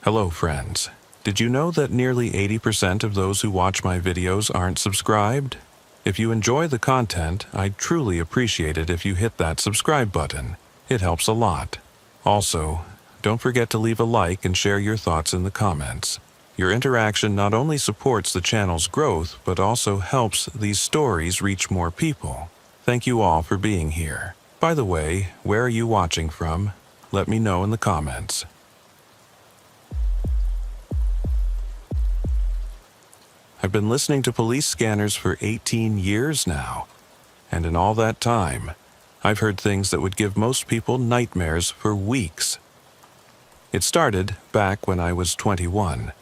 Hello, friends. Did you know that nearly 80% of those who watch my videos aren't subscribed? If you enjoy the content, I'd truly appreciate it if you hit that subscribe button. It helps a lot. Also, don't forget to leave a like and share your thoughts in the comments. Your interaction not only supports the channel's growth, but also helps these stories reach more people. Thank you all for being here. By the way, where are you watching from? Let me know in the comments. I've been listening to police scanners for 18 years now, and in all that time, I've heard things that would give most people nightmares for weeks. It started back when I was 21,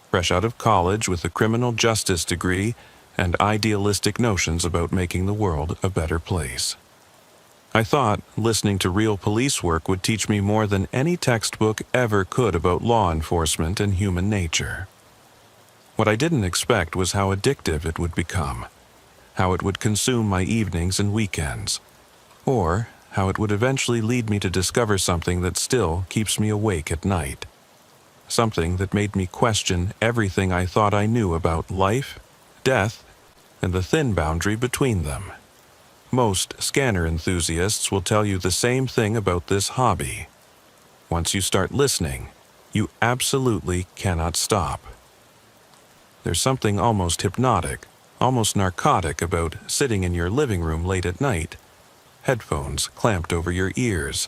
fresh out of college with a criminal justice degree and idealistic notions about making the world a better place. I thought listening to real police work would teach me more than any textbook ever could about law enforcement and human nature. What I didn't expect was how addictive it would become, how it would consume my evenings and weekends, or how it would eventually lead me to discover something that still keeps me awake at night. Something that made me question everything I thought I knew about life, death, and the thin boundary between them. Most scanner enthusiasts will tell you the same thing about this hobby. Once you start listening, you absolutely cannot stop. There's something almost hypnotic, almost narcotic about sitting in your living room late at night, headphones clamped over your ears,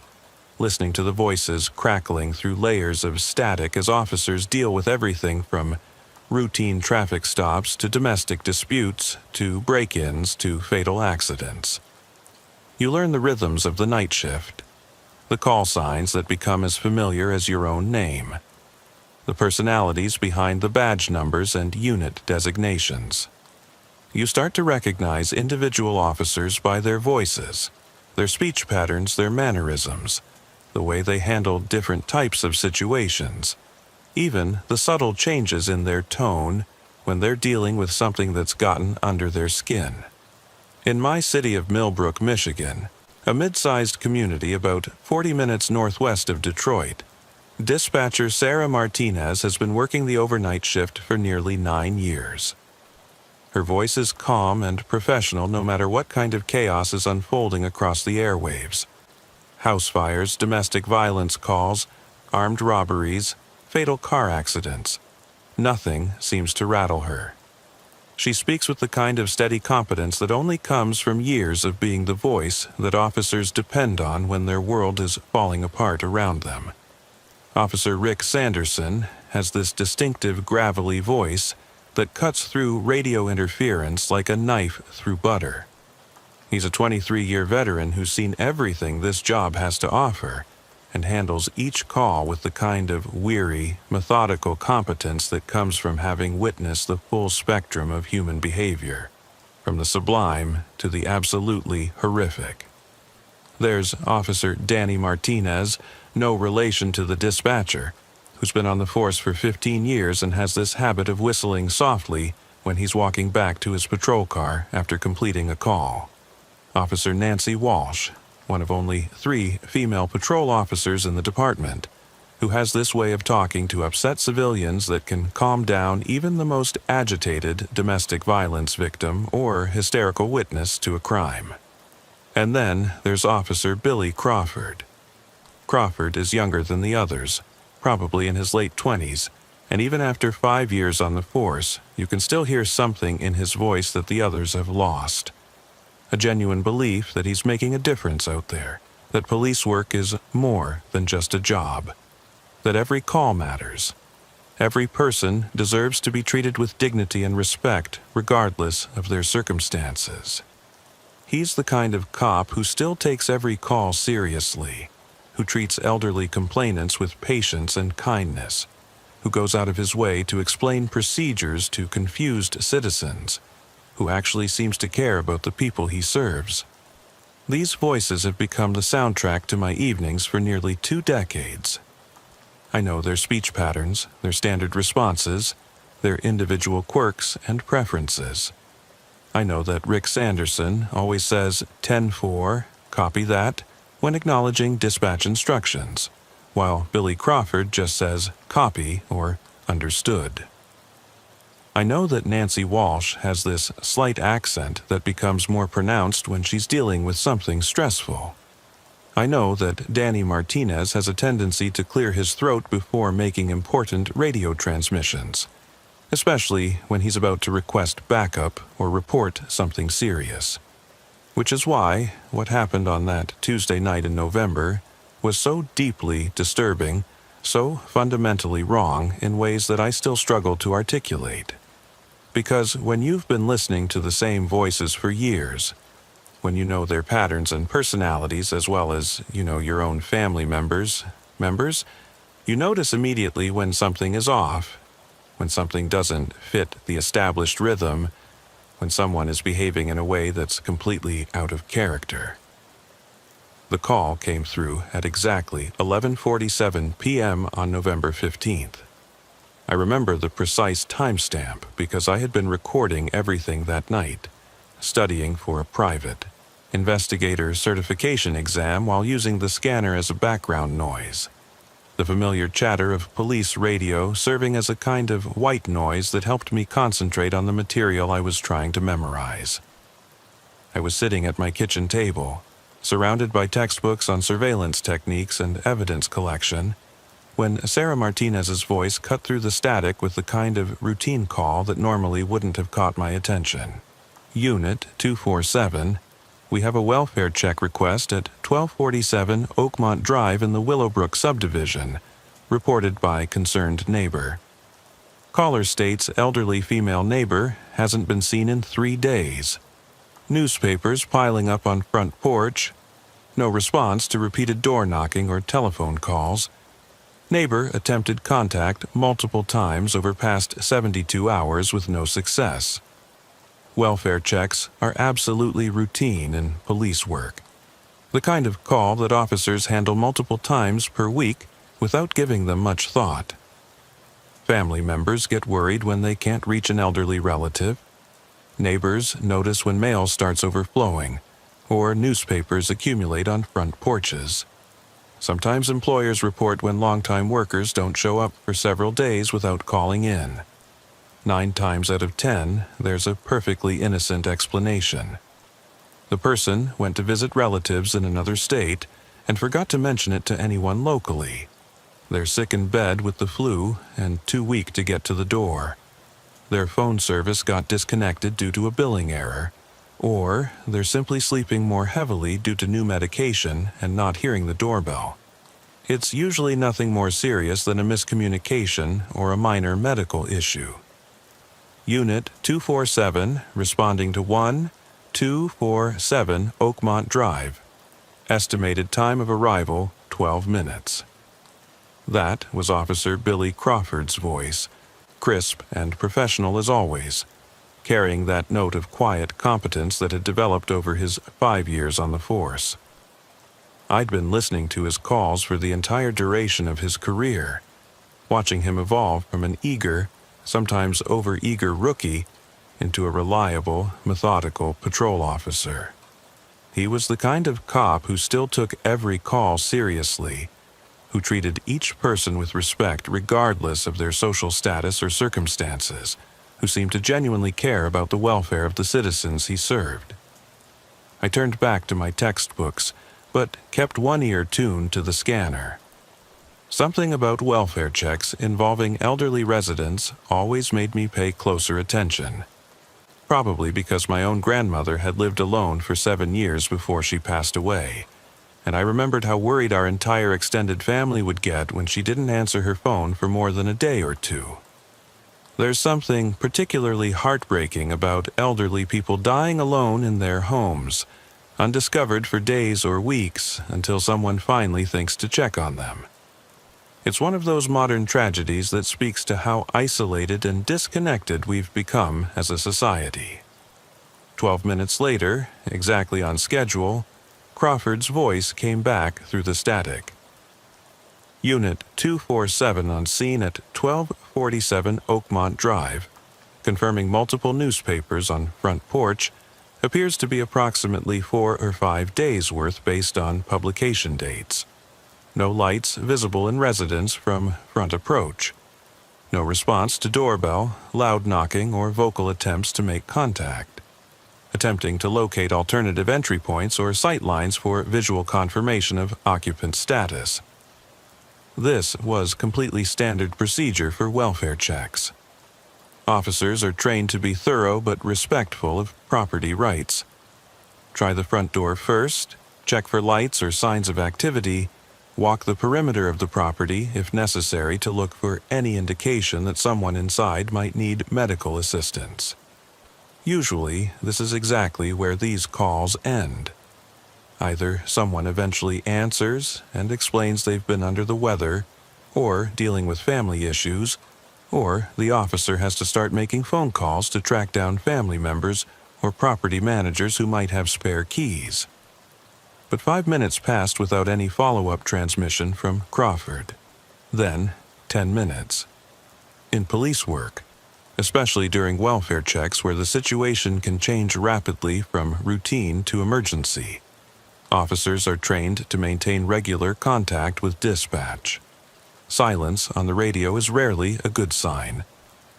listening to the voices crackling through layers of static as officers deal with everything from routine traffic stops to domestic disputes to break-ins to fatal accidents. You learn the rhythms of the night shift, the call signs that become as familiar as your own name, the personalities behind the badge numbers and unit designations. You start to recognize individual officers by their voices, their speech patterns, their mannerisms, the way they handle different types of situations, even the subtle changes in their tone when they're dealing with something that's gotten under their skin. In my city of Millbrook, Michigan, a mid-sized community about 40 minutes northwest of Detroit, dispatcher Sarah Martinez has been working the overnight shift for nearly 9 years. Her voice is calm and professional no matter what kind of chaos is unfolding across the airwaves. House fires, domestic violence calls, armed robberies, fatal car accidents. Nothing seems to rattle her. She speaks with the kind of steady competence that only comes from years of being the voice that officers depend on when their world is falling apart around them. Officer Rick Sanderson has this distinctive gravelly voice that cuts through radio interference like a knife through butter. He's a 23-year veteran who's seen everything this job has to offer and handles each call with the kind of weary, methodical competence that comes from having witnessed the full spectrum of human behavior, from the sublime to the absolutely horrific. There's Officer Danny Martinez, no relation to the dispatcher, who's been on the force for 15 years and has this habit of whistling softly when he's walking back to his patrol car after completing a call. Officer Nancy Walsh, one of only 3 female patrol officers in the department, who has this way of talking to upset civilians that can calm down even the most agitated domestic violence victim or hysterical witness to a crime. And then there's Officer Billy Crawford. Crawford is younger than the others, probably in his late 20s, and even after 5 years on the force, you can still hear something in his voice that the others have lost. A genuine belief that he's making a difference out there, that police work is more than just a job, that every call matters. Every person deserves to be treated with dignity and respect regardless of their circumstances. He's the kind of cop who still takes every call seriously, who treats elderly complainants with patience and kindness, who goes out of his way to explain procedures to confused citizens, who actually seems to care about the people he serves. These voices have become the soundtrack to my evenings for nearly 2 decades. I know their speech patterns, their standard responses, their individual quirks and preferences. I know that Rick Sanderson always says 10-4, copy that, when acknowledging dispatch instructions, while Billy Crawford just says copy or understood. I know that Nancy Walsh has this slight accent that becomes more pronounced when she's dealing with something stressful. I know that Danny Martinez has a tendency to clear his throat before making important radio transmissions, especially when he's about to request backup or report something serious. Which is why what happened on that Tuesday night in November was so deeply disturbing, so fundamentally wrong in ways that I still struggle to articulate. Because when you've been listening to the same voices for years, when you know their patterns and personalities as well as you know your own family members, you notice immediately when something is off, when something doesn't fit the established rhythm, when someone is behaving in a way that's completely out of character. The call came through at exactly 11:47 p.m. on November 15th. I remember the precise timestamp because I had been recording everything that night, studying for a private investigator certification exam while using the scanner as a background noise. The familiar chatter of police radio serving as a kind of white noise that helped me concentrate on the material I was trying to memorize. I was sitting at my kitchen table, surrounded by textbooks on surveillance techniques and evidence collection, when Sarah Martinez's voice cut through the static with the kind of routine call that normally wouldn't have caught my attention. Unit 247, we have a welfare check request at 1247 Oakmont Drive in the Willowbrook subdivision, reported by concerned neighbor. Caller states elderly female neighbor hasn't been seen in 3 days. Newspapers piling up on front porch. No response to repeated door knocking or telephone calls. Neighbor attempted contact multiple times over past 72 hours with no success. Welfare checks are absolutely routine in police work. The kind of call that officers handle multiple times per week without giving them much thought. Family members get worried when they can't reach an elderly relative. Neighbors notice when mail starts overflowing, or newspapers accumulate on front porches. Sometimes employers report when longtime workers don't show up for several days without calling in. 9 times out of 10, there's a perfectly innocent explanation. The person went to visit relatives in another state and forgot to mention it to anyone locally. They're sick in bed with the flu and too weak to get to the door. Their phone service got disconnected due to a billing error, or they're simply sleeping more heavily due to new medication and not hearing the doorbell. It's usually nothing more serious than a miscommunication or a minor medical issue. Unit 247 responding to 1247 Oakmont Drive. Estimated time of arrival 12 minutes. That was Officer Billy Crawford's voice, crisp and professional as always, carrying that note of quiet competence that had developed over his 5 years on the force. I'd been listening to his calls for the entire duration of his career, watching him evolve from an eager, sometimes over-eager rookie into a reliable, methodical patrol officer. He was the kind of cop who still took every call seriously, who treated each person with respect regardless of their social status or circumstances, who seemed to genuinely care about the welfare of the citizens he served. I turned back to my textbooks, but kept one ear tuned to the scanner. Something about welfare checks involving elderly residents always made me pay closer attention. Probably because my own grandmother had lived alone for 7 years before she passed away, and I remembered how worried our entire extended family would get when she didn't answer her phone for more than a day or two. There's something particularly heartbreaking about elderly people dying alone in their homes, undiscovered for days or weeks until someone finally thinks to check on them. It's one of those modern tragedies that speaks to how isolated and disconnected we've become as a society. 12 minutes later, exactly on schedule, Crawford's voice came back through the static. Unit 247 on scene at 1247 Oakmont Drive, confirming multiple newspapers on front porch, appears to be approximately 4 or 5 days' worth based on publication dates. No lights visible in residence from front approach. No response to doorbell, loud knocking, or vocal attempts to make contact. Attempting to locate alternative entry points or sight lines for visual confirmation of occupant status. This was completely standard procedure for welfare checks. Officers are trained to be thorough but respectful of property rights. Try the front door first, check for lights or signs of activity, walk the perimeter of the property if necessary to look for any indication that someone inside might need medical assistance. Usually, this is exactly where these calls end. Either someone eventually answers and explains they've been under the weather, or dealing with family issues, or the officer has to start making phone calls to track down family members or property managers who might have spare keys. But 5 minutes passed without any follow-up transmission from Crawford. Then, 10 minutes. In police work, especially during welfare checks where the situation can change rapidly from routine to emergency, officers are trained to maintain regular contact with dispatch. Silence on the radio is rarely a good sign,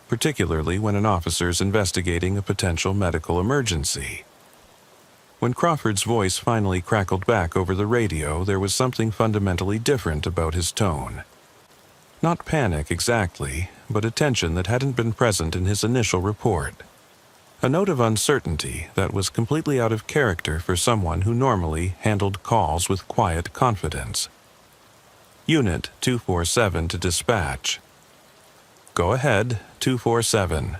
particularly when an officer is investigating a potential medical emergency. When Crawford's voice finally crackled back over the radio, there was something fundamentally different about his tone. Not panic exactly, but a tension that hadn't been present in his initial report. A note of uncertainty that was completely out of character for someone who normally handled calls with quiet confidence. Unit 247 to dispatch. "Go ahead, 247,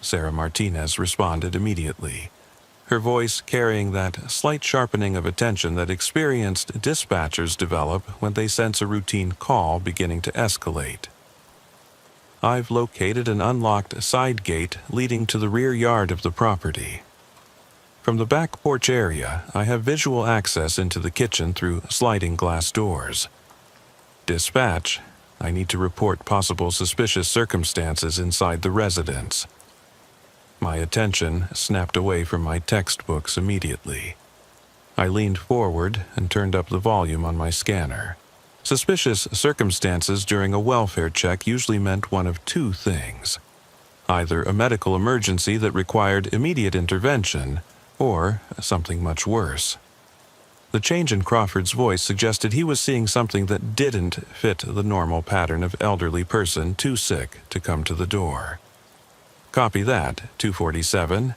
Sarah Martinez responded immediately, her voice carrying that slight sharpening of attention that experienced dispatchers develop when they sense a routine call beginning to escalate. "I've located an unlocked side gate leading to the rear yard of the property. From the back porch area, I have visual access into the kitchen through sliding glass doors. Dispatch, I need to report possible suspicious circumstances inside the residence." My attention snapped away from my textbooks immediately. I leaned forward and turned up the volume on my scanner. Suspicious circumstances during a welfare check usually meant one of two things: either a medical emergency that required immediate intervention, or something much worse. The change in Crawford's voice suggested he was seeing something that didn't fit the normal pattern of elderly person too sick to come to the door. "Copy that, 247.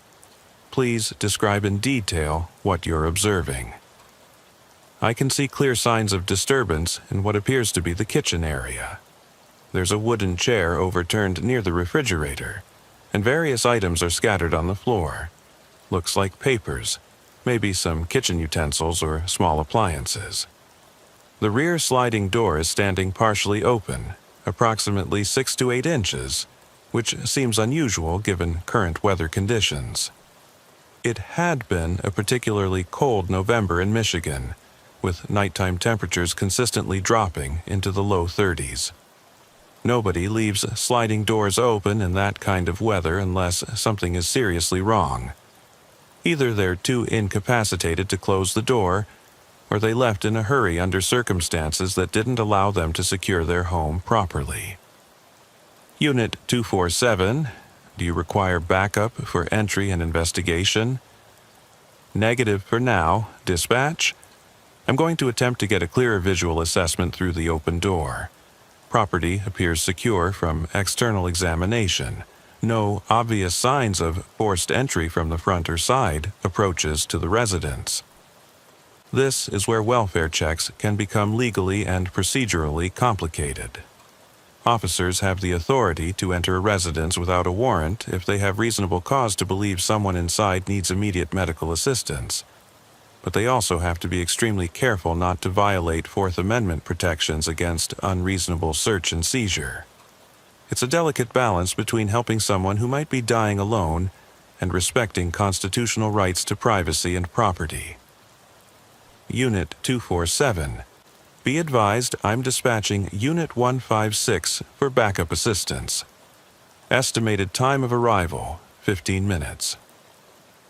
Please describe in detail what you're observing." I can see clear signs of disturbance in what appears to be the kitchen area. There's a wooden chair overturned near the refrigerator, and various items are scattered on the floor. Looks like papers, maybe some kitchen utensils or small appliances. The rear sliding door is standing partially open, approximately 6 to 8 inches, which seems unusual given current weather conditions. It had been a particularly cold November in Michigan, with nighttime temperatures consistently dropping into the low 30s. Nobody leaves sliding doors open in that kind of weather unless something is seriously wrong. Either they're too incapacitated to close the door, or they left in a hurry under circumstances that didn't allow them to secure their home properly. Unit 247, do you require backup for entry and investigation? Negative for now. Dispatch? I'm going to attempt to get a clearer visual assessment through the open door. Property appears secure from external examination. No obvious signs of forced entry from the front or side approaches to the residence. This is where welfare checks can become legally and procedurally complicated. Officers have the authority to enter a residence without a warrant if they have reasonable cause to believe someone inside needs immediate medical assistance. But they also have to be extremely careful not to violate Fourth Amendment protections against unreasonable search and seizure. It's a delicate balance between helping someone who might be dying alone and respecting constitutional rights to privacy and property. Unit 247. Be advised I'm dispatching Unit 156 for backup assistance. Estimated time of arrival, 15 minutes.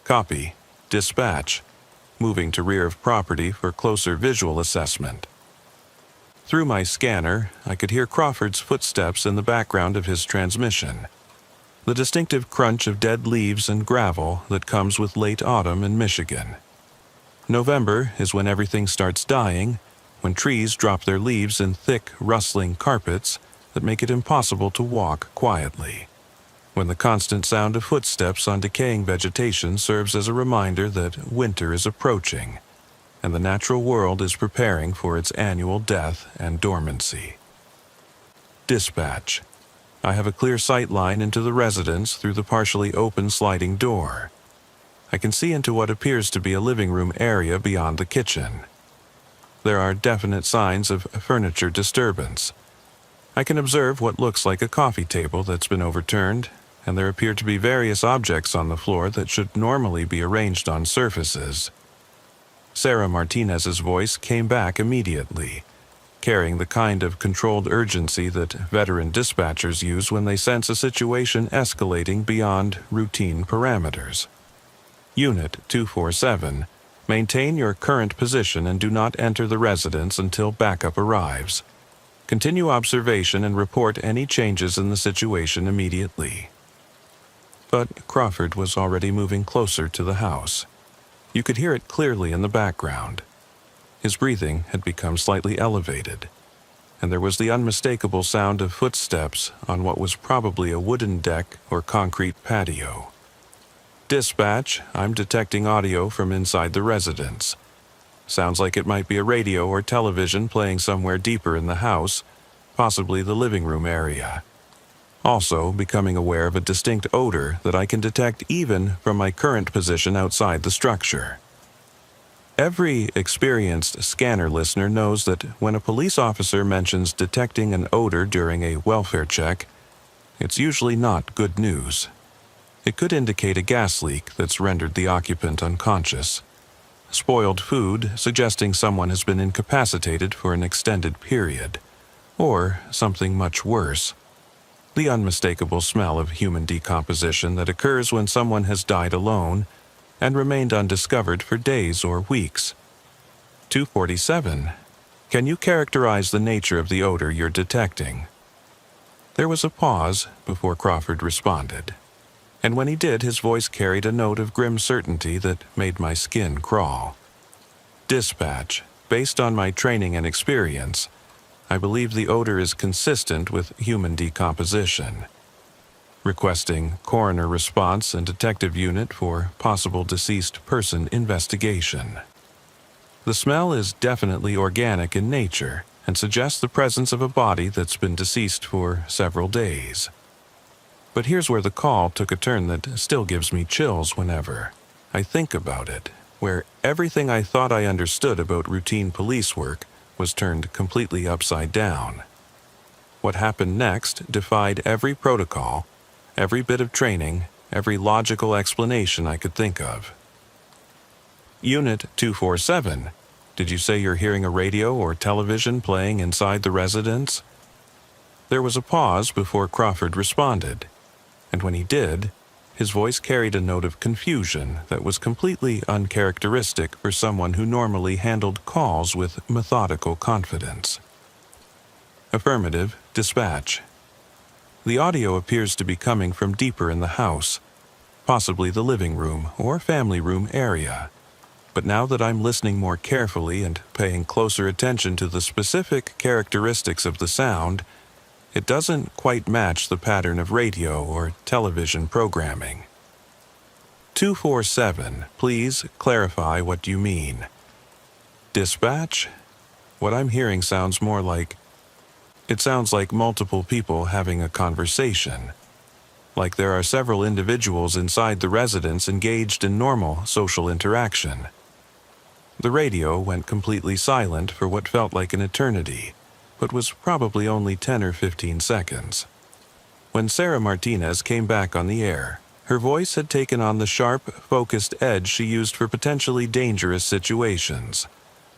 Copy. Dispatch. Moving to rear of property for closer visual assessment. Through my scanner, I could hear Crawford's footsteps in the background of his transmission. The distinctive crunch of dead leaves and gravel that comes with late autumn in Michigan. November is when everything starts dying, when trees drop their leaves in thick, rustling carpets that make it impossible to walk quietly. When the constant sound of footsteps on decaying vegetation serves as a reminder that winter is approaching, and the natural world is preparing for its annual death and dormancy. Dispatch. I have a clear sight line into the residence through the partially open sliding door. I can see into what appears to be a living room area beyond the kitchen. There are definite signs of furniture disturbance. I can observe what looks like a coffee table that's been overturned, and there appear to be various objects on the floor that should normally be arranged on surfaces. Sarah Martinez's voice came back immediately, carrying the kind of controlled urgency that veteran dispatchers use when they sense a situation escalating beyond routine parameters. Unit 247, maintain your current position and do not enter the residence until backup arrives. Continue observation and report any changes in the situation immediately. But Crawford was already moving closer to the house. You could hear it clearly in the background. His breathing had become slightly elevated, and there was the unmistakable sound of footsteps on what was probably a wooden deck or concrete patio. Dispatch, I'm detecting audio from inside the residence. Sounds like it might be a radio or television playing somewhere deeper in the house, possibly the living room area. Also becoming aware of a distinct odor that I can detect even from my current position outside the structure. Every experienced scanner listener knows that when a police officer mentions detecting an odor during a welfare check, it's usually not good news. It could indicate a gas leak that's rendered the occupant unconscious. Spoiled food suggesting someone has been incapacitated for an extended period. Or something much worse. The unmistakable smell of human decomposition that occurs when someone has died alone and remained undiscovered for days or weeks. 247. Can you characterize the nature of the odor you're detecting? There was a pause before Crawford responded, and when he did, his voice carried a note of grim certainty that made my skin crawl. Dispatch, based on my training and experience, I believe the odor is consistent with human decomposition. Requesting coroner response and detective unit for possible deceased person investigation. The smell is definitely organic in nature and suggests the presence of a body that's been deceased for several days. But here's where the call took a turn that still gives me chills whenever I think about it, where everything I thought I understood about routine police work was turned completely upside down. What happened next defied every protocol, every bit of training, every logical explanation I could think of. Unit 247, did you say you're hearing a radio or television playing inside the residence? There was a pause before Crawford responded, and when he did, his voice carried a note of confusion that was completely uncharacteristic for someone who normally handled calls with methodical confidence. Affirmative, dispatch. The audio appears to be coming from deeper in the house, possibly the living room or family room area. But now that I'm listening more carefully and paying closer attention to the specific characteristics of the sound, it doesn't quite match the pattern of radio or television programming. 247, please clarify what you mean. Dispatch? What I'm hearing sounds more like... It sounds like multiple people having a conversation. Like there are several individuals inside the residence engaged in normal social interaction. The radio went completely silent for what felt like an eternity, but was probably only 10 or 15 seconds. When Sarah Martinez came back on the air, her voice had taken on the sharp, focused edge she used for potentially dangerous situations,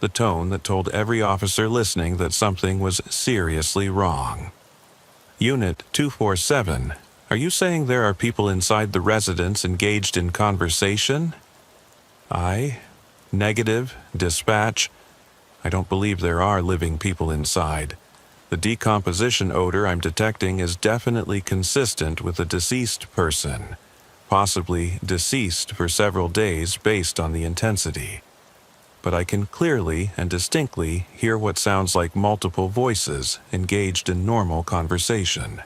the tone that told every officer listening that something was seriously wrong. Unit 247, are you saying there are people inside the residence engaged in conversation? Negative, dispatch. I don't believe there are living people inside. The decomposition odor I'm detecting is definitely consistent with a deceased person, possibly deceased for several days based on the intensity. But I can clearly and distinctly hear what sounds like multiple voices engaged in normal conversation.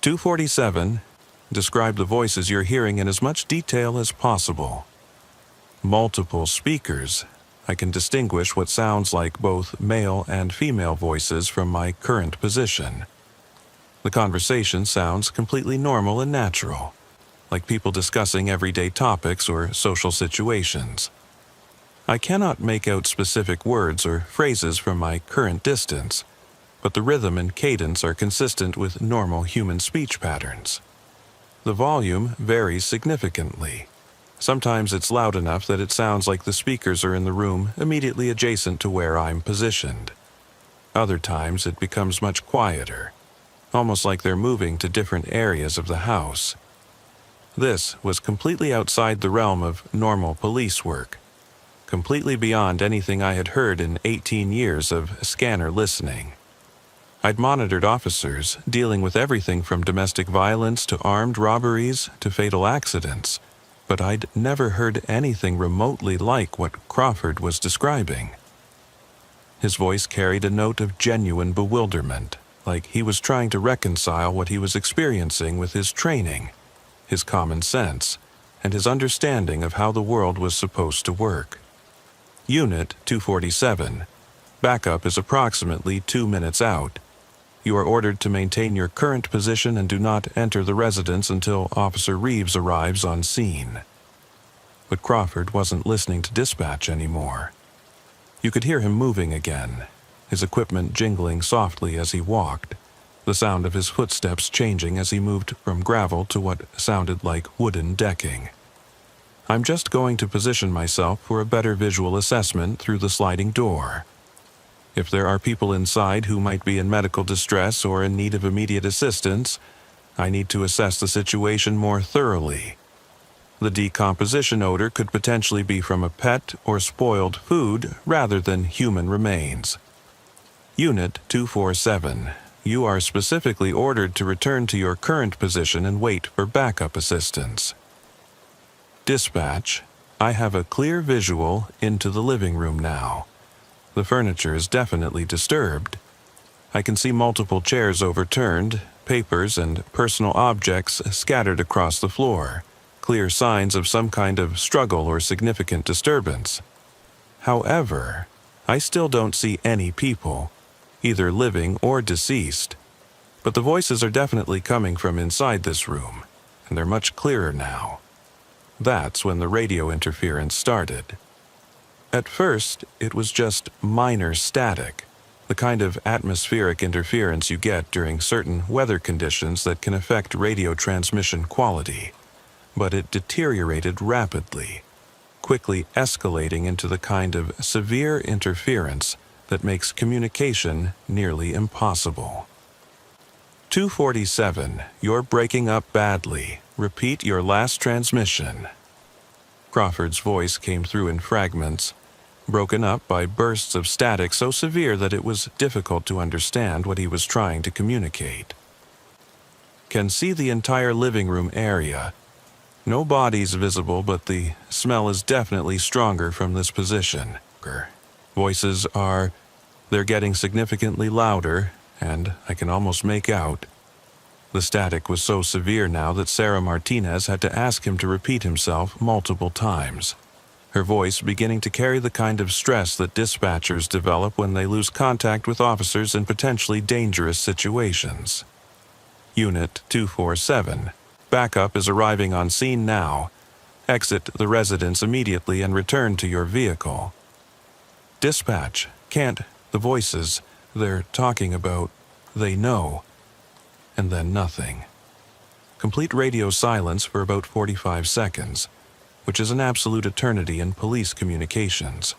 247. Describe the voices you're hearing in as much detail as possible. Multiple speakers. I can distinguish what sounds like both male and female voices from my current position. The conversation sounds completely normal and natural, like people discussing everyday topics or social situations. I cannot make out specific words or phrases from my current distance, but the rhythm and cadence are consistent with normal human speech patterns. The volume varies significantly. Sometimes it's loud enough that it sounds like the speakers are in the room immediately adjacent to where I'm positioned. Other times it becomes much quieter, almost like they're moving to different areas of the house. This was completely outside the realm of normal police work, completely beyond anything I had heard in 18 years of scanner listening. I'd monitored officers dealing with everything from domestic violence to armed robberies to fatal accidents, but I'd never heard anything remotely like what Crawford was describing. His voice carried a note of genuine bewilderment, like he was trying to reconcile what he was experiencing with his training, his common sense, and his understanding of how the world was supposed to work. Unit 247. Backup is approximately 2 minutes out. You are ordered to maintain your current position and do not enter the residence until Officer Reeves arrives on scene. But Crawford wasn't listening to dispatch anymore. You could hear him moving again, his equipment jingling softly as he walked, the sound of his footsteps changing as he moved from gravel to what sounded like wooden decking. I'm just going to position myself for a better visual assessment through the sliding door. If there are people inside who might be in medical distress or in need of immediate assistance, I need to assess the situation more thoroughly. The decomposition odor could potentially be from a pet or spoiled food rather than human remains. Unit 247. You are specifically ordered to return to your current position and wait for backup assistance. Dispatch. I have a clear visual into the living room now. The furniture is definitely disturbed. I can see multiple chairs overturned, papers and personal objects scattered across the floor, clear signs of some kind of struggle or significant disturbance. However, I still don't see any people, either living or deceased. But the voices are definitely coming from inside this room, and they're much clearer now. That's when the radio interference started. At first, it was just minor static, the kind of atmospheric interference you get during certain weather conditions that can affect radio transmission quality. But it deteriorated rapidly, quickly escalating into the kind of severe interference that makes communication nearly impossible. 247, you're breaking up badly. Repeat your last transmission. Crawford's voice came through in fragments, broken up by bursts of static so severe that it was difficult to understand what he was trying to communicate. Can see the entire living room area. No bodies visible, but the smell is definitely stronger from this position. Voices they're getting significantly louder, and I can almost make out. The static was so severe now that Sarah Martinez had to ask him to repeat himself multiple times, her voice beginning to carry the kind of stress that dispatchers develop when they lose contact with officers in potentially dangerous situations. Unit 247. Backup is arriving on scene now. Exit the residence immediately and return to your vehicle. Dispatch. Can't. The voices. They're talking about. They know. And then nothing. Complete radio silence for about 45 seconds, which is an absolute eternity in police communications.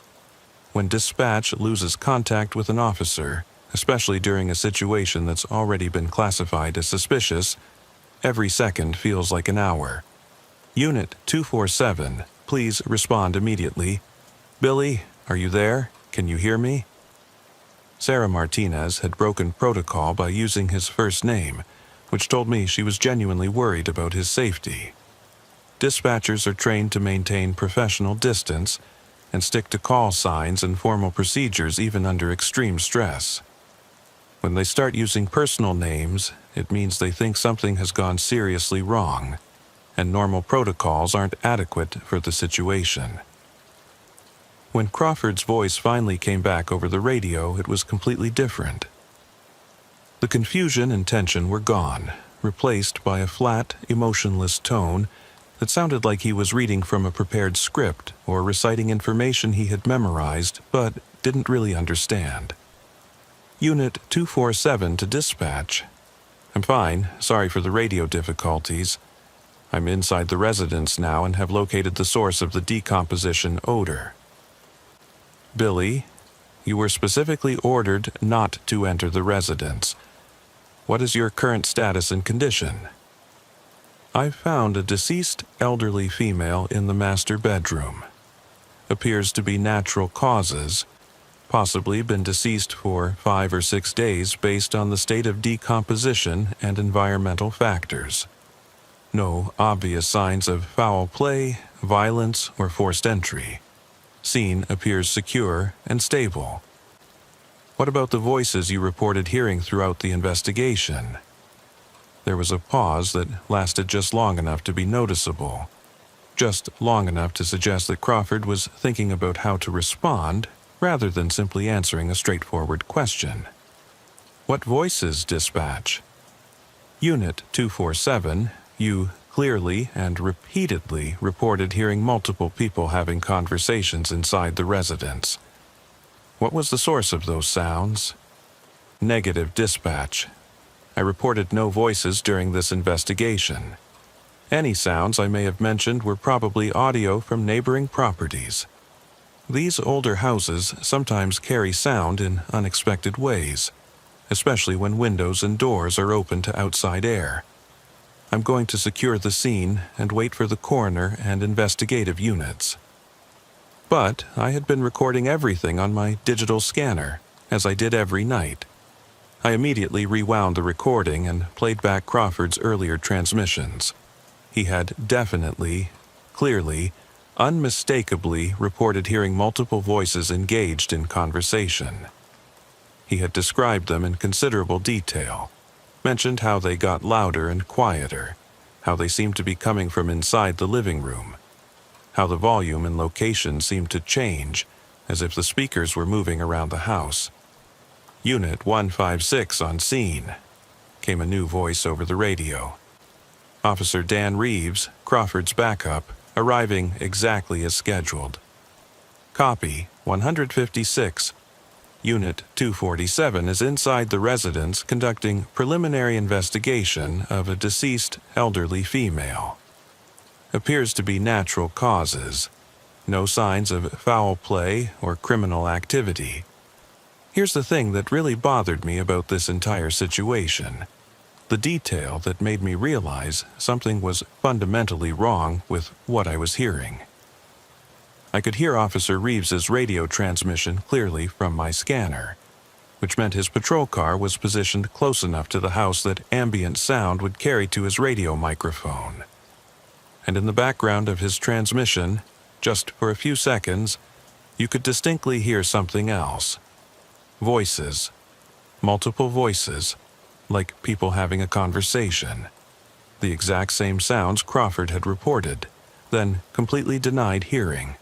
When dispatch loses contact with an officer, especially during a situation that's already been classified as suspicious, every second feels like an hour. Unit 247, please respond immediately. Billy, are you there? Can you hear me? Sarah Martinez had broken protocol by using his first name, which told me she was genuinely worried about his safety. Dispatchers are trained to maintain professional distance and stick to call signs and formal procedures even under extreme stress. When they start using personal names, it means they think something has gone seriously wrong, and normal protocols aren't adequate for the situation. When Crawford's voice finally came back over the radio, it was completely different. The confusion and tension were gone, replaced by a flat, emotionless tone that sounded like he was reading from a prepared script or reciting information he had memorized but didn't really understand. Unit 247 to dispatch. I'm fine, sorry for the radio difficulties. I'm inside the residence now and have located the source of the decomposition odor. Billy, you were specifically ordered not to enter the residence. What is your current status and condition? I've found a deceased elderly female in the master bedroom. Appears to be natural causes, possibly been deceased for 5 or 6 days based on the state of decomposition and environmental factors. No obvious signs of foul play, violence, or forced entry. Scene appears secure and stable. What about the voices you reported hearing throughout the investigation? There was a pause that lasted just long enough to be noticeable. Just long enough to suggest that Crawford was thinking about how to respond rather than simply answering a straightforward question. What voices, dispatch? Unit 247, you clearly and repeatedly reported hearing multiple people having conversations inside the residence. What was the source of those sounds? Negative, dispatch. I reported no voices during this investigation. Any sounds I may have mentioned were probably audio from neighboring properties. These older houses sometimes carry sound in unexpected ways, especially when windows and doors are open to outside air. I'm going to secure the scene and wait for the coroner and investigative units. But I had been recording everything on my digital scanner, as I did every night. I immediately rewound the recording and played back Crawford's earlier transmissions. He had definitely, clearly, unmistakably reported hearing multiple voices engaged in conversation. He had described them in considerable detail, mentioned how they got louder and quieter, how they seemed to be coming from inside the living room, how the volume and location seemed to change, as if the speakers were moving around the house. Unit 156 on scene, came a new voice over the radio. Officer Dan Reeves, Crawford's backup, arriving exactly as scheduled. Copy 156. Unit 247 is inside the residence conducting preliminary investigation of a deceased elderly female. Appears to be natural causes. No signs of foul play or criminal activity. Here's the thing that really bothered me about this entire situation. The detail that made me realize something was fundamentally wrong with what I was hearing. I could hear Officer Reeves's radio transmission clearly from my scanner, which meant his patrol car was positioned close enough to the house that ambient sound would carry to his radio microphone. And in the background of his transmission, just for a few seconds, you could distinctly hear something else. Voices. Multiple voices, like people having a conversation. The exact same sounds Crawford had reported, then completely denied hearing.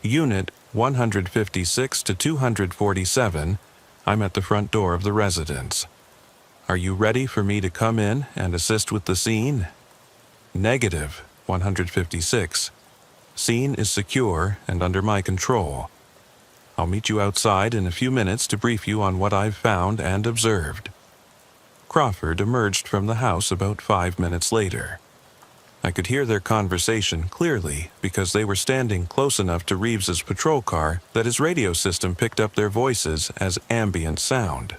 Unit 156 to 247, I'm at the front door of the residence. Are you ready for me to come in and assist with the scene? Negative, 156. Scene is secure and under my control. I'll meet you outside in a few minutes to brief you on what I've found and observed. Crawford emerged from the house about 5 minutes later. I could hear their conversation clearly because they were standing close enough to Reeves's patrol car that his radio system picked up their voices as ambient sound.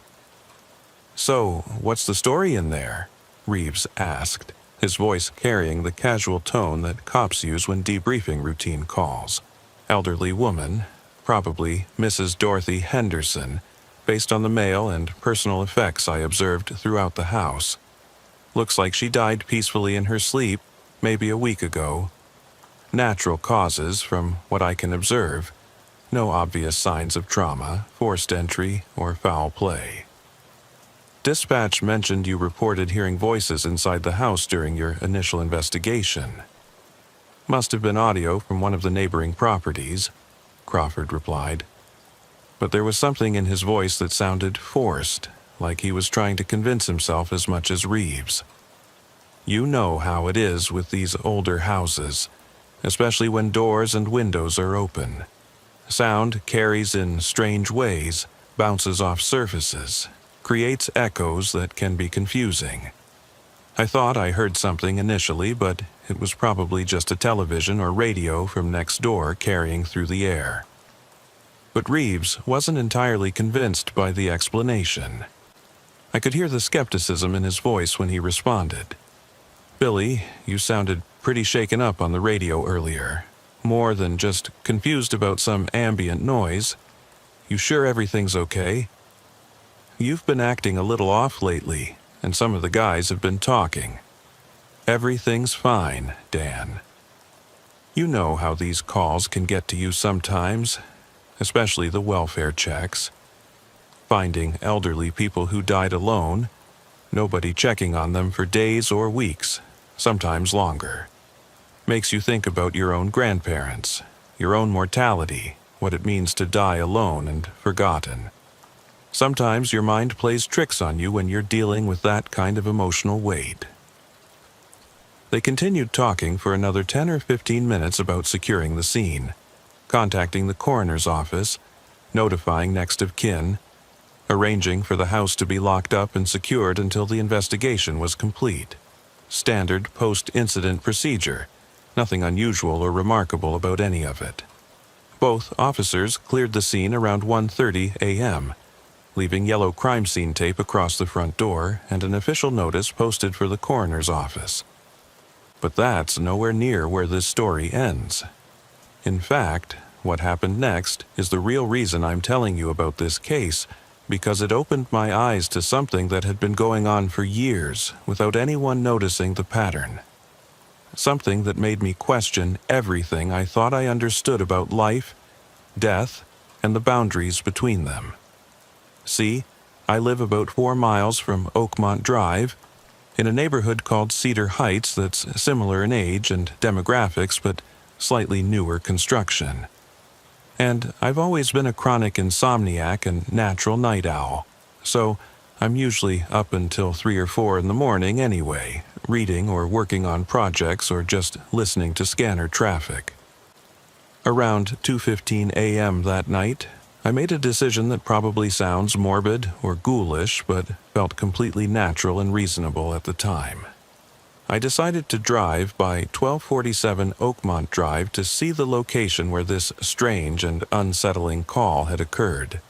"So, what's the story in there?" Reeves asked, his voice carrying the casual tone that cops use when debriefing routine calls. Elderly woman, probably Mrs. Dorothy Henderson, based on the mail and personal effects I observed throughout the house. Looks like she died peacefully in her sleep, maybe a week ago. Natural causes, from what I can observe. No obvious signs of trauma, forced entry, or foul play. Dispatch mentioned you reported hearing voices inside the house during your initial investigation. Must have been audio from one of the neighboring properties, Crawford replied. But there was something in his voice that sounded forced, like he was trying to convince himself as much as Reeves. You know how it is with these older houses, especially when doors and windows are open. Sound carries in strange ways, bounces off surfaces, creates echoes that can be confusing. I thought I heard something initially, but it was probably just a television or radio from next door carrying through the air. But Reeves wasn't entirely convinced by the explanation. I could hear the skepticism in his voice when he responded. Billy, you sounded pretty shaken up on the radio earlier. More than just confused about some ambient noise. You sure everything's okay? You've been acting a little off lately, and some of the guys have been talking. Everything's fine, Dan. You know how these calls can get to you sometimes, especially the welfare checks. Finding elderly people who died alone, nobody checking on them for days or weeks, sometimes longer. Makes you think about your own grandparents, your own mortality, what it means to die alone and forgotten. Sometimes your mind plays tricks on you when you're dealing with that kind of emotional weight. They continued talking for another 10 or 15 minutes about securing the scene, contacting the coroner's office, notifying next of kin, arranging for the house to be locked up and secured until the investigation was complete. Standard post-incident procedure, nothing unusual or remarkable about any of it. Both officers cleared the scene around 1:30 a.m., leaving yellow crime scene tape across the front door and an official notice posted for the coroner's office. But that's nowhere near where this story ends. In fact, what happened next is the real reason I'm telling you about this case, because it opened my eyes to something that had been going on for years without anyone noticing the pattern. Something that made me question everything I thought I understood about life, death, and the boundaries between them. See, I live about 4 miles from Oakmont Drive, in a neighborhood called Cedar Heights that's similar in age and demographics but slightly newer construction. And I've always been a chronic insomniac and natural night owl, so I'm usually up until 3 or 4 in the morning anyway, reading or working on projects or just listening to scanner traffic. Around 2:15 a.m. that night, I made a decision that probably sounds morbid or ghoulish, but felt completely natural and reasonable at the time. I decided to drive by 1247 Oakmont Drive to see the location where this strange and unsettling call had occurred.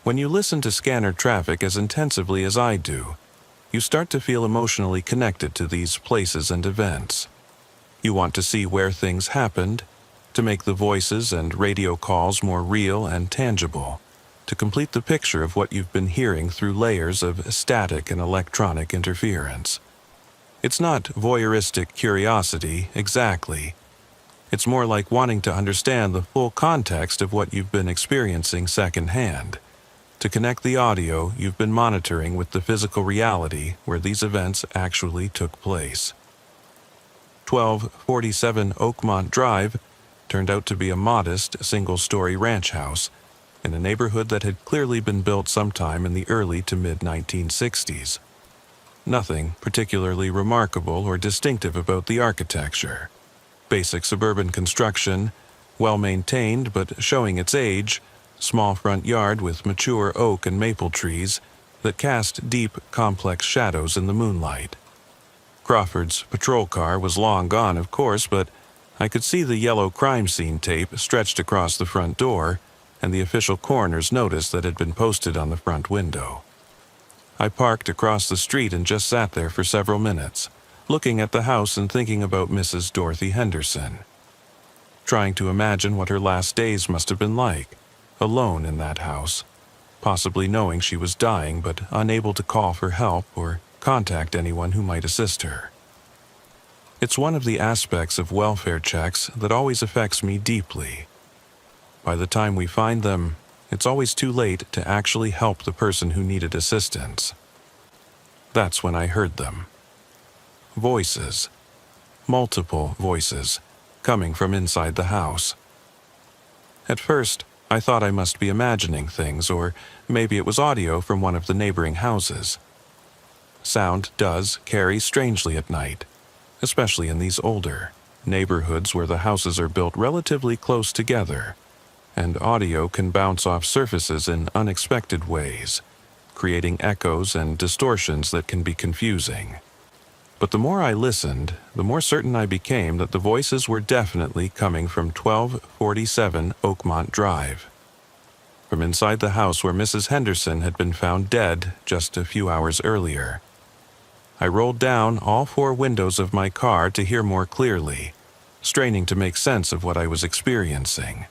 When you listen to scanner traffic as intensively as I do, you start to feel emotionally connected to these places and events. You want to see where things happened, to make the voices and radio calls more real and tangible, to complete the picture of what you've been hearing through layers of static and electronic interference. It's not voyeuristic curiosity, exactly. It's more like wanting to understand the full context of what you've been experiencing secondhand, to connect the audio you've been monitoring with the physical reality where these events actually took place. 1247 Oakmont Drive turned out to be a modest, single-story ranch house in a neighborhood that had clearly been built sometime in the early to mid-1960s. Nothing particularly remarkable or distinctive about the architecture. Basic suburban construction, well-maintained but showing its age, small front yard with mature oak and maple trees that cast deep, complex shadows in the moonlight. Crawford's patrol car was long gone, of course, but I could see the yellow crime scene tape stretched across the front door and the official coroner's notice that had been posted on the front window. I parked across the street and just sat there for several minutes, looking at the house and thinking about Mrs. Dorothy Henderson. trying to imagine what her last days must have been like, alone in that house, possibly knowing she was dying but unable to call for help or contact anyone who might assist her. It's one of the aspects of welfare checks that always affects me deeply. By the time we find them, it's always too late to actually help the person who needed assistance. That's when I heard them. Voices. Multiple voices, coming from inside the house. At first, I thought I must be imagining things, or maybe it was audio from one of the neighboring houses. Sound does carry strangely at night, especially in these older neighborhoods where the houses are built relatively close together, and audio can bounce off surfaces in unexpected ways, creating echoes and distortions that can be confusing. But the more I listened, the more certain I became that the voices were definitely coming from 1247 Oakmont Drive, from inside the house where Mrs. Henderson had been found dead just a few hours earlier. I rolled down all 4 windows of my car to hear more clearly, straining to make sense of what I was experiencing.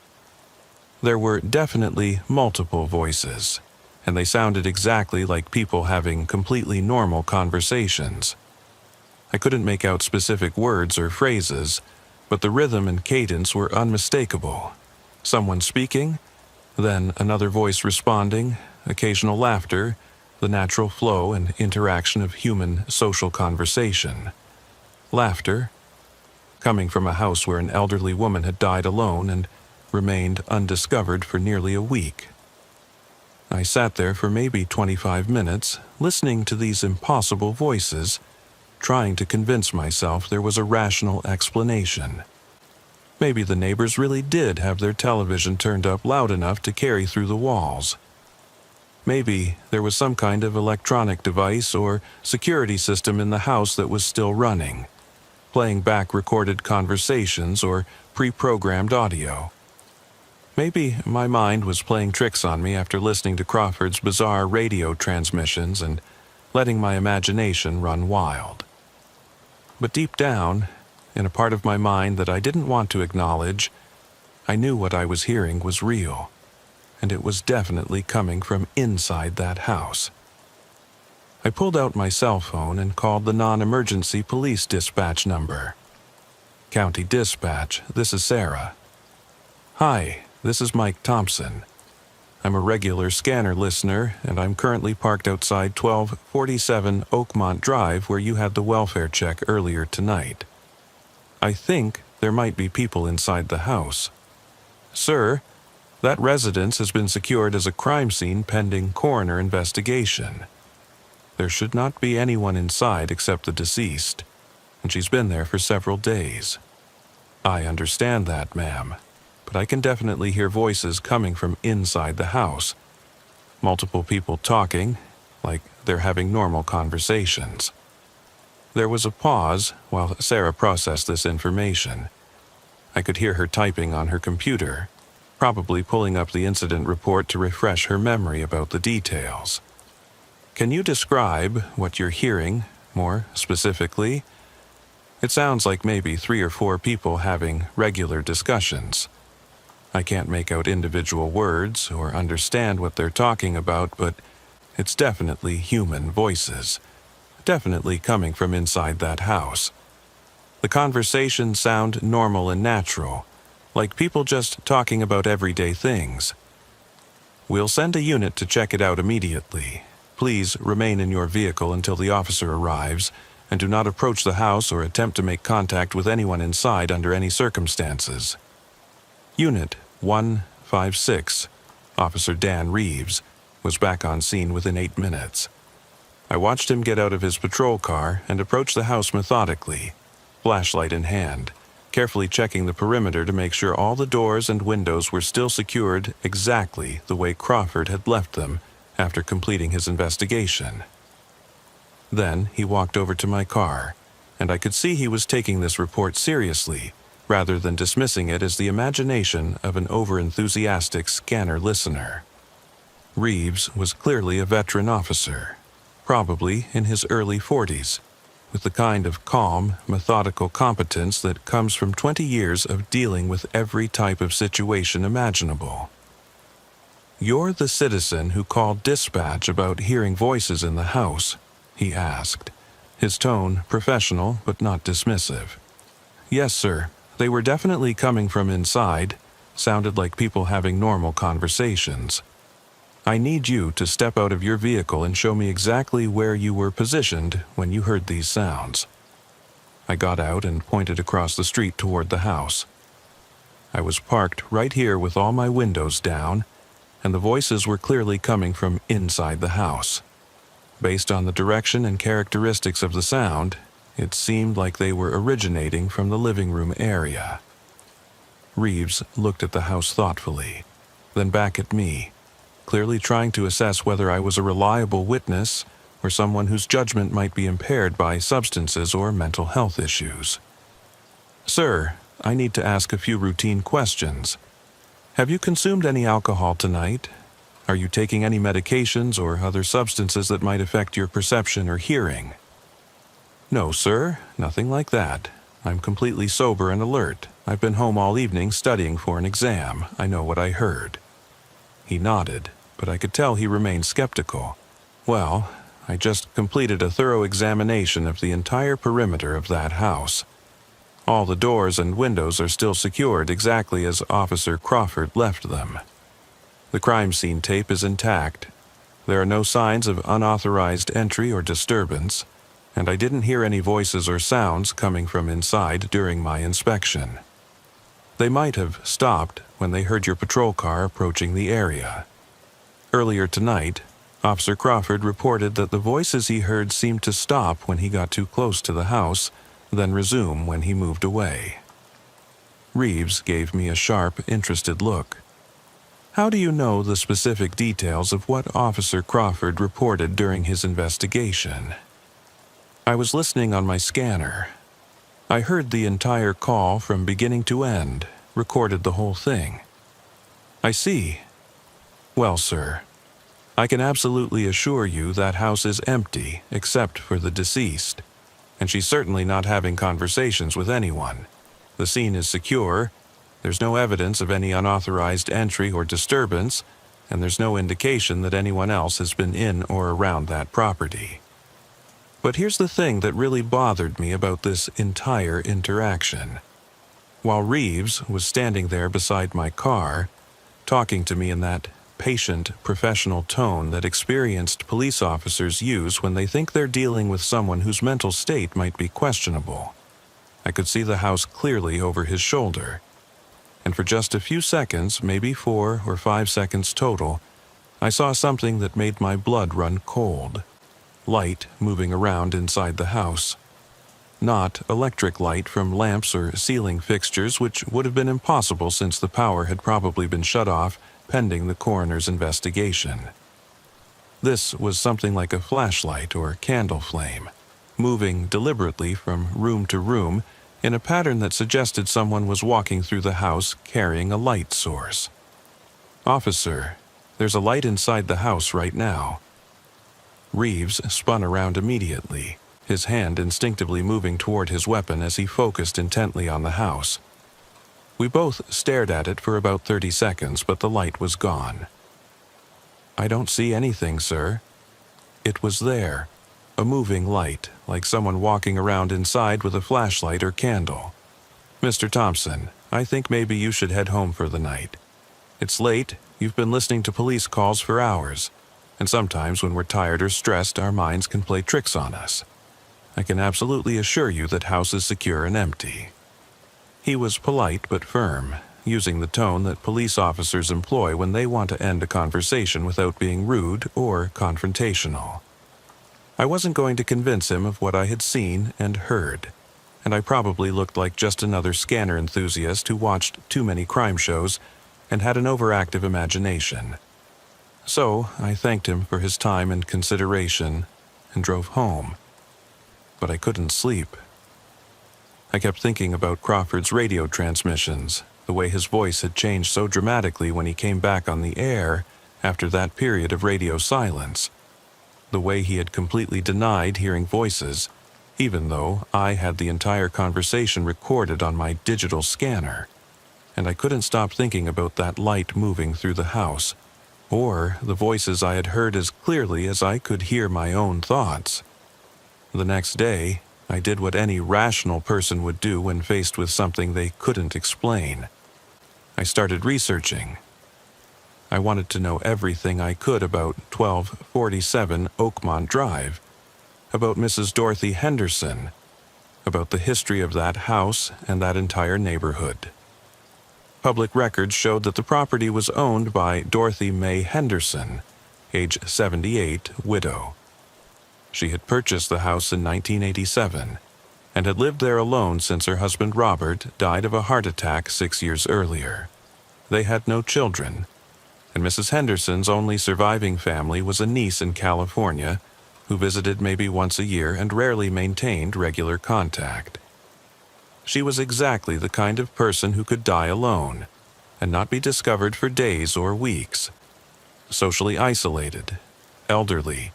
There were definitely multiple voices, and they sounded exactly like people having completely normal conversations. I couldn't make out specific words or phrases, but the rhythm and cadence were unmistakable. Someone speaking, then another voice responding, occasional laughter, the natural flow and interaction of human social conversation. Laughter, coming from a house where an elderly woman had died alone and remained undiscovered for nearly a week. I sat there for maybe 25 minutes, listening to these impossible voices, trying to convince myself there was a rational explanation. Maybe the neighbors really did have their television turned up loud enough to carry through the walls. Maybe there was some kind of electronic device or security system in the house that was still running, playing back recorded conversations or pre-programmed audio. Maybe my mind was playing tricks on me after listening to Crawford's bizarre radio transmissions and letting my imagination run wild. But deep down, in a part of my mind that I didn't want to acknowledge, I knew what I was hearing was real, and it was definitely coming from inside that house. I pulled out my cell phone and called the non-emergency police dispatch number. County Dispatch, this is Sarah. Hi, this is Mike Thompson. I'm a regular scanner listener, and I'm currently parked outside 1247 Oakmont Drive where you had the welfare check earlier tonight. I think there might be people inside the house. Sir, that residence has been secured as a crime scene pending coroner investigation. There should not be anyone inside except the deceased, and she's been there for several days. I understand that, ma'am, but I can definitely hear voices coming from inside the house. Multiple people talking, like they're having normal conversations. There was a pause while Sarah processed this information. I could hear her typing on her computer, probably pulling up the incident report to refresh her memory about the details. Can you describe what you're hearing, more specifically? It sounds like maybe 3 or 4 people having regular discussions. I can't make out individual words or understand what they're talking about, but it's definitely human voices, definitely coming from inside that house. The conversations sound normal and natural, like people just talking about everyday things. We'll send a unit to check it out immediately. Please remain in your vehicle until the officer arrives, and do not approach the house or attempt to make contact with anyone inside under any circumstances. Unit 156, Officer Dan Reeves, was back on scene within 8 minutes. I watched him get out of his patrol car and approach the house methodically, flashlight in hand, carefully checking the perimeter to make sure all the doors and windows were still secured exactly the way Crawford had left them after completing his investigation. Then he walked over to my car, and I could see he was taking this report seriously, rather than dismissing it as the imagination of an over-enthusiastic scanner listener. Reeves was clearly a veteran officer, probably in his early 40s, with the kind of calm, methodical competence that comes from 20 years of dealing with every type of situation imaginable. "You're the citizen who called dispatch about hearing voices in the house?" he asked, his tone professional but not dismissive. "Yes, sir. They were definitely coming from inside. Sounded like people having normal conversations. I need you to step out of your vehicle and show me exactly where you were positioned when you heard these sounds." I got out and pointed across the street toward the house. I was parked right here with all my windows down, and the voices were clearly coming from inside the house. Based on the direction and characteristics of the sound, it seemed like they were originating from the living room area. Reeves looked at the house thoughtfully, then back at me, clearly trying to assess whether I was a reliable witness or someone whose judgment might be impaired by substances or mental health issues. "Sir, I need to ask a few routine questions. Have you consumed any alcohol tonight? Are you taking any medications or other substances that might affect your perception or hearing?" "No, sir, nothing like that. I'm completely sober and alert. I've been home all evening studying for an exam. I know what I heard." He nodded, but I could tell he remained skeptical. "Well, I just completed a thorough examination of the entire perimeter of that house. All the doors and windows are still secured exactly as Officer Crawford left them. The crime scene tape is intact. There are no signs of unauthorized entry or disturbance, and I didn't hear any voices or sounds coming from inside during my inspection. They might have stopped when they heard your patrol car approaching the area. Earlier tonight, Officer Crawford reported that the voices he heard seemed to stop when he got too close to the house, then resume when he moved away." Reeves gave me a sharp, interested look. "How do you know the specific details of what Officer Crawford reported during his investigation?" "I was listening on my scanner. I heard the entire call from beginning to end, recorded the whole thing." "I see. Well, sir, I can absolutely assure you that house is empty except for the deceased, and she's certainly not having conversations with anyone. The scene is secure, there's no evidence of any unauthorized entry or disturbance, and there's no indication that anyone else has been in or around that property. But here's the thing that really bothered me about this entire interaction. While Reeves was standing there beside my car, talking to me in that patient, professional tone that experienced police officers use when they think they're dealing with someone whose mental state might be questionable, I could see the house clearly over his shoulder. And for just a few seconds, maybe 4 or 5 seconds total, I saw something that made my blood run cold. Light moving around inside the house. Not electric light from lamps or ceiling fixtures, which would have been impossible since the power had probably been shut off pending the coroner's investigation. This was something like a flashlight or candle flame, moving deliberately from room to room in a pattern that suggested someone was walking through the house carrying a light source. "Officer, there's a light inside the house right now." Reeves spun around immediately, his hand instinctively moving toward his weapon as he focused intently on the house. We both stared at it for about 30 seconds, but the light was gone. "I don't see anything, sir." It was there, a moving light, like someone walking around inside with a flashlight or candle. "Mr. Thompson, I think maybe you should head home for the night. It's late, you've been listening to police calls for hours, and sometimes when we're tired or stressed, our minds can play tricks on us. I can absolutely assure you that house is secure and empty." He was polite but firm, using the tone that police officers employ when they want to end a conversation without being rude or confrontational. I wasn't going to convince him of what I had seen and heard, and I probably looked like just another scanner enthusiast who watched too many crime shows and had an overactive imagination. So I thanked him for his time and consideration and drove home. But I couldn't sleep. I kept thinking about Crawford's radio transmissions, the way his voice had changed so dramatically when he came back on the air after that period of radio silence, the way he had completely denied hearing voices, even though I had the entire conversation recorded on my digital scanner, and I couldn't stop thinking about that light moving through the house, or the voices I had heard as clearly as I could hear my own thoughts. The next day, I did what any rational person would do when faced with something they couldn't explain. I started researching. I wanted to know everything I could about 1247 Oakmont Drive, about Mrs. Dorothy Henderson, about the history of that house and that entire neighborhood. Public records showed that the property was owned by Dorothy May Henderson, age 78, widow. She had purchased the house in 1987 and had lived there alone since her husband Robert died of a heart attack 6 years earlier. They had no children, and Mrs. Henderson's only surviving family was a niece in California who visited maybe once a year and rarely maintained regular contact. She was exactly the kind of person who could die alone and not be discovered for days or weeks. Socially isolated, elderly,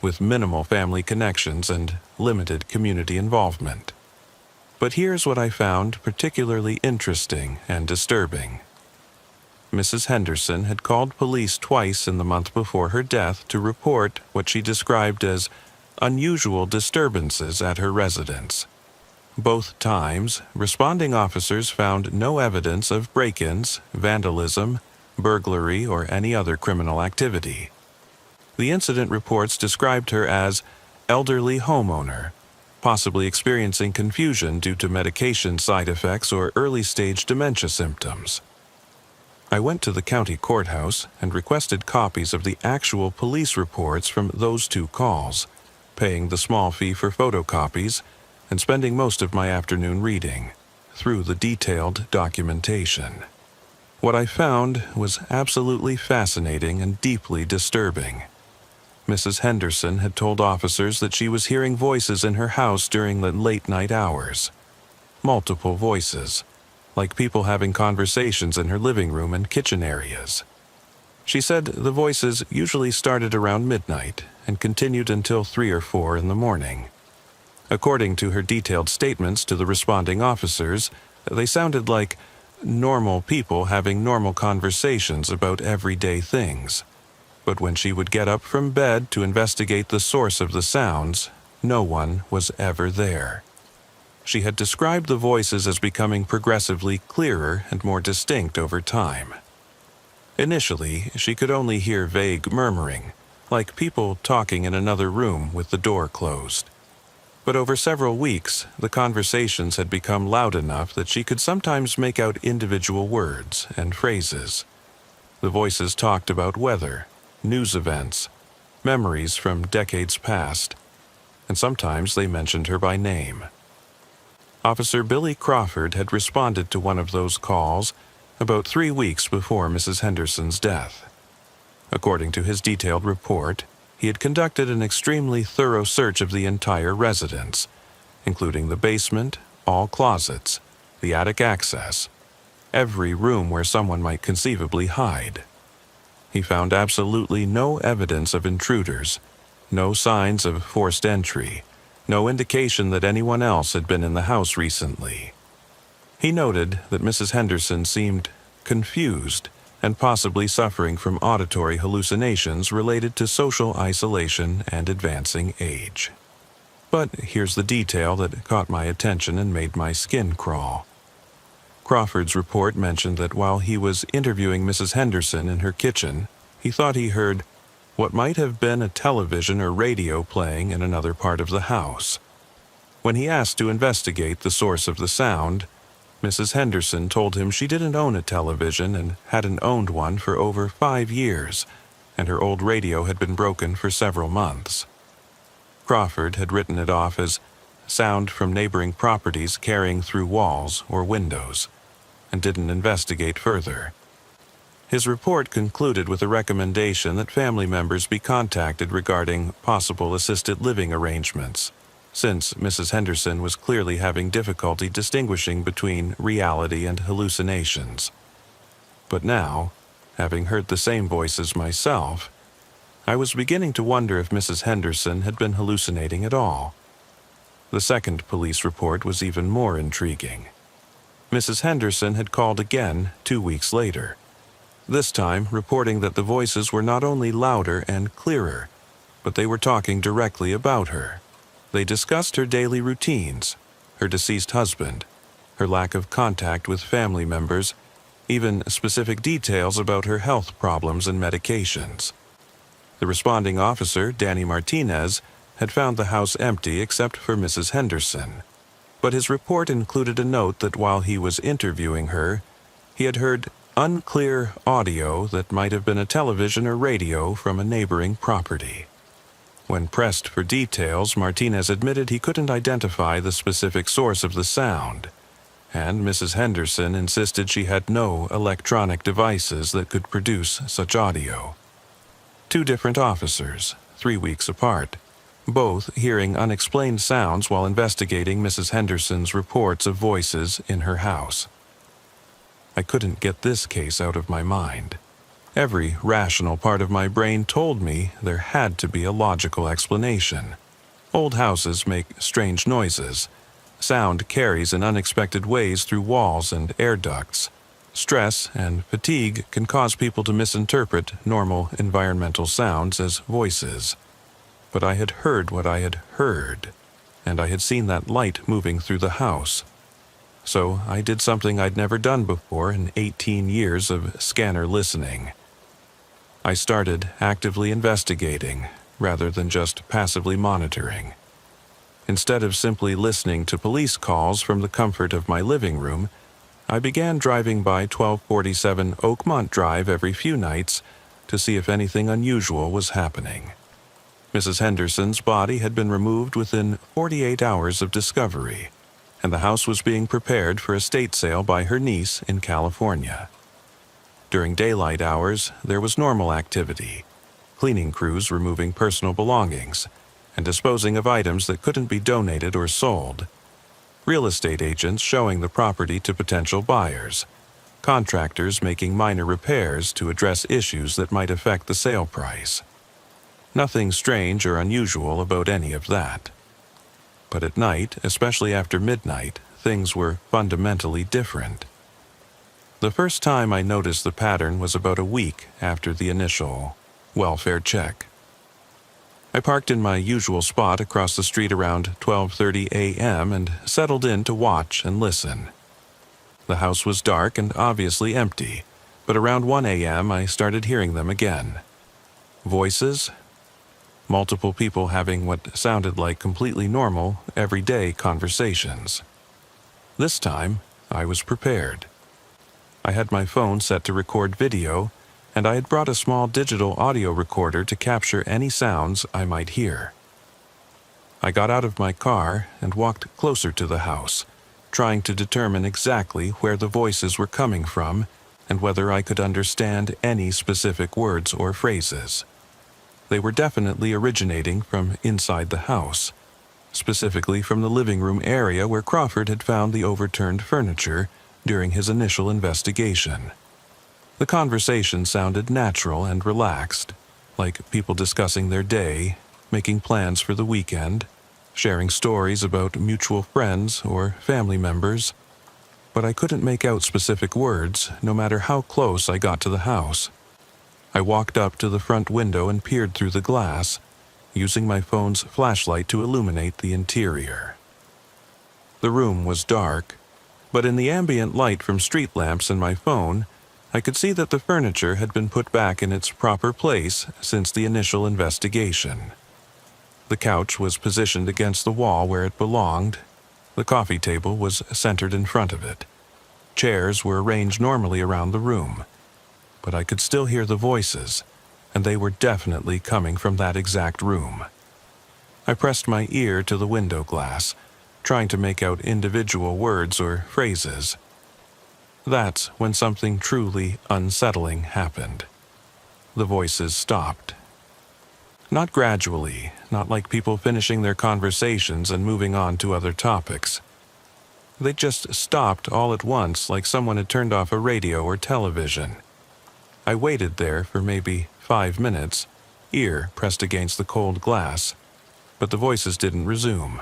with minimal family connections and limited community involvement. But here's what I found particularly interesting and disturbing. Mrs. Henderson had called police twice in the month before her death to report what she described as unusual disturbances at her residence. Both times, responding officers found no evidence of break-ins, vandalism, burglary, or any other criminal activity. The incident reports described her as elderly homeowner, possibly experiencing confusion due to medication side effects or early-stage dementia symptoms. I went to the county courthouse and requested copies of the actual police reports from those two calls, paying the small fee for photocopies and spending most of my afternoon reading through the detailed documentation. What I found was absolutely fascinating and deeply disturbing. Mrs. Henderson had told officers that she was hearing voices in her house during the late-night hours. Multiple voices, like people having conversations in her living room and kitchen areas. She said the voices usually started around midnight and continued until 3 or 4 in the morning. According to her detailed statements to the responding officers, they sounded like normal people having normal conversations about everyday things. But when she would get up from bed to investigate the source of the sounds, no one was ever there. She had described the voices as becoming progressively clearer and more distinct over time. Initially, she could only hear vague murmuring, like people talking in another room with the door closed. But over several weeks, the conversations had become loud enough that she could sometimes make out individual words and phrases. The voices talked about weather, news events, memories from decades past, and sometimes they mentioned her by name. Officer Billy Crawford had responded to one of those calls about 3 weeks before Mrs. Henderson's death. According to his detailed report, he had conducted an extremely thorough search of the entire residence, including the basement, all closets, the attic access, every room where someone might conceivably hide. He found absolutely no evidence of intruders, no signs of forced entry, no indication that anyone else had been in the house recently. He noted that Mrs. Henderson seemed confused and possibly suffering from auditory hallucinations related to social isolation and advancing age. But here's the detail that caught my attention and made my skin crawl. Crawford's report mentioned that while he was interviewing Mrs. Henderson in her kitchen, he thought he heard what might have been a television or radio playing in another part of the house. When he asked to investigate the source of the sound, Mrs. Henderson told him she didn't own a television and hadn't owned one for over 5 years, and her old radio had been broken for several months. Crawford had written it off as sound from neighboring properties carrying through walls or windows, and didn't investigate further. His report concluded with a recommendation that family members be contacted regarding possible assisted living arrangements, since Mrs. Henderson was clearly having difficulty distinguishing between reality and hallucinations. But now, having heard the same voices myself, I was beginning to wonder if Mrs. Henderson had been hallucinating at all. The second police report was even more intriguing. Mrs. Henderson had called again 2 weeks later, this time reporting that the voices were not only louder and clearer, but they were talking directly about her. They discussed her daily routines, her deceased husband, her lack of contact with family members, even specific details about her health problems and medications. The responding officer, Danny Martinez, had found the house empty except for Mrs. Henderson, but his report included a note that while he was interviewing her, he had heard unclear audio that might have been a television or radio from a neighboring property. When pressed for details, Martinez admitted he couldn't identify the specific source of the sound, and Mrs. Henderson insisted she had no electronic devices that could produce such audio. 2 different officers, 3 weeks apart, both hearing unexplained sounds while investigating Mrs. Henderson's reports of voices in her house. I couldn't get this case out of my mind. Every rational part of my brain told me there had to be a logical explanation. Old houses make strange noises. Sound carries in unexpected ways through walls and air ducts. Stress and fatigue can cause people to misinterpret normal environmental sounds as voices. But I had heard what I had heard, and I had seen that light moving through the house. So I did something I'd never done before in 18 years of scanner listening. I started actively investigating, rather than just passively monitoring. Instead of simply listening to police calls from the comfort of my living room, I began driving by 1247 Oakmont Drive every few nights to see if anything unusual was happening. Mrs. Henderson's body had been removed within 48 hours of discovery, and the house was being prepared for estate sale by her niece in California. During daylight hours, there was normal activity, cleaning crews removing personal belongings and disposing of items that couldn't be donated or sold, real estate agents showing the property to potential buyers, contractors making minor repairs to address issues that might affect the sale price. Nothing strange or unusual about any of that. But at night, especially after midnight, things were fundamentally different. The first time I noticed the pattern was about a week after the initial welfare check. I parked in my usual spot across the street around 12:30 a.m. and settled in to watch and listen. The house was dark and obviously empty, but around 1 a.m. I started hearing them again. Voices, multiple people having what sounded like completely normal, everyday conversations. This time, I was prepared. I had my phone set to record video, and I had brought a small digital audio recorder to capture any sounds I might hear. I got out of my car and walked closer to the house, trying to determine exactly where the voices were coming from and whether I could understand any specific words or phrases. They were definitely originating from inside the house, specifically from the living room area where Crawford had found the overturned furniture during his initial investigation. The conversation sounded natural and relaxed, like people discussing their day, making plans for the weekend, sharing stories about mutual friends or family members, but I couldn't make out specific words no matter how close I got to the house. I walked up to the front window and peered through the glass, using my phone's flashlight to illuminate the interior. The room was dark, but in the ambient light from street lamps and my phone, I could see that the furniture had been put back in its proper place since the initial investigation. The couch was positioned against the wall where it belonged. The coffee table was centered in front of it. Chairs were arranged normally around the room, but I could still hear the voices, and they were definitely coming from that exact room. I pressed my ear to the window glass, trying to make out individual words or phrases. That's when something truly unsettling happened. The voices stopped. Not gradually, not like people finishing their conversations and moving on to other topics. They just stopped all at once like someone had turned off a radio or television. I waited there for maybe 5 minutes, ear pressed against the cold glass, but the voices didn't resume.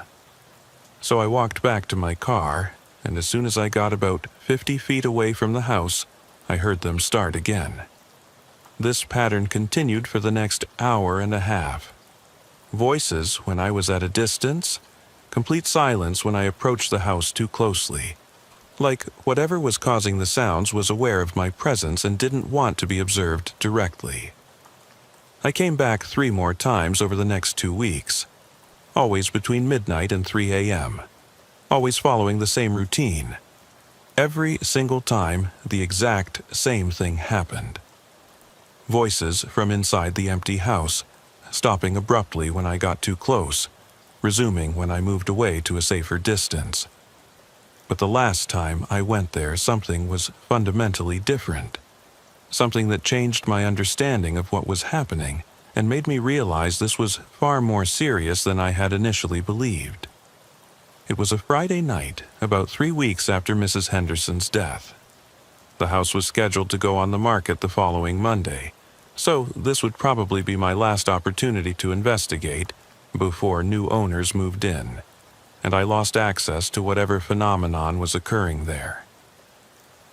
So I walked back to my car, and as soon as I got about 50 feet away from the house, I heard them start again. This pattern continued for the next hour and a half. Voices when I was at a distance, complete silence when I approached the house too closely. Like whatever was causing the sounds was aware of my presence and didn't want to be observed directly. I came back 3 more times over the next 2 weeks, always between midnight and 3 a.m., always following the same routine. Every single time, the exact same thing happened. Voices from inside the empty house, stopping abruptly when I got too close, resuming when I moved away to a safer distance. But the last time I went there, something was fundamentally different. Something that changed my understanding of what was happening and made me realize this was far more serious than I had initially believed. It was a Friday night, about 3 weeks after Mrs. Henderson's death. The house was scheduled to go on the market the following Monday, so this would probably be my last opportunity to investigate before new owners moved in, and I lost access to whatever phenomenon was occurring there.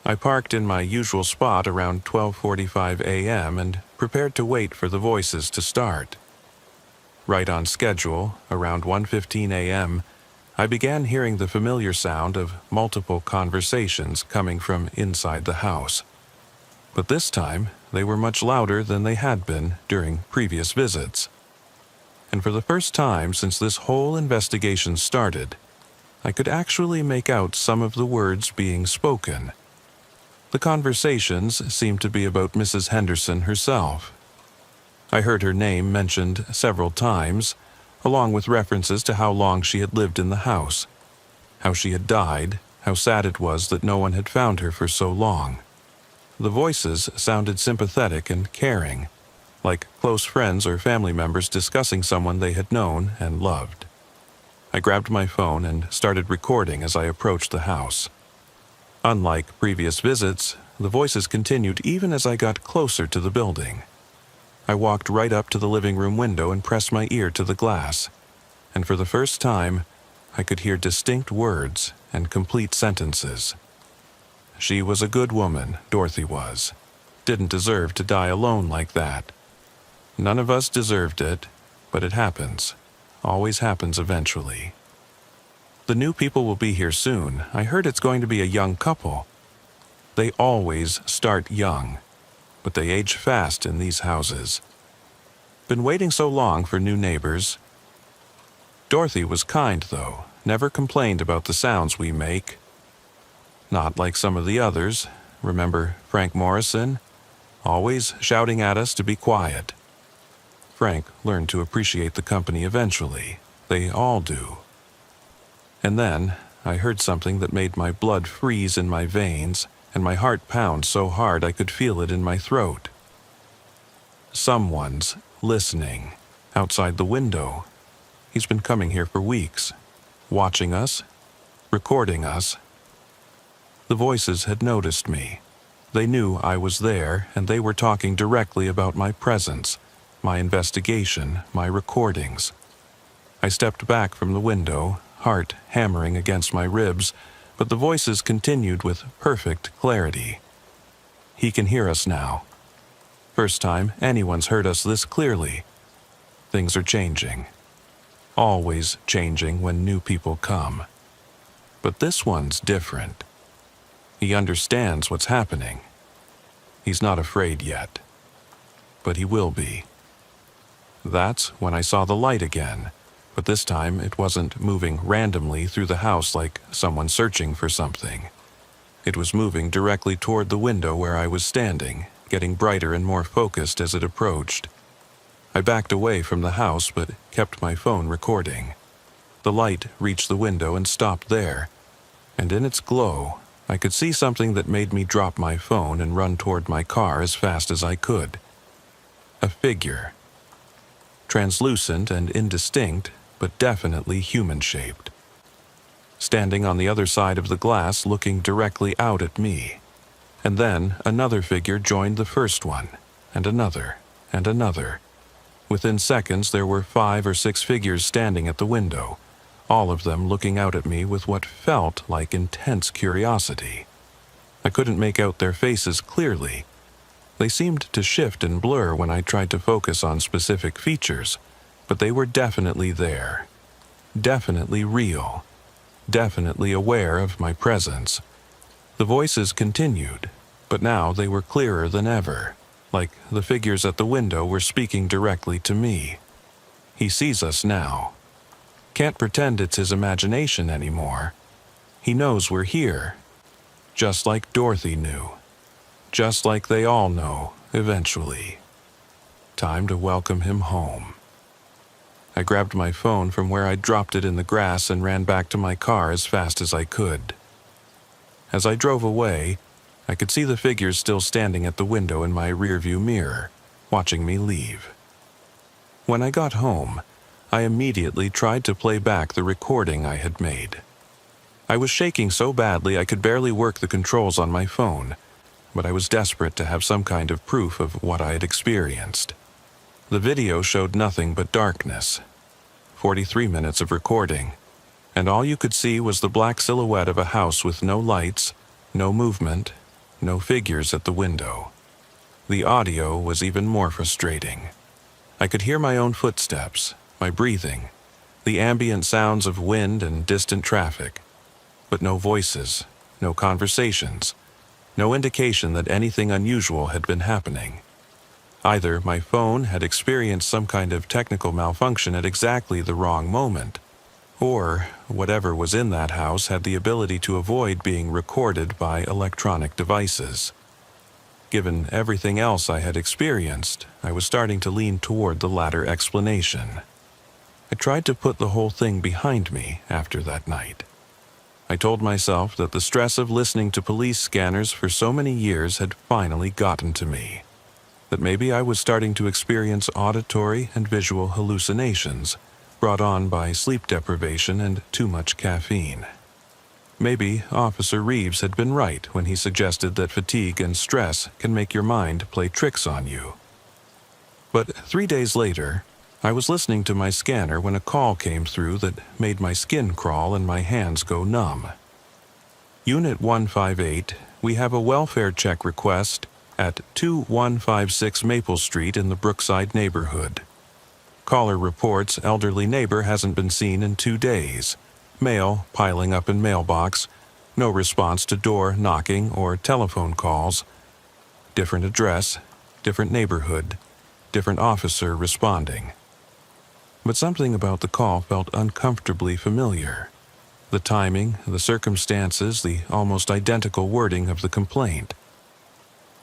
I parked in my usual spot around 12:45 a.m. and prepared to wait for the voices to start. Right on schedule, around 1:15 a.m., I began hearing the familiar sound of multiple conversations coming from inside the house. But this time, they were much louder than they had been during previous visits. And for the first time since this whole investigation started, I could actually make out some of the words being spoken. The conversations seemed to be about Mrs. Henderson herself. I heard her name mentioned several times, along with references to how long she had lived in the house, how she had died, how sad it was that no one had found her for so long. The voices sounded sympathetic and caring, like close friends or family members discussing someone they had known and loved. I grabbed my phone and started recording as I approached the house. Unlike previous visits, the voices continued even as I got closer to the building. I walked right up to the living room window and pressed my ear to the glass, and for the first time, I could hear distinct words and complete sentences. She was a good woman, Dorothy was. Didn't deserve to die alone like that. None of us deserved it, but it happens. Always happens eventually. The new people will be here soon. I heard it's going to be a young couple. They always start young, but they age fast in these houses. Been waiting so long for new neighbors. Dorothy was kind, though, never complained about the sounds we make. Not like some of the others. Remember Frank Morrison? Always shouting at us to be quiet. Frank learned to appreciate the company eventually. They all do. And then I heard something that made my blood freeze in my veins and my heart pound so hard I could feel it in my throat. Someone's listening outside the window. He's been coming here for weeks, watching us, recording us. The voices had noticed me. They knew I was there, and they were talking directly about my presence, my investigation, my recordings. I stepped back from the window, heart hammering against my ribs, but the voices continued with perfect clarity. He can hear us now. First time anyone's heard us this clearly. Things are changing. Always changing when new people come. But this one's different. He understands what's happening. He's not afraid yet. But he will be. That's when I saw the light again. But this time it wasn't moving randomly through the house like someone searching for something. It was moving directly toward the window where I was standing, getting brighter and more focused as it approached. I backed away from the house but kept my phone recording. The light reached the window and stopped there, and in its glow, I could see something that made me drop my phone and run toward my car as fast as I could. A figure. Translucent and indistinct, but definitely human-shaped. Standing on the other side of the glass looking directly out at me. And then another figure joined the first one, and another, and another. Within seconds there were 5 or 6 figures standing at the window, all of them looking out at me with what felt like intense curiosity. I couldn't make out their faces clearly. They seemed to shift and blur when I tried to focus on specific features, but they were definitely there. Definitely real. Definitely aware of my presence. The voices continued, but now they were clearer than ever, like the figures at the window were speaking directly to me. He sees us now. Can't pretend it's his imagination anymore. He knows we're here. Just like Dorothy knew. Just like they all know, eventually. Time to welcome him home. I grabbed my phone from where I'd dropped it in the grass and ran back to my car as fast as I could. As I drove away, I could see the figures still standing at the window in my rearview mirror, watching me leave. When I got home, I immediately tried to play back the recording I had made. I was shaking so badly I could barely work the controls on my phone, but I was desperate to have some kind of proof of what I had experienced. The video showed nothing but darkness. 43 minutes of recording, and all you could see was the black silhouette of a house with no lights, no movement, no figures at the window. The audio was even more frustrating. I could hear my own footsteps, my breathing, the ambient sounds of wind and distant traffic, but no voices, no conversations, no indication that anything unusual had been happening. Either my phone had experienced some kind of technical malfunction at exactly the wrong moment, or whatever was in that house had the ability to avoid being recorded by electronic devices. Given everything else I had experienced, I was starting to lean toward the latter explanation. I tried to put the whole thing behind me after that night. I told myself that the stress of listening to police scanners for so many years had finally gotten to me, that maybe I was starting to experience auditory and visual hallucinations brought on by sleep deprivation and too much caffeine. Maybe Officer Reeves had been right when he suggested that fatigue and stress can make your mind play tricks on you. But 3 days later, I was listening to my scanner when a call came through that made my skin crawl and my hands go numb. Unit 158, we have a welfare check request at 2156 Maple Street in the Brookside neighborhood. Caller reports elderly neighbor hasn't been seen in 2 days. Mail piling up in mailbox. No response to door knocking or telephone calls. Different address, different neighborhood, different officer responding. But something about the call felt uncomfortably familiar. The timing, the circumstances, the almost identical wording of the complaint.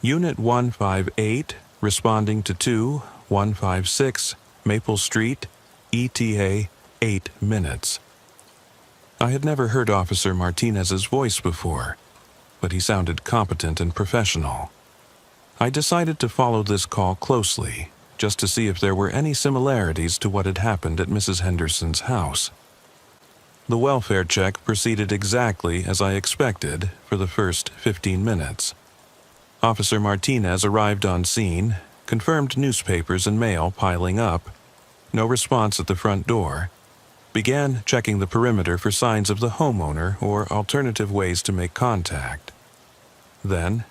Unit 158 responding to 2156 Maple Street, ETA 8 minutes. I had never heard Officer Martinez's voice before, but he sounded competent and professional. I decided to follow this call closely, just to see if there were any similarities to what had happened at Mrs. Henderson's house. The welfare check proceeded exactly as I expected for the first 15 minutes. Officer Martinez arrived on scene, confirmed newspapers and mail piling up, no response at the front door, began checking the perimeter for signs of the homeowner or alternative ways to make contact. Then,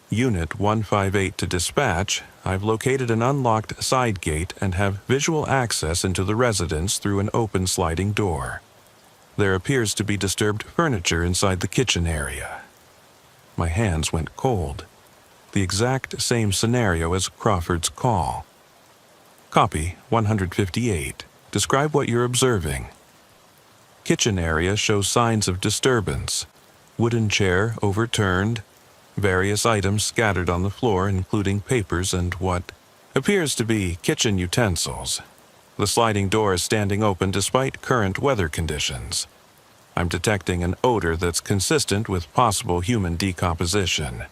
Unit 158 to dispatch, I've located an unlocked side gate and have visual access into the residence through an open sliding door. There appears to be disturbed furniture inside the kitchen area. My hands went cold. The exact same scenario as Crawford's call. Copy 158. Describe what you're observing. Kitchen area shows signs of disturbance. Wooden chair overturned. Various items scattered on the floor, including papers and what appears to be kitchen utensils. The sliding door is standing open despite current weather conditions. I'm detecting an odor that's consistent with possible human decomposition.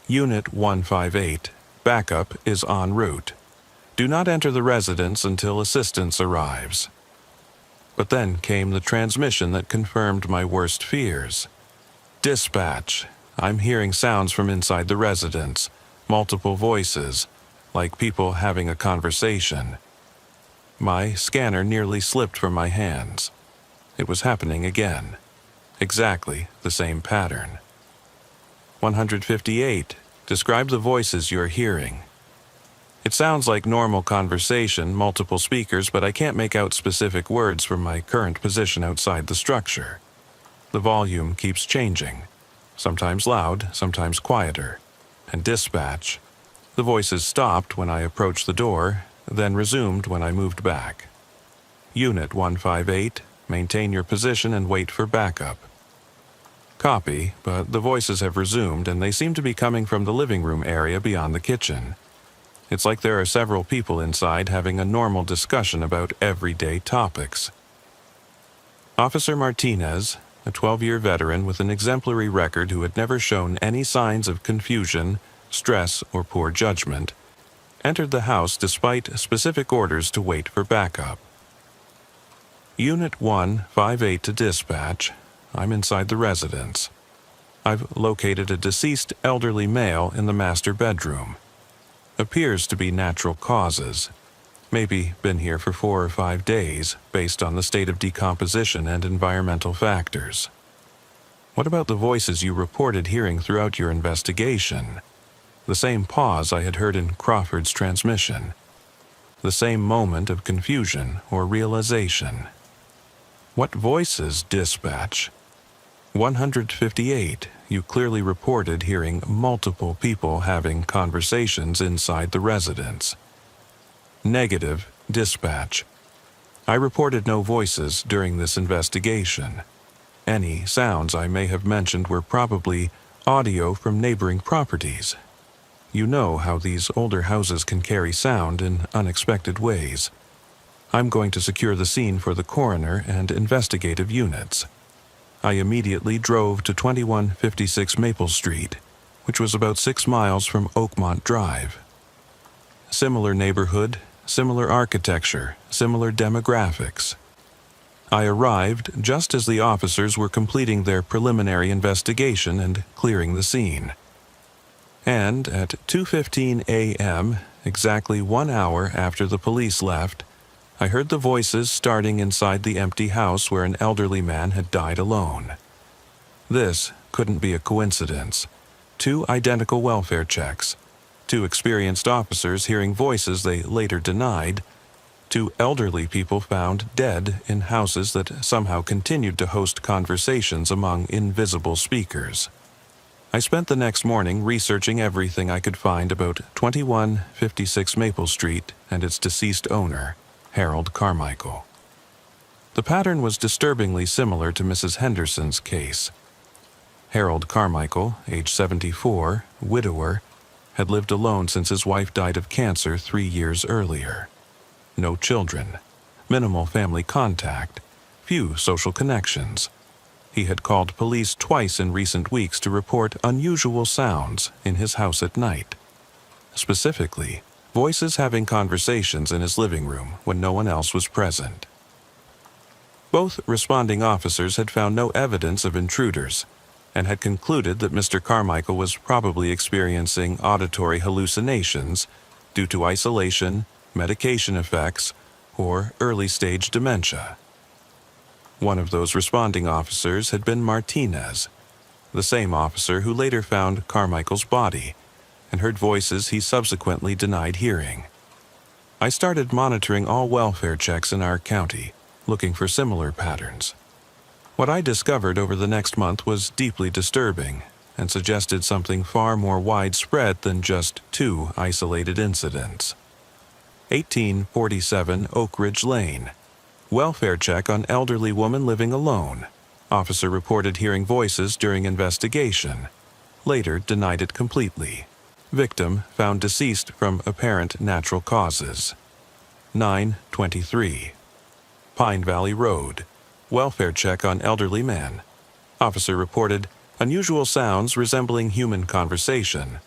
Unit 158, backup is en route. Do not enter the residence until assistance arrives. But then came the transmission that confirmed my worst fears. Dispatch. I'm hearing sounds from inside the residence, multiple voices, like people having a conversation. My scanner nearly slipped from my hands. It was happening again. Exactly the same pattern. 158. Describe the voices you're hearing. It sounds like normal conversation, multiple speakers, but I can't make out specific words from my current position outside the structure. The volume keeps changing, sometimes loud, sometimes quieter. And dispatch. The voices stopped when I approached the door, then resumed when I moved back. Unit 158, maintain your position and wait for backup. Copy, but the voices have resumed and they seem to be coming from the living room area beyond the kitchen. It's like there are several people inside having a normal discussion about everyday topics. Officer Martinez, a 12-year veteran with an exemplary record who had never shown any signs of confusion, stress, or poor judgment, entered the house despite specific orders to wait for backup. Unit 158 to dispatch. I'm inside the residence. I've located a deceased elderly male in the master bedroom. Appears to be natural causes. Maybe been here for 4 or 5 days, based on the state of decomposition and environmental factors. What about the voices you reported hearing throughout your investigation? The same pause I had heard in Crawford's transmission. The same moment of confusion or realization. What voices, dispatch? 158, you clearly reported hearing multiple people having conversations inside the residence. Negative, dispatch. I reported no voices during this investigation. Any sounds I may have mentioned were probably audio from neighboring properties. You know how these older houses can carry sound in unexpected ways. I'm going to secure the scene for the coroner and investigative units. I immediately drove to 2156 Maple Street, which was about 6 miles from Oakmont Drive. Similar neighborhood, similar architecture, similar demographics. I arrived just as the officers were completing their preliminary investigation and clearing the scene. And at 2:15 a.m., exactly 1 hour after the police left, I heard the voices starting inside the empty house where an elderly man had died alone. This couldn't be a coincidence. 2 identical welfare checks, 2 experienced officers hearing voices they later denied, 2 elderly people found dead in houses that somehow continued to host conversations among invisible speakers. I spent the next morning researching everything I could find about 2156 Maple Street and its deceased owner, Harold Carmichael. The pattern was disturbingly similar to Mrs. Henderson's case. Harold Carmichael, age 74, widower, had lived alone since his wife died of cancer 3 years earlier. No children, minimal family contact, few social connections. He had called police twice in recent weeks to report unusual sounds in his house at night. Specifically, voices having conversations in his living room when no one else was present. Both responding officers had found no evidence of intruders and had concluded that Mr. Carmichael was probably experiencing auditory hallucinations due to isolation, medication effects, or early-stage dementia. One of those responding officers had been Martinez, the same officer who later found Carmichael's body and heard voices he subsequently denied hearing. I started monitoring all welfare checks in our county, looking for similar patterns. What I discovered over the next month was deeply disturbing and suggested something far more widespread than just 2 isolated incidents. 1847 Oak Ridge Lane. Welfare check on elderly woman living alone. Officer reported hearing voices during investigation. Later denied it completely. Victim found deceased from apparent natural causes. 9:23. Pine Valley Road. Welfare check on elderly man. Officer reported unusual sounds resembling human conversation.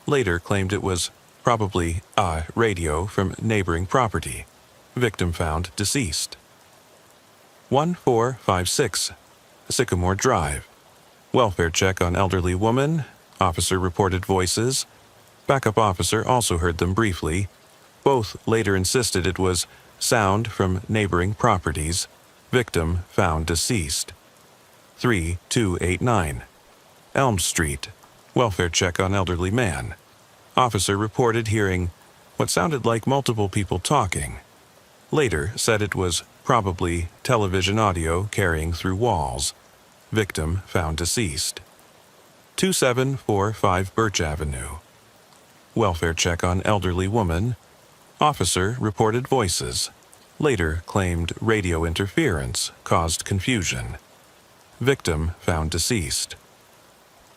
Later claimed it was probably a radio from neighboring property. Victim found deceased. 1456 Sycamore Drive. Welfare check on elderly woman. Officer reported voices. Backup officer also heard them briefly. Both later insisted it was sound from neighboring properties. Victim found deceased. 3289 Elm Street. Welfare check on elderly man. Officer reported hearing what sounded like multiple people talking. Later said it was probably television audio carrying through walls. Victim found deceased. 2745 Birch Avenue. Welfare check on elderly woman. Officer reported voices. Later claimed radio interference caused confusion. Victim found deceased.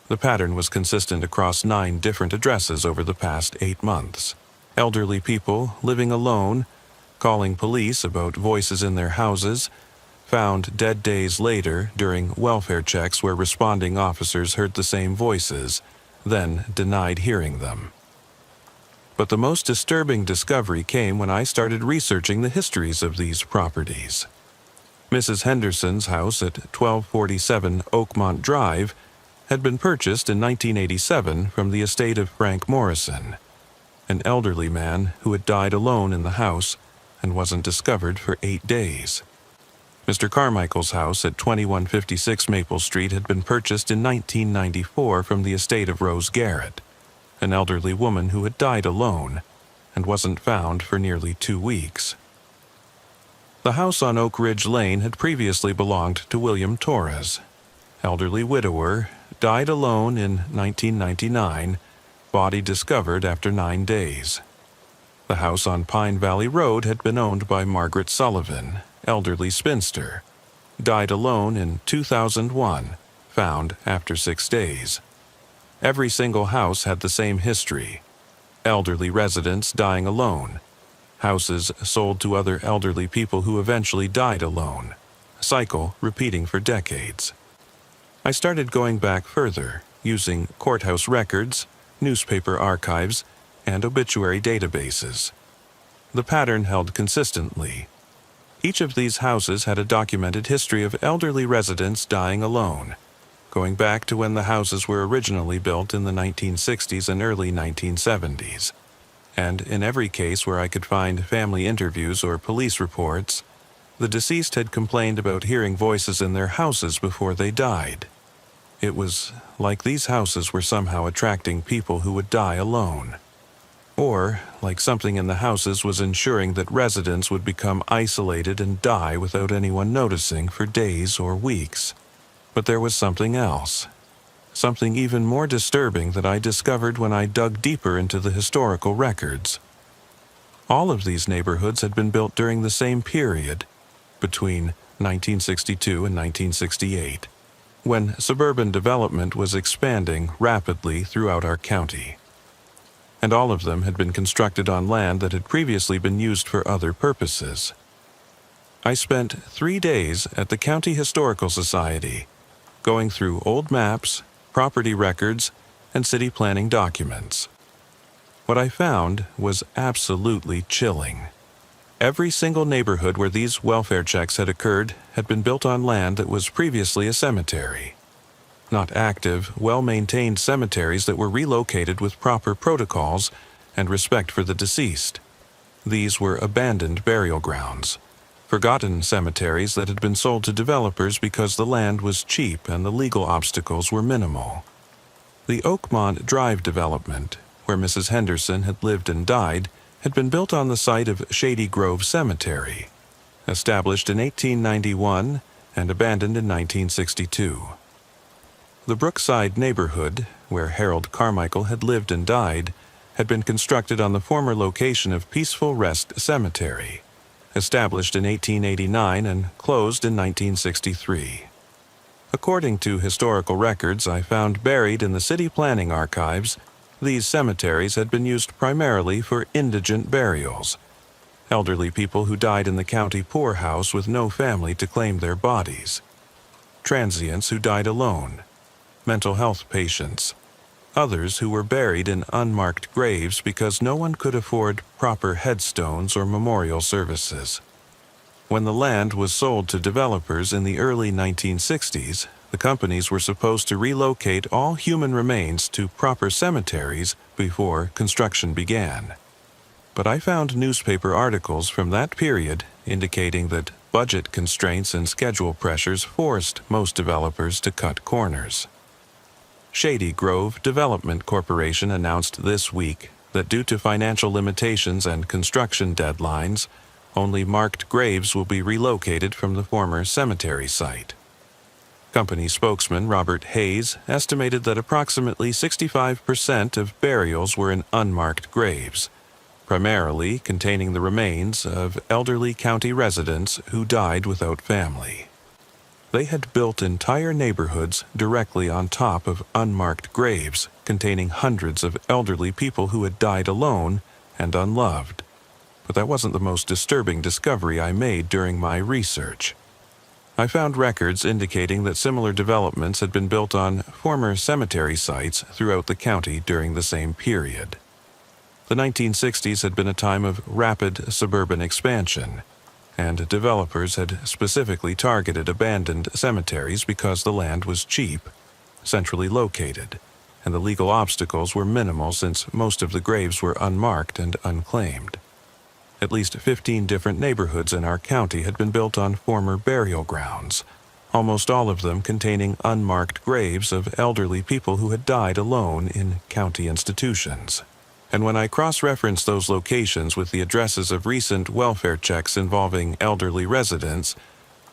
The pattern was consistent across 9 different addresses over the past 8 months. Elderly people living alone, calling police about voices in their houses, found dead days later during welfare checks where responding officers heard the same voices, then denied hearing them. But the most disturbing discovery came when I started researching the histories of these properties. Mrs. Henderson's house at 1247 Oakmont Drive had been purchased in 1987 from the estate of Frank Morrison, an elderly man who had died alone in the house and wasn't discovered for 8 days. Mr. Carmichael's house at 2156 Maple Street had been purchased in 1994 from the estate of Rose Garrett, an elderly woman who had died alone and wasn't found for nearly 2 weeks. The house on Oak Ridge Lane had previously belonged to William Torres, elderly widower, died alone in 1999, body discovered after 9 days. The house on Pine Valley Road had been owned by Margaret Sullivan, elderly spinster, died alone in 2001, found after 6 days. Every single house had the same history. Elderly residents dying alone. Houses sold to other elderly people who eventually died alone. Cycle repeating for decades. I started going back further, using courthouse records, newspaper archives, and obituary databases. The pattern held consistently. Each of these houses had a documented history of elderly residents dying alone, going back to when the houses were originally built in the 1960s and early 1970s. And in every case where I could find family interviews or police reports, the deceased had complained about hearing voices in their houses before they died. It was like these houses were somehow attracting people who would die alone. Or like something in the houses was ensuring that residents would become isolated and die without anyone noticing for days or weeks. But there was something else. Something even more disturbing that I discovered when I dug deeper into the historical records. All of these neighborhoods had been built during the same period, between 1962 and 1968, when suburban development was expanding rapidly throughout our county. And all of them had been constructed on land that had previously been used for other purposes. I spent 3 days at the County Historical Society, going through old maps, property records, and city planning documents. What I found was absolutely chilling. Every single neighborhood where these welfare checks had occurred had been built on land that was previously a cemetery. Not active, well-maintained cemeteries that were relocated with proper protocols and respect for the deceased. These were abandoned burial grounds, forgotten cemeteries that had been sold to developers because the land was cheap and the legal obstacles were minimal. The Oakmont Drive development, where Mrs. Henderson had lived and died, had been built on the site of Shady Grove Cemetery, established in 1891 and abandoned in 1962. The Brookside neighborhood, where Harold Carmichael had lived and died, had been constructed on the former location of Peaceful Rest Cemetery, established in 1889 and closed in 1963. According to historical records I found buried in the city planning archives, these cemeteries had been used primarily for indigent burials, elderly people who died in the county poorhouse with no family to claim their bodies, transients who died alone, mental health patients, others who were buried in unmarked graves because no one could afford proper headstones or memorial services. When the land was sold to developers in the early 1960s, the companies were supposed to relocate all human remains to proper cemeteries before construction began. But I found newspaper articles from that period indicating that Budget constraints and schedule pressures forced most developers to cut corners. Shady Grove Development Corporation announced this week that due to financial limitations and construction deadlines, only marked graves will be relocated from the former cemetery site. Company spokesman Robert Hayes estimated that approximately 65% of burials were in unmarked graves, primarily containing the remains of elderly county residents who died without family. They had built entire neighborhoods directly on top of unmarked graves containing hundreds of elderly people who had died alone and unloved. But that wasn't the most disturbing discovery I made during my research. I found records indicating that similar developments had been built on former cemetery sites throughout the county during the same period. The 1960s had been a time of rapid suburban expansion, and developers had specifically targeted abandoned cemeteries because the land was cheap, centrally located, and the legal obstacles were minimal since most of the graves were unmarked and unclaimed. At least 15 different neighborhoods in our county had been built on former burial grounds, almost all of them containing unmarked graves of elderly people who had died alone in county institutions. And when I cross-referenced those locations with the addresses of recent welfare checks involving elderly residents,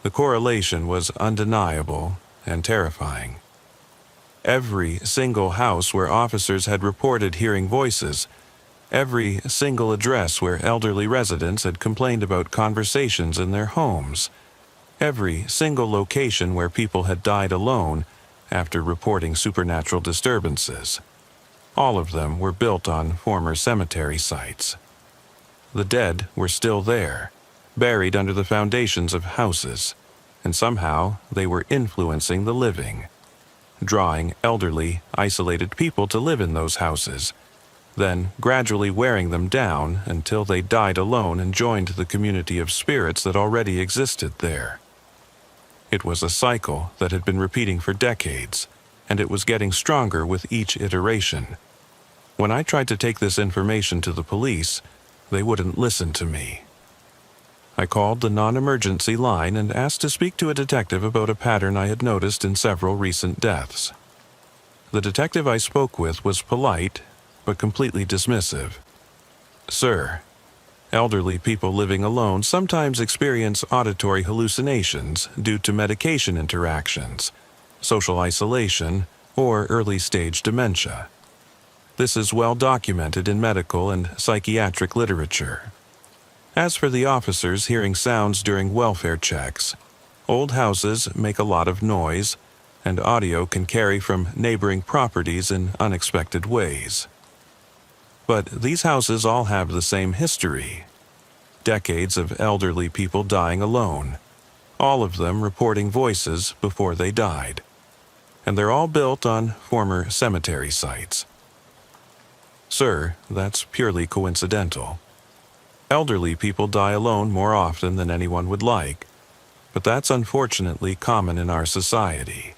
the correlation was undeniable and terrifying. Every single house where officers had reported hearing voices, every single address where elderly residents had complained about conversations in their homes, every single location where people had died alone after reporting supernatural disturbances. All of them were built on former cemetery sites. The dead were still there, buried under the foundations of houses, and somehow they were influencing the living, drawing elderly, isolated people to live in those houses, then gradually wearing them down until they died alone and joined the community of spirits that already existed there. It was a cycle that had been repeating for decades, and it was getting stronger with each iteration. When I tried to take this information to the police, they wouldn't listen to me. I called the non-emergency line and asked to speak to a detective about a pattern I had noticed in several recent deaths. The detective I spoke with was polite, but completely dismissive. "Sir, elderly people living alone sometimes experience auditory hallucinations due to medication interactions, social isolation, or early-stage dementia. This is well documented in medical and psychiatric literature. As for the officers hearing sounds during welfare checks, old houses make a lot of noise, and audio can carry from neighboring properties in unexpected ways. But these houses all have the same history. Decades of elderly people dying alone, all of them reporting voices before they died. And they're all built on former cemetery sites. Sir, that's purely coincidental. Elderly people die alone more often than anyone would like, but that's unfortunately common in our society.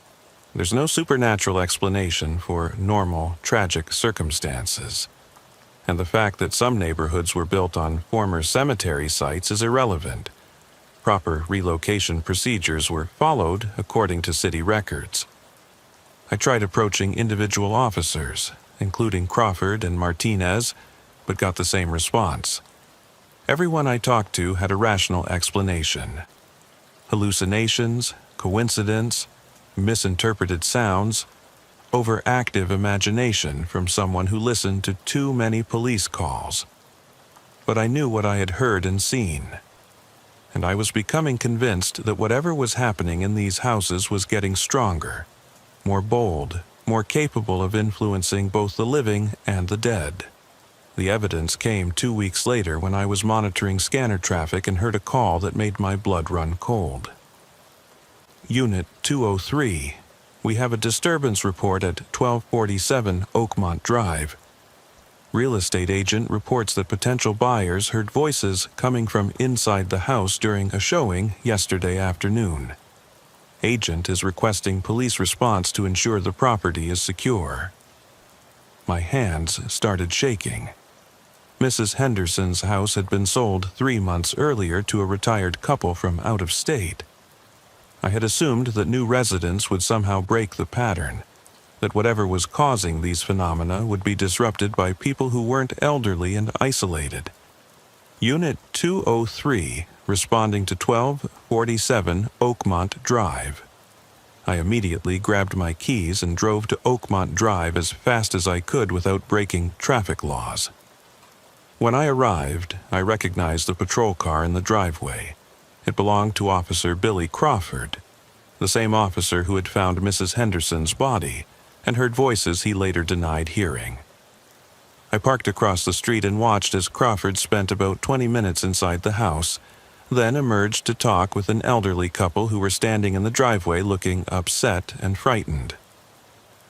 There's no supernatural explanation for normal, tragic circumstances. And the fact that some neighborhoods were built on former cemetery sites is irrelevant. Proper relocation procedures were followed according to city records. I tried approaching individual officers, including Crawford and Martinez, but got the same response. Everyone I talked to had a rational explanation. Hallucinations, coincidence, misinterpreted sounds, overactive imagination from someone who listened to too many police calls. But I knew what I had heard and seen, and I was becoming convinced that whatever was happening in these houses was getting stronger, more bold, more capable of influencing both the living and the dead. The evidence came 2 weeks later when I was monitoring scanner traffic and heard a call that made my blood run cold. Unit 203. We have a disturbance report at 1247 Oakmont Drive. Real estate agent reports that potential buyers heard voices coming from inside the house during a showing yesterday afternoon. Agent is requesting police response to ensure the property is secure. My hands started shaking. Mrs. Henderson's house had been sold 3 months earlier to a retired couple from out of state. I had assumed that new residents would somehow break the pattern, that whatever was causing these phenomena would be disrupted by people who weren't elderly and isolated. Unit 203, responding to 1247 Oakmont Drive. I immediately grabbed my keys and drove to Oakmont Drive as fast as I could without breaking traffic laws. When I arrived, I recognized the patrol car in the driveway. It belonged to Officer Billy Crawford, the same officer who had found Mrs. Henderson's body and heard voices he later denied hearing. I parked across the street and watched as Crawford spent about 20 minutes inside the house, then emerged to talk with an elderly couple who were standing in the driveway looking upset and frightened.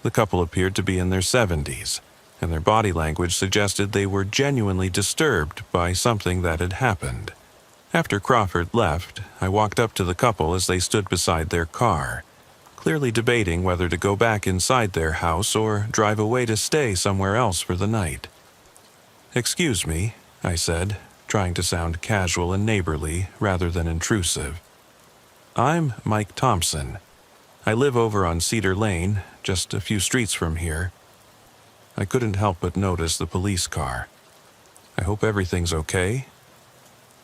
The couple appeared to be in their 70s, and their body language suggested they were genuinely disturbed by something that had happened. After Crawford left, I walked up to the couple as they stood beside their car, clearly debating whether to go back inside their house or drive away to stay somewhere else for the night. "Excuse me," I said, trying to sound casual and neighborly rather than intrusive. "I'm Mike Thompson. I live over on Cedar Lane, just a few streets from here." I couldn't help but notice the police car. "I hope everything's okay."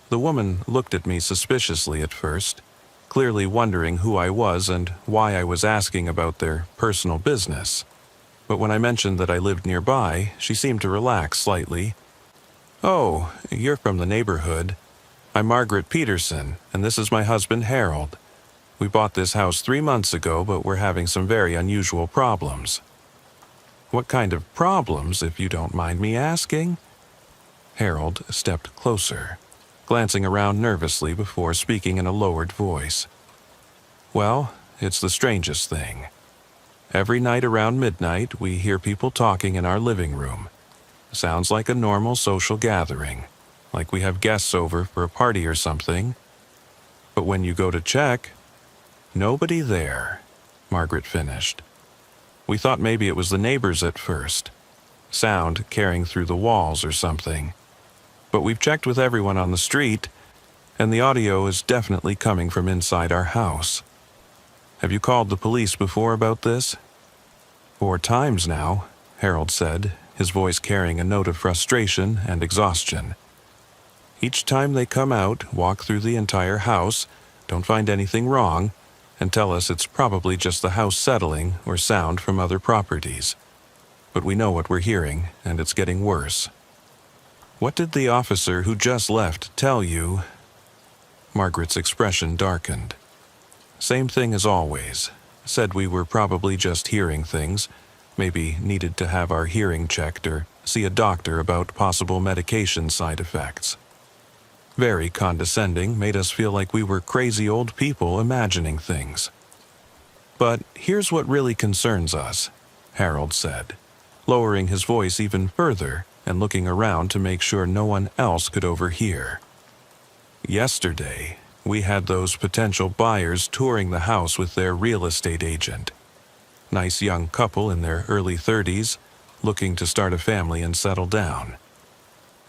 The woman looked at me suspiciously at first, clearly wondering who I was and why I was asking about their personal business. But when I mentioned that I lived nearby, she seemed to relax slightly. "Oh, you're from the neighborhood. I'm Margaret Peterson, and this is my husband Harold. We bought this house 3 months ago, but we're having some very unusual problems." "What kind of problems, if you don't mind me asking?" Harold stepped closer, glancing around nervously before speaking in a lowered voice. "Well, it's the strangest thing. Every night around midnight, we hear people talking in our living room. Sounds like a normal social gathering, like we have guests over for a party or something. But when you go to check, nobody there," Margaret finished. "We thought maybe it was the neighbors at first, sound carrying through the walls or something. But we've checked with everyone on the street, and the audio is definitely coming from inside our house. Have you called the police before about this?" "4 times now," Harold said, his voice carrying a note of frustration and exhaustion. "Each time they come out, walk through the entire house, don't find anything wrong, and tell us it's probably just the house settling or sound from other properties. But we know what we're hearing, and it's getting worse." "What did the officer who just left tell you?" Margaret's expression darkened. "Same thing as always. Said we were probably just hearing things, maybe needed to have our hearing checked or see a doctor about possible medication side effects. Very condescending, made us feel like we were crazy old people imagining things. But here's what really concerns us," Harold said, lowering his voice even further and looking around to make sure no one else could overhear. "Yesterday, we had those potential buyers touring the house with their real estate agent. Nice young couple in their early 30s, looking to start a family and settle down.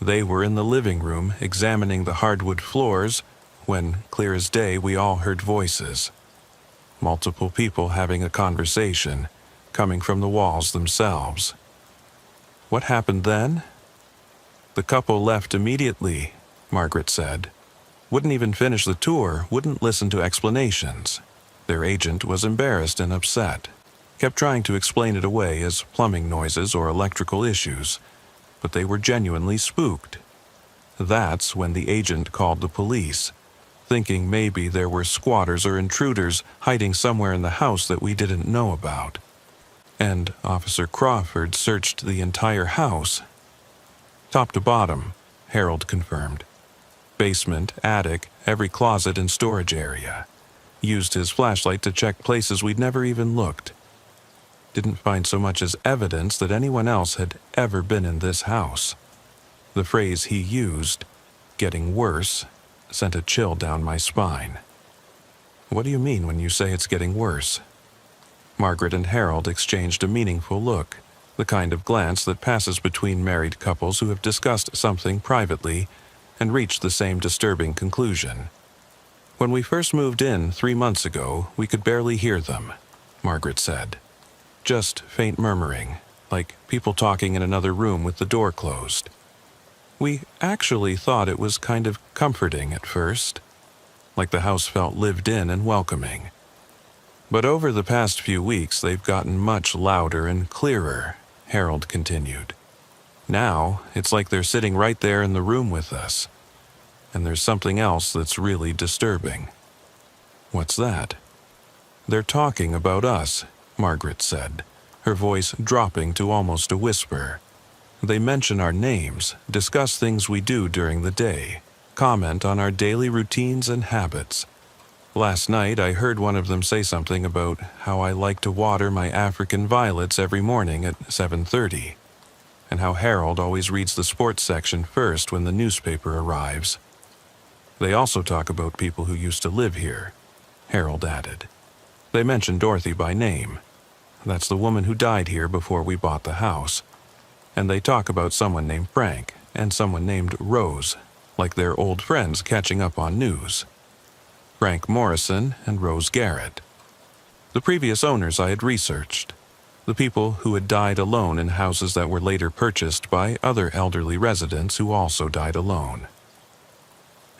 They were in the living room examining the hardwood floors when, clear as day, we all heard voices. Multiple people having a conversation, coming from the walls themselves. What happened then? The couple left immediately," Margaret said. "Wouldn't even finish the tour, wouldn't listen to explanations. Their agent was embarrassed and upset. Kept trying to explain it away as plumbing noises or electrical issues, but they were genuinely spooked. That's when the agent called the police, thinking maybe there were squatters or intruders hiding somewhere in the house that we didn't know about. And Officer Crawford searched the entire house. Top to bottom," Harold confirmed. "Basement, attic, every closet and storage area. Used his flashlight to check places we'd never even looked. Didn't find so much as evidence that anyone else had ever been in this house." The phrase he used, "getting worse," sent a chill down my spine. "What do you mean when you say it's getting worse?" Margaret and Harold exchanged a meaningful look, the kind of glance that passes between married couples who have discussed something privately and reached the same disturbing conclusion. When we first moved in 3 months ago, we could barely hear them, Margaret said. Just faint murmuring, like people talking in another room with the door closed. We actually thought it was kind of comforting at first, like the house felt lived in and welcoming. But over the past few weeks, they've gotten much louder and clearer, Harold continued. Now, it's like they're sitting right there in the room with us. And there's something else that's really disturbing. What's that? They're talking about us, Margaret said, her voice dropping to almost a whisper. They mention our names, discuss things we do during the day, comment on our daily routines and habits. Last night, I heard one of them say something about how I like to water my African violets every morning at 7:30, and how Harold always reads the sports section first when the newspaper arrives. They also talk about people who used to live here, Harold added. They mention Dorothy by name. That's the woman who died here before we bought the house. And they talk about someone named Frank and someone named Rose, like they're old friends catching up on news. Frank Morrison and Rose Garrett. The previous owners I had researched. The people who had died alone in houses that were later purchased by other elderly residents who also died alone.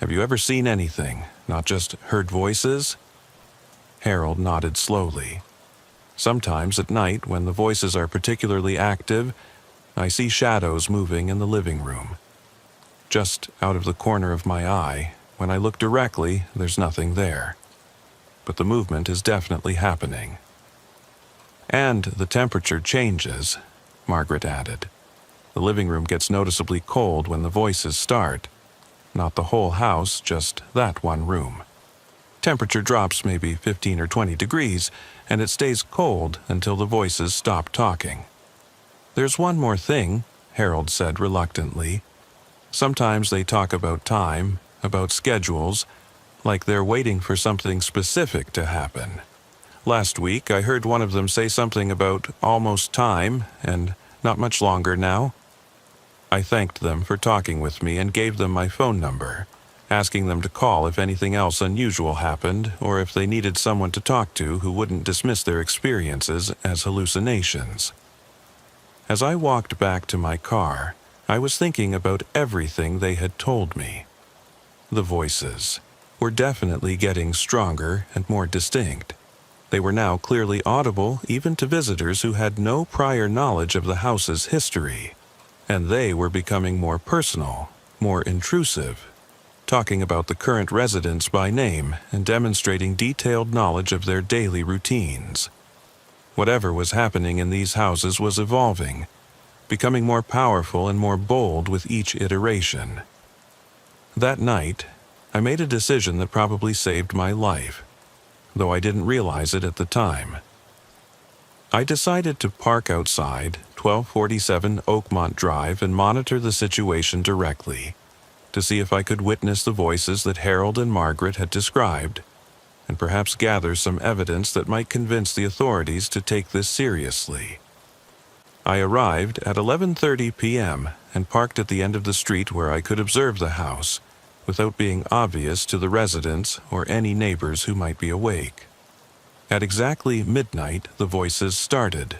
Have you ever seen anything, not just heard voices? Harold nodded slowly. Sometimes at night, when the voices are particularly active, I see shadows moving in the living room. Just out of the corner of my eye, when I look directly, there's nothing there. But the movement is definitely happening. And the temperature changes, Margaret added. The living room gets noticeably cold when the voices start. Not the whole house, just that one room. Temperature drops maybe 15 or 20 degrees, and it stays cold until the voices stop talking. There's one more thing, Harold said reluctantly. Sometimes they talk about time, about schedules, like they're waiting for something specific to happen. Last week, I heard one of them say something about almost time and not much longer now. I thanked them for talking with me and gave them my phone number, asking them to call if anything else unusual happened or if they needed someone to talk to who wouldn't dismiss their experiences as hallucinations. As I walked back to my car, I was thinking about everything they had told me. The voices were definitely getting stronger and more distinct. They were now clearly audible even to visitors who had no prior knowledge of the house's history, and they were becoming more personal, more intrusive, talking about the current residents by name and demonstrating detailed knowledge of their daily routines. Whatever was happening in these houses was evolving, becoming more powerful and more bold with each iteration. That night, I made a decision that probably saved my life, though I didn't realize it at the time. I decided to park outside 1247 Oakmont Drive and monitor the situation directly, to see if I could witness the voices that Harold and Margaret had described, and perhaps gather some evidence that might convince the authorities to take this seriously. I arrived at 11:30 p.m. and parked at the end of the street where I could observe the house, without being obvious to the residents or any neighbors who might be awake. At exactly midnight, the voices started.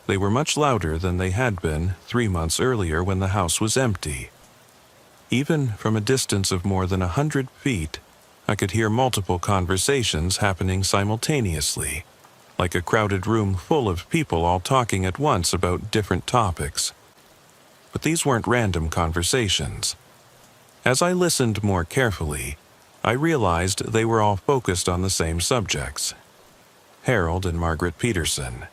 They were much louder than they had been 3 months earlier when the house was empty. Even from a distance of more than 100 feet, I could hear multiple conversations happening simultaneously, like a crowded room full of people all talking at once about different topics. But these weren't random conversations. As I listened more carefully, I realized they were all focused on the same subjects. Harold and Margaret Peterson.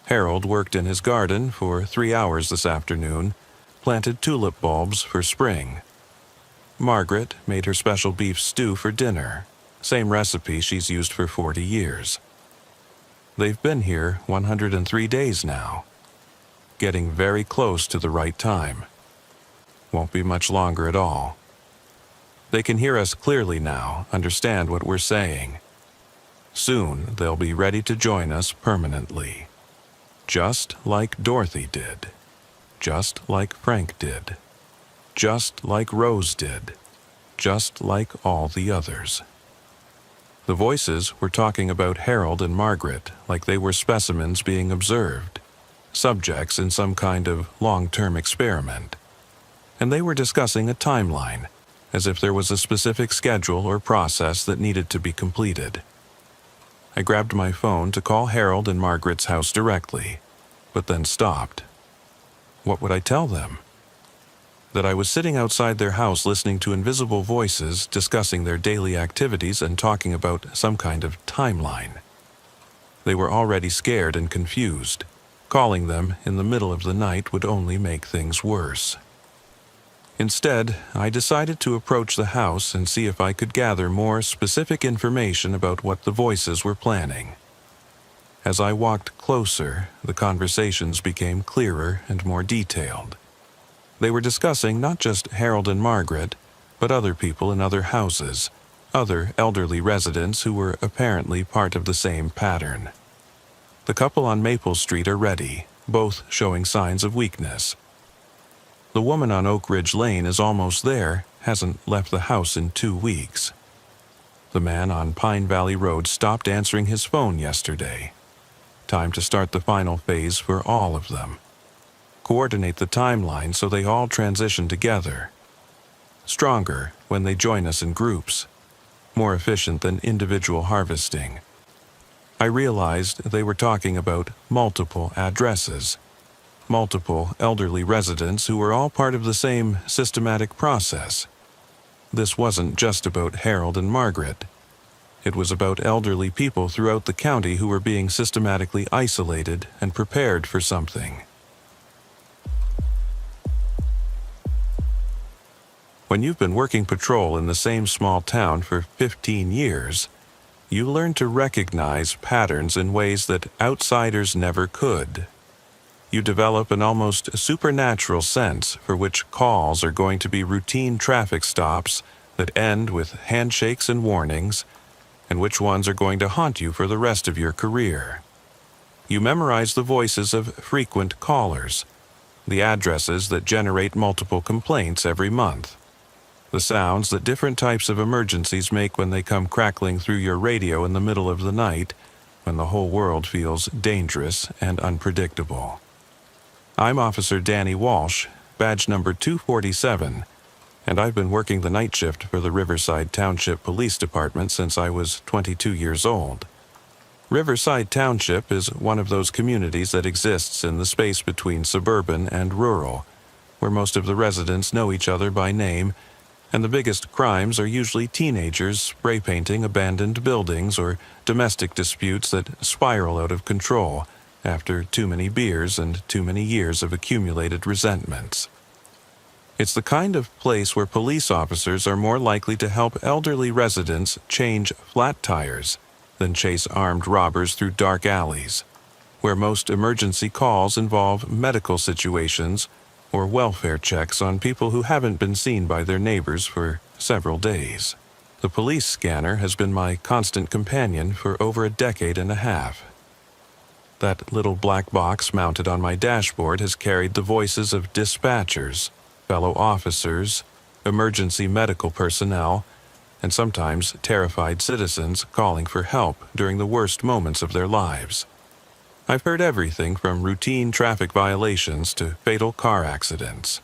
Harold worked in his garden for 3 hours this afternoon, planted tulip bulbs for spring. Margaret made her special beef stew for dinner, same recipe she's used for 40 years. They've been here 103 days now, getting very close to the right time. Won't be much longer at all. They can hear us clearly now, understand what we're saying. Soon they'll be ready to join us permanently. Just like Dorothy did. Just like Frank did. Just like Rose did. Just like all the others. The voices were talking about Harold and Margaret like they were specimens being observed, subjects in some kind of long-term experiment. And they were discussing a timeline, as if there was a specific schedule or process that needed to be completed. I grabbed my phone to call Harold and Margaret's house directly, but then stopped. What would I tell them? That I was sitting outside their house listening to invisible voices discussing their daily activities and talking about some kind of timeline. They were already scared and confused. Calling them in the middle of the night would only make things worse. Instead, I decided to approach the house and see if I could gather more specific information about what the voices were planning. As I walked closer, the conversations became clearer and more detailed. They were discussing not just Harold and Margaret, but other people in other houses, other elderly residents who were apparently part of the same pattern. The couple on Maple Street are ready, both showing signs of weakness. The woman on Oak Ridge Lane is almost there, hasn't left the house in 2 weeks. The man on Pine Valley Road stopped answering his phone yesterday. Time to start the final phase for all of them. Coordinate the timeline so they all transition together. Stronger when they join us in groups. More efficient than individual harvesting. I realized they were talking about multiple addresses. Multiple elderly residents who were all part of the same systematic process. This wasn't just about Harold and Margaret. It was about elderly people throughout the county who were being systematically isolated and prepared for something. When you've been working patrol in the same small town for 15 years, you learn to recognize patterns in ways that outsiders never could. You develop an almost supernatural sense for which calls are going to be routine traffic stops that end with handshakes and warnings, and which ones are going to haunt you for the rest of your career. You memorize the voices of frequent callers, the addresses that generate multiple complaints every month, the sounds that different types of emergencies make when they come crackling through your radio in the middle of the night, when the whole world feels dangerous and unpredictable. I'm Officer Danny Walsh, badge number 247, and I've been working the night shift for the Riverside Township Police Department since I was 22 years old. Riverside Township is one of those communities that exists in the space between suburban and rural, where most of the residents know each other by name, and the biggest crimes are usually teenagers spray painting abandoned buildings or domestic disputes that spiral out of control after too many beers and too many years of accumulated resentments. It's the kind of place where police officers are more likely to help elderly residents change flat tires than chase armed robbers through dark alleys, where most emergency calls involve medical situations or welfare checks on people who haven't been seen by their neighbors for several days. The police scanner has been my constant companion for over a decade and a half. That little black box mounted on my dashboard has carried the voices of dispatchers, fellow officers, emergency medical personnel, and sometimes terrified citizens calling for help during the worst moments of their lives. I've heard everything from routine traffic violations to fatal car accidents,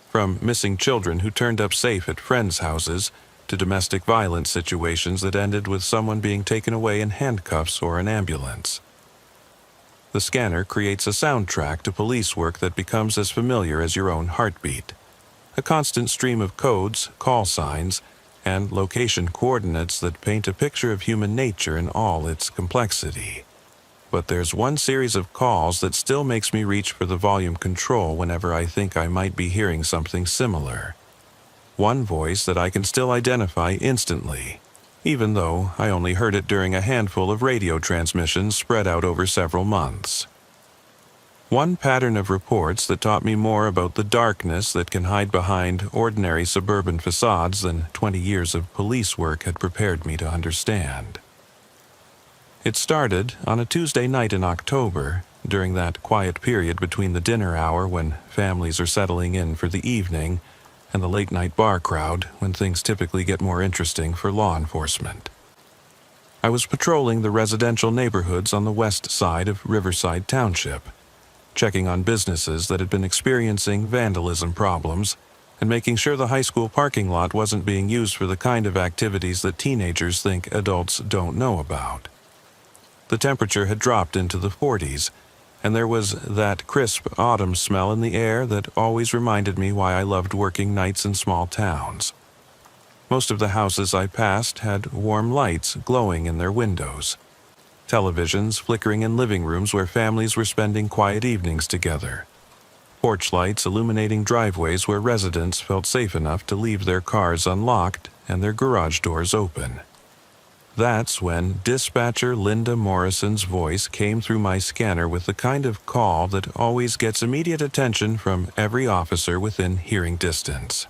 from missing children who turned up safe at friends' houses to domestic violence situations that ended with someone being taken away in handcuffs or an ambulance. The scanner creates a soundtrack to police work that becomes as familiar as your own heartbeat. A constant stream of codes, call signs, and location coordinates that paint a picture of human nature in all its complexity. But there's one series of calls that still makes me reach for the volume control whenever I think I might be hearing something similar. One voice that I can still identify instantly, even though I only heard it during a handful of radio transmissions spread out over several months. One pattern of reports that taught me more about the darkness that can hide behind ordinary suburban facades than 20 years of police work had prepared me to understand. It started on a Tuesday night in October, during that quiet period between the dinner hour when families are settling in for the evening and the late-night bar crowd when things typically get more interesting for law enforcement. I was patrolling the residential neighborhoods on the west side of Riverside Township, checking on businesses that had been experiencing vandalism problems and making sure the high school parking lot wasn't being used for the kind of activities that teenagers think adults don't know about. The temperature had dropped into the 40s, and there was that crisp autumn smell in the air that always reminded me why I loved working nights in small towns. Most of the houses I passed had warm lights glowing in their windows, televisions flickering in living rooms where families were spending quiet evenings together, porch lights illuminating driveways where residents felt safe enough to leave their cars unlocked and their garage doors open. That's when dispatcher Linda Morrison's voice came through my scanner with the kind of call that always gets immediate attention from every officer within hearing distance.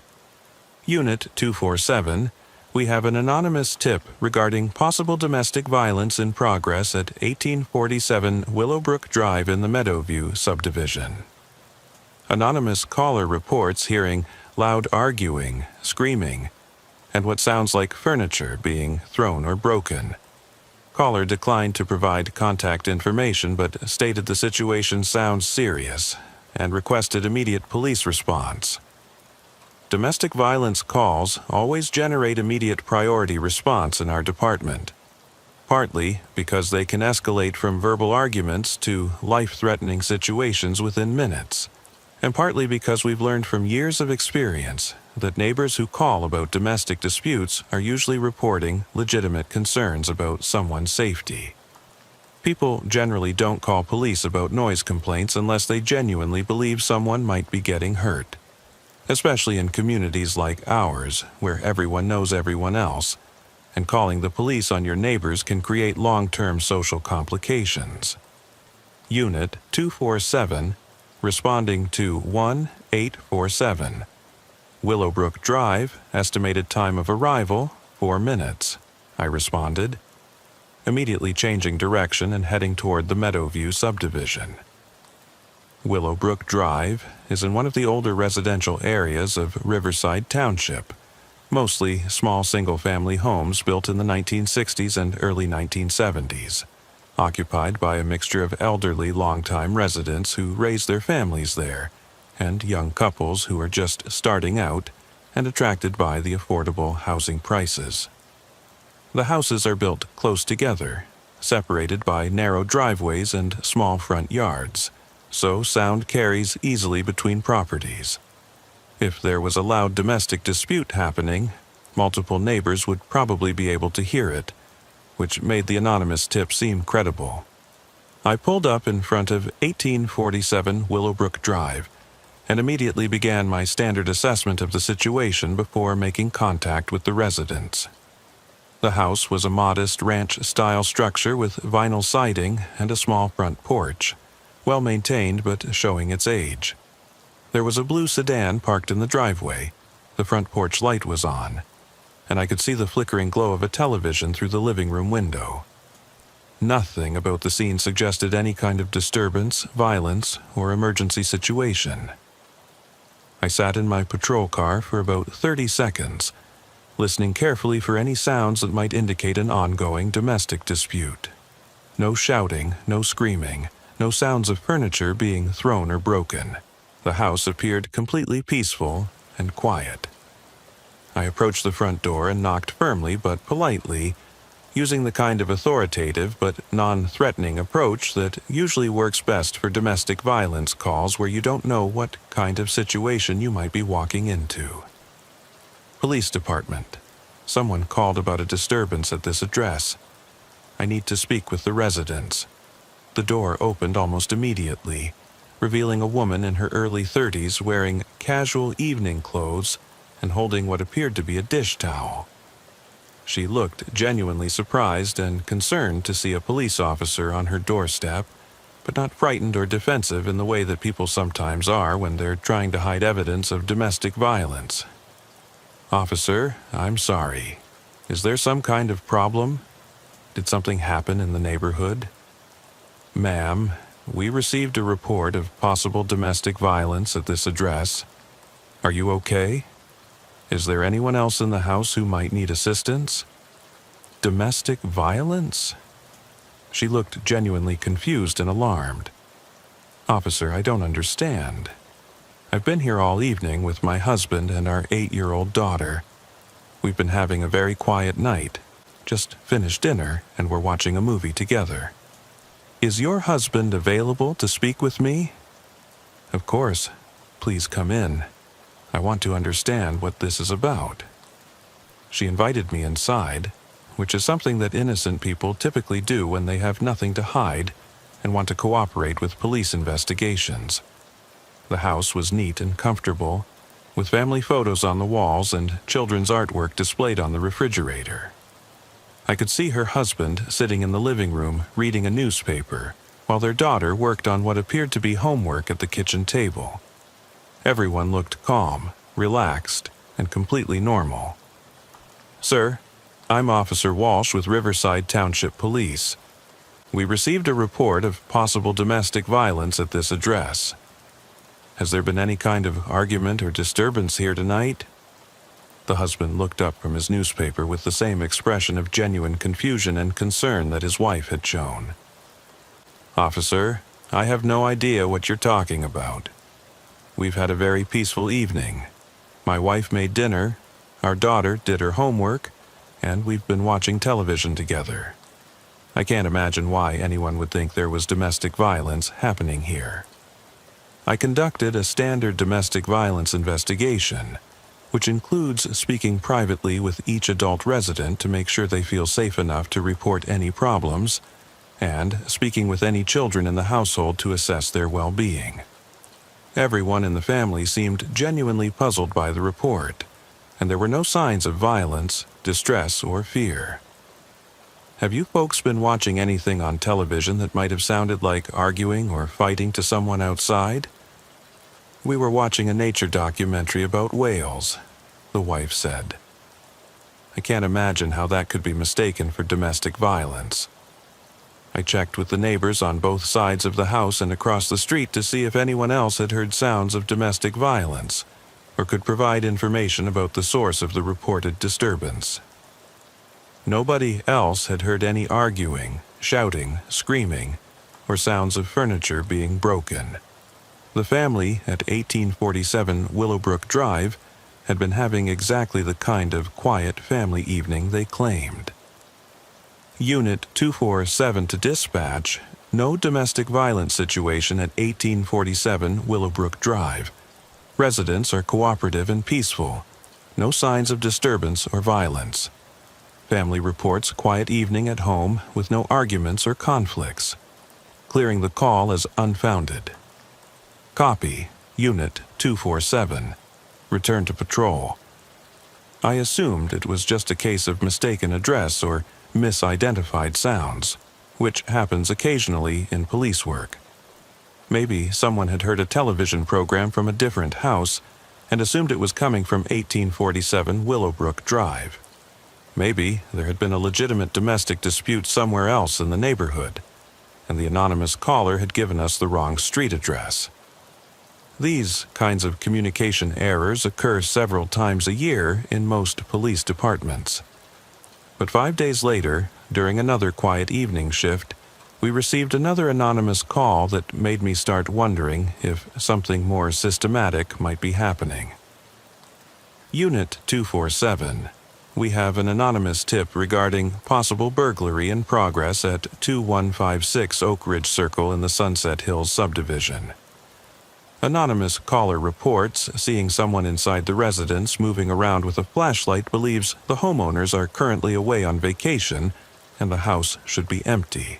Unit 247, we have an anonymous tip regarding possible domestic violence in progress at 1847 Willowbrook Drive in the Meadowview subdivision. Anonymous caller reports hearing loud arguing, screaming, and what sounds like furniture being thrown or broken. Caller declined to provide contact information but stated the situation sounds serious and requested immediate police response. Domestic violence calls always generate immediate priority response in our department, partly because they can escalate from verbal arguments to life-threatening situations within minutes, and partly because we've learned from years of experience that neighbors who call about domestic disputes are usually reporting legitimate concerns about someone's safety. People generally don't call police about noise complaints unless they genuinely believe someone might be getting hurt, especially in communities like ours, where everyone knows everyone else, and calling the police on your neighbors can create long-term social complications. Unit 247, responding to 1847. Willowbrook Drive, estimated time of arrival, 4 minutes, I responded, immediately changing direction and heading toward the Meadowview subdivision. Willowbrook Drive is in one of the older residential areas of Riverside Township, mostly small single-family homes built in the 1960s and early 1970s, occupied by a mixture of elderly long-time residents who raised their families there, and young couples who are just starting out and attracted by the affordable housing prices. The houses are built close together, separated by narrow driveways and small front yards, so sound carries easily between properties. If there was a loud domestic dispute happening, multiple neighbors would probably be able to hear it, which made the anonymous tip seem credible. I pulled up in front of 1847 Willowbrook Drive and immediately began my standard assessment of the situation before making contact with the residents. The house was a modest ranch-style structure with vinyl siding and a small front porch, well maintained but showing its age. There was a blue sedan parked in the driveway, the front porch light was on, and I could see the flickering glow of a television through the living room window. Nothing about the scene suggested any kind of disturbance, violence, or emergency situation. I sat in my patrol car for about 30 seconds, listening carefully for any sounds that might indicate an ongoing domestic dispute. No shouting, no screaming, no sounds of furniture being thrown or broken. The house appeared completely peaceful and quiet. I approached the front door and knocked firmly but politely, using the kind of authoritative but non-threatening approach that usually works best for domestic violence calls where you don't know what kind of situation you might be walking into. Police Department. Someone called about a disturbance at this address. I need to speak with the residents. The door opened almost immediately, revealing a woman in her early 30s wearing casual evening clothes and holding what appeared to be a dish towel. She looked genuinely surprised and concerned to see a police officer on her doorstep, but not frightened or defensive in the way that people sometimes are when they're trying to hide evidence of domestic violence. "Officer, I'm sorry. Is there some kind of problem? Did something happen in the neighborhood?" "Ma'am, We received a report of possible domestic violence at this address. Are you okay? Is there anyone else in the house who might need assistance? Domestic violence? She looked genuinely confused and alarmed. Officer, I don't understand. I've been here all evening with my husband and our 8-year-old daughter. We've been having a very quiet night. Just finished dinner and we're watching a movie together. Is your husband available to speak with me? Of course. Please come in. I want to understand what this is about. She invited me inside, which is something that innocent people typically do when they have nothing to hide and want to cooperate with police investigations. The house was neat and comfortable, with family photos on the walls and children's artwork displayed on the refrigerator. I could see her husband sitting in the living room reading a newspaper, while their daughter worked on what appeared to be homework at the kitchen table. Everyone looked calm, relaxed, and completely normal. Sir, I'm Officer Walsh with Riverside Township Police. We received a report of possible domestic violence at this address. Has there been any kind of argument or disturbance here tonight? The husband looked up from his newspaper with the same expression of genuine confusion and concern that his wife had shown. Officer, I have no idea what you're talking about. We've had a very peaceful evening. My wife made dinner, our daughter did her homework, and we've been watching television together. I can't imagine why anyone would think there was domestic violence happening here. I conducted a standard domestic violence investigation, which includes speaking privately with each adult resident to make sure they feel safe enough to report any problems, and speaking with any children in the household to assess their well-being. Everyone in the family seemed genuinely puzzled by the report, and there were no signs of violence, distress, or fear. Have you folks been watching anything on television that might have sounded like arguing or fighting to someone outside? We were watching a nature documentary about whales, the wife said. I can't imagine how that could be mistaken for domestic violence. I checked with the neighbors on both sides of the house and across the street to see if anyone else had heard sounds of domestic violence, or could provide information about the source of the reported disturbance. Nobody else had heard any arguing, shouting, screaming, or sounds of furniture being broken. The family at 1847 Willowbrook Drive had been having exactly the kind of quiet family evening they claimed. Unit 247 to dispatch, no domestic violence situation at 1847 Willowbrook Drive. Residents are cooperative and peaceful. No signs of disturbance or violence. Family reports quiet evening at home with no arguments or conflicts. Clearing the call as unfounded. Copy, Unit 247. Return to patrol. I assumed it was just a case of mistaken address or misidentified sounds, which happens occasionally in police work. Maybe someone had heard a television program from a different house and assumed it was coming from 1847 Willowbrook Drive. Maybe there had been a legitimate domestic dispute somewhere else in the neighborhood, and the anonymous caller had given us the wrong street address. These kinds of communication errors occur several times a year in most police departments. But 5 days later, during another quiet evening shift, we received another anonymous call that made me start wondering if something more systematic might be happening. Unit 247. We have an anonymous tip regarding possible burglary in progress at 2156 Oak Ridge Circle in the Sunset Hills subdivision. Anonymous caller reports seeing someone inside the residence moving around with a flashlight, believes the homeowners are currently away on vacation and the house should be empty.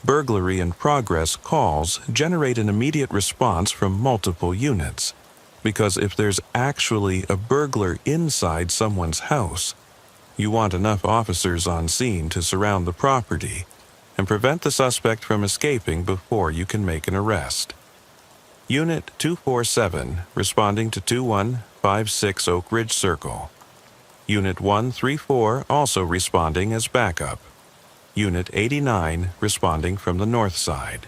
Burglary in progress calls generate an immediate response from multiple units, because if there's actually a burglar inside someone's house, you want enough officers on scene to surround the property and prevent the suspect from escaping before you can make an arrest. Unit 247 responding to 2156 Oak Ridge Circle. Unit 134 also responding as backup. Unit 89 responding from the north side.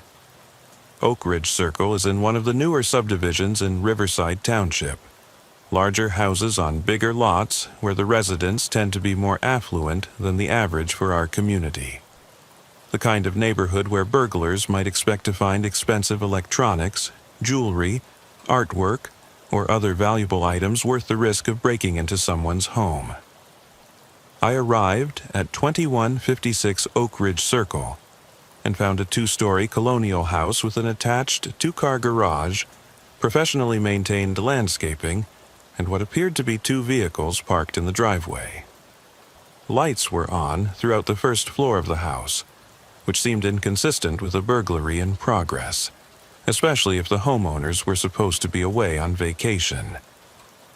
Oak Ridge Circle is in one of the newer subdivisions in Riverside Township. Larger houses on bigger lots where the residents tend to be more affluent than the average for our community. The kind of neighborhood where burglars might expect to find expensive electronics, jewelry, artwork, or other valuable items worth the risk of breaking into someone's home. I arrived at 2156 Oak Ridge Circle and found a 2-story colonial house with an attached 2-car garage, professionally maintained landscaping, and what appeared to be 2 vehicles parked in the driveway. Lights were on throughout the first floor of the house, which seemed inconsistent with a burglary in progress, especially if the homeowners were supposed to be away on vacation.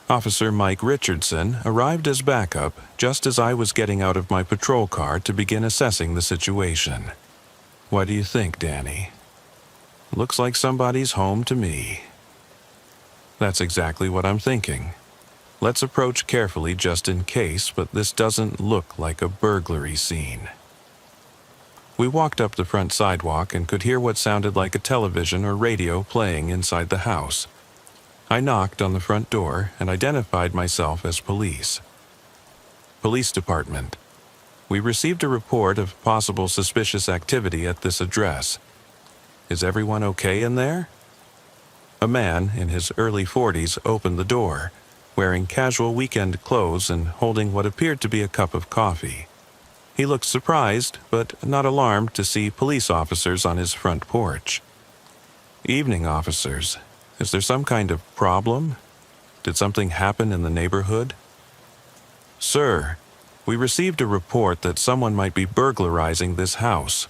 Officer Mike Richardson arrived as backup just as I was getting out of my patrol car to begin assessing the situation. What do you think, Danny? Looks like somebody's home to me. That's exactly what I'm thinking. Let's approach carefully just in case, but this doesn't look like a burglary scene. We walked up the front sidewalk and could hear what sounded like a television or radio playing inside the house. I knocked on the front door and identified myself as police. Police Department. We received a report of possible suspicious activity at this address. Is everyone okay in there? A man in his early 40s opened the door, wearing casual weekend clothes and holding what appeared to be a cup of coffee. He looked surprised, but not alarmed to see police officers on his front porch. Evening, officers. Is there some kind of problem? Did something happen in the neighborhood? Sir, we received a report that someone might be burglarizing this house.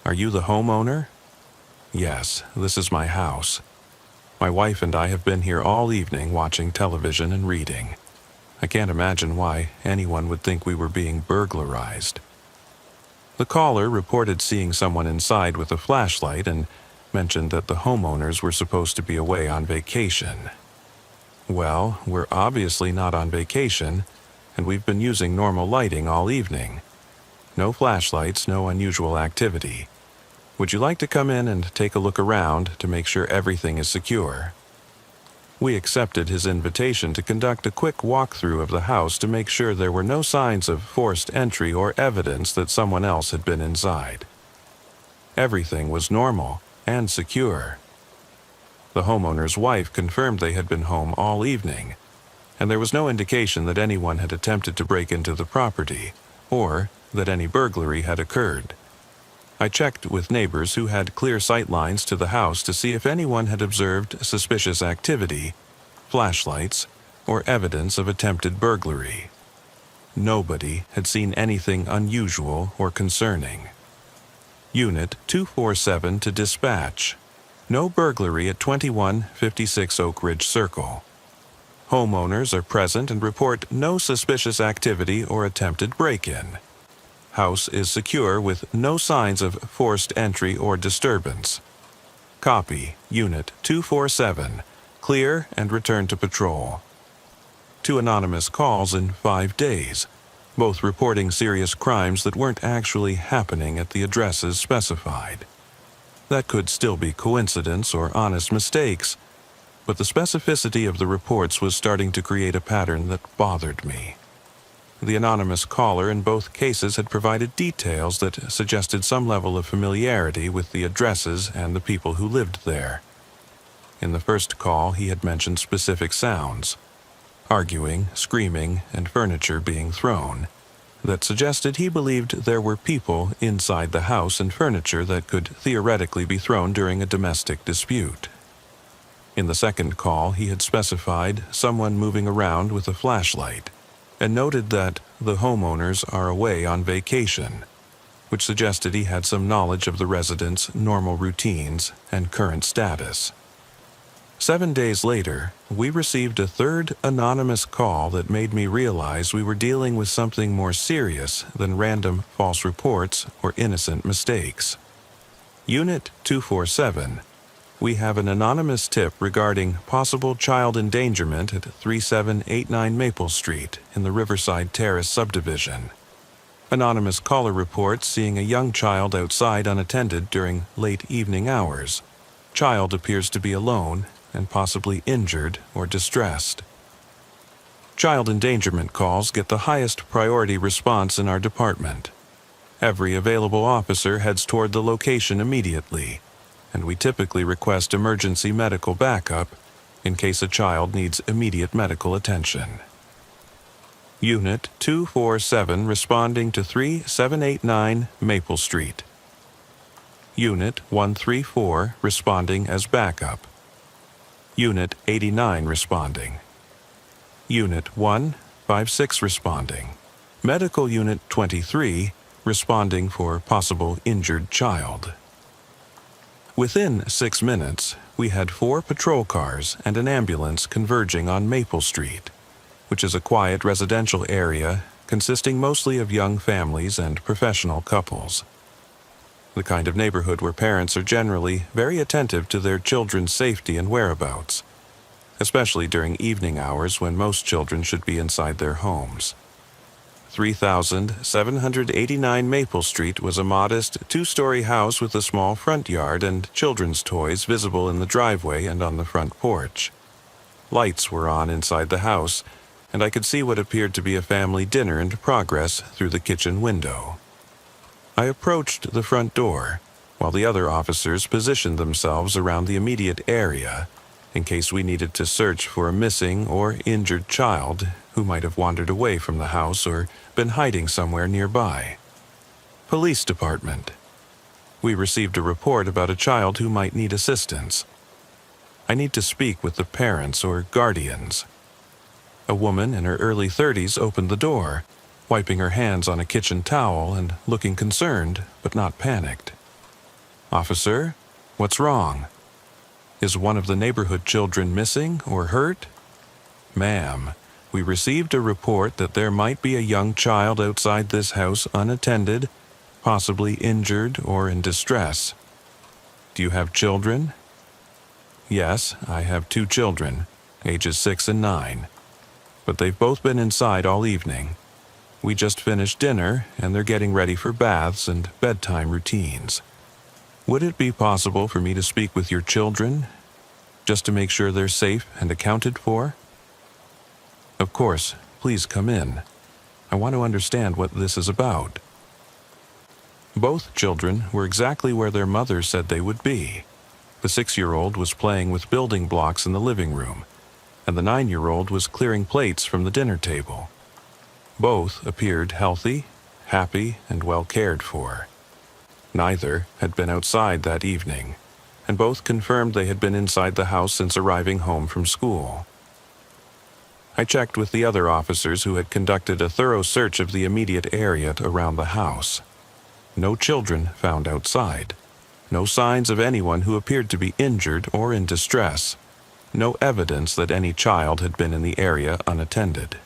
Are you the homeowner? Yes, this is my house. My wife and I have been here all evening watching television and reading. I can't imagine why anyone would think we were being burglarized. The caller reported seeing someone inside with a flashlight and mentioned that the homeowners were supposed to be away on vacation. Well, we're obviously not on vacation, and we've been using normal lighting all evening. No flashlights, no unusual activity. Would you like to come in and take a look around to make sure everything is secure? We accepted his invitation to conduct a quick walkthrough of the house to make sure there were no signs of forced entry or evidence that someone else had been inside. Everything was normal and secure. The homeowner's wife confirmed they had been home all evening, and there was no indication that anyone had attempted to break into the property or that any burglary had occurred. I checked with neighbors who had clear sight lines to the house to see if anyone had observed suspicious activity, flashlights, or evidence of attempted burglary. Nobody had seen anything unusual or concerning. Unit 247 to dispatch. No burglary at 2156 Oak Ridge Circle. Homeowners are present and report no suspicious activity or attempted break-in. House is secure with no signs of forced entry or disturbance. Copy, Unit 247. Clear and return to patrol. 2 anonymous calls in 5 days, both reporting serious crimes that weren't actually happening at the addresses specified. That could still be coincidence or honest mistakes, but the specificity of the reports was starting to create a pattern that bothered me. The anonymous caller in both cases had provided details that suggested some level of familiarity with the addresses and the people who lived there. In the first call, he had mentioned specific sounds, arguing, screaming, and furniture being thrown, that suggested he believed there were people inside the house and furniture that could theoretically be thrown during a domestic dispute. In the second call, he had specified someone moving around with a flashlight, and noted that the homeowners are away on vacation, which suggested he had some knowledge of the residents' normal routines and current status. 7 days later, we received a third anonymous call that made me realize we were dealing with something more serious than random false reports or innocent mistakes. Unit 247. We have an anonymous tip regarding possible child endangerment at 3789 Maple Street in the Riverside Terrace subdivision. Anonymous caller reports seeing a young child outside unattended during late evening hours. child appears to be alone and possibly injured or distressed. Child endangerment calls get the highest priority response in our department. Every available officer heads toward the location immediately, and we typically request emergency medical backup in case a child needs immediate medical attention. Unit 247 responding to 3789 Maple Street. Unit 134 responding as backup. Unit 89 responding. Unit 156 responding. Medical Unit 23 responding for possible injured child. Within 6 minutes, we had 4 patrol cars and an ambulance converging on Maple Street, which is a quiet residential area consisting mostly of young families and professional couples. The kind of neighborhood where parents are generally very attentive to their children's safety and whereabouts, especially during evening hours when most children should be inside their homes. 3789 Maple Street was a modest 2-story house with a small front yard and children's toys visible in the driveway and on the front porch. Lights were on inside the house, and I could see what appeared to be a family dinner in progress through the kitchen window. I approached the front door, while the other officers positioned themselves around the immediate area in case we needed to search for a missing or injured child who might have wandered away from the house or been hiding somewhere nearby. Police Department. We received a report about a child who might need assistance. I need to speak with the parents or guardians. A woman in her early 30s opened the door, wiping her hands on a kitchen towel and looking concerned but not panicked. "Officer, what's wrong? Is one of the neighborhood children missing or hurt?" "Ma'am, we received a report that there might be a young child outside this house unattended, possibly injured or in distress. Do you have children?" "Yes, I have 2 children, ages 6 and 9. But they've both been inside all evening. We just finished dinner and they're getting ready for baths and bedtime routines. Would it be possible for me to speak with your children, just to make sure they're safe and accounted for?" "Of course, please come in. I want to understand what this is about." Both children were exactly where their mother said they would be. The 6-year-old was playing with building blocks in the living room, and the 9-year-old was clearing plates from the dinner table. Both appeared healthy, happy, and well cared for. Neither had been outside that evening, and both confirmed they had been inside the house since arriving home from school. I checked with the other officers who had conducted a thorough search of the immediate area around the house. No children found outside. No signs of anyone who appeared to be injured or in distress. No evidence that any child had been in the area unattended.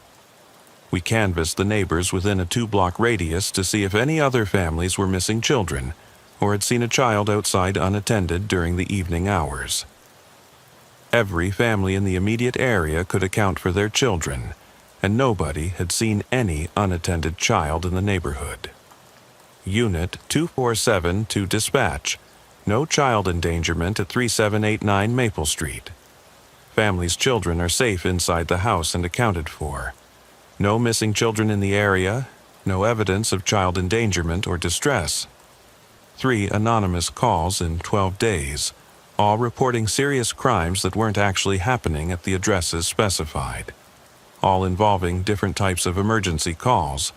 We canvassed the neighbors within a 2-block radius to see if any other families were missing children or had seen a child outside unattended during the evening hours. Every family in the immediate area could account for their children, and nobody had seen any unattended child in the neighborhood. Unit 247 to dispatch. No child endangerment at 3789 Maple Street. Family's children are safe inside the house and accounted for. No missing children in the area. No evidence of child endangerment or distress. 3 anonymous calls in 12 days, all reporting serious crimes that weren't actually happening at the addresses specified. All involving different types of emergency calls: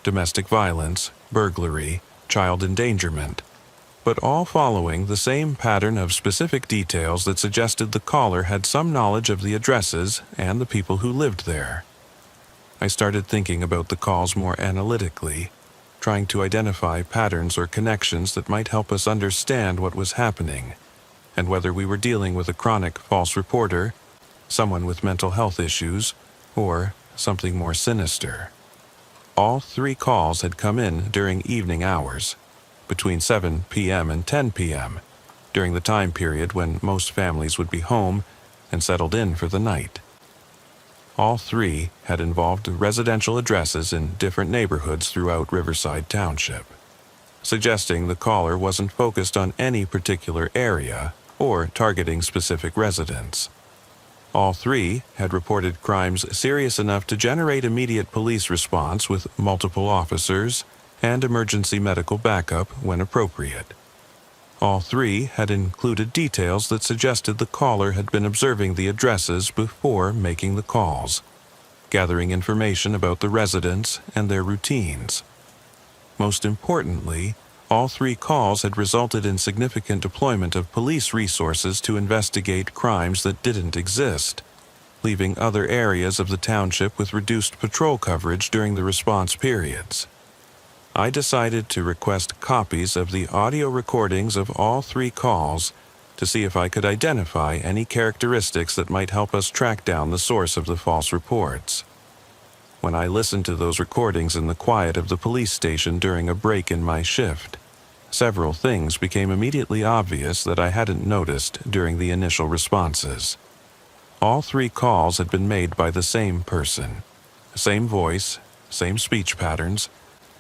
domestic violence, burglary, child endangerment, but all following the same pattern of specific details that suggested the caller had some knowledge of the addresses and the people who lived there. I started thinking about the calls more analytically, trying to identify patterns or connections that might help us understand what was happening, and whether we were dealing with a chronic false reporter, someone with mental health issues, or something more sinister. All 3 calls had come in during evening hours, between 7 p.m. and 10 p.m., during the time period when most families would be home and settled in for the night. All 3 had involved residential addresses in different neighborhoods throughout Riverside Township, suggesting the caller wasn't focused on any particular area or targeting specific residents. All 3 had reported crimes serious enough to generate immediate police response with multiple officers and emergency medical backup when appropriate. All 3 had included details that suggested the caller had been observing the addresses before making the calls, gathering information about the residents and their routines. Most importantly, all 3 calls had resulted in significant deployment of police resources to investigate crimes that didn't exist, leaving other areas of the township with reduced patrol coverage during the response periods. I decided to request copies of the audio recordings of all 3 calls to see if I could identify any characteristics that might help us track down the source of the false reports. When I listened to those recordings in the quiet of the police station during a break in my shift, several things became immediately obvious that I hadn't noticed during the initial responses. All 3 calls had been made by the same person. Same voice, same speech patterns,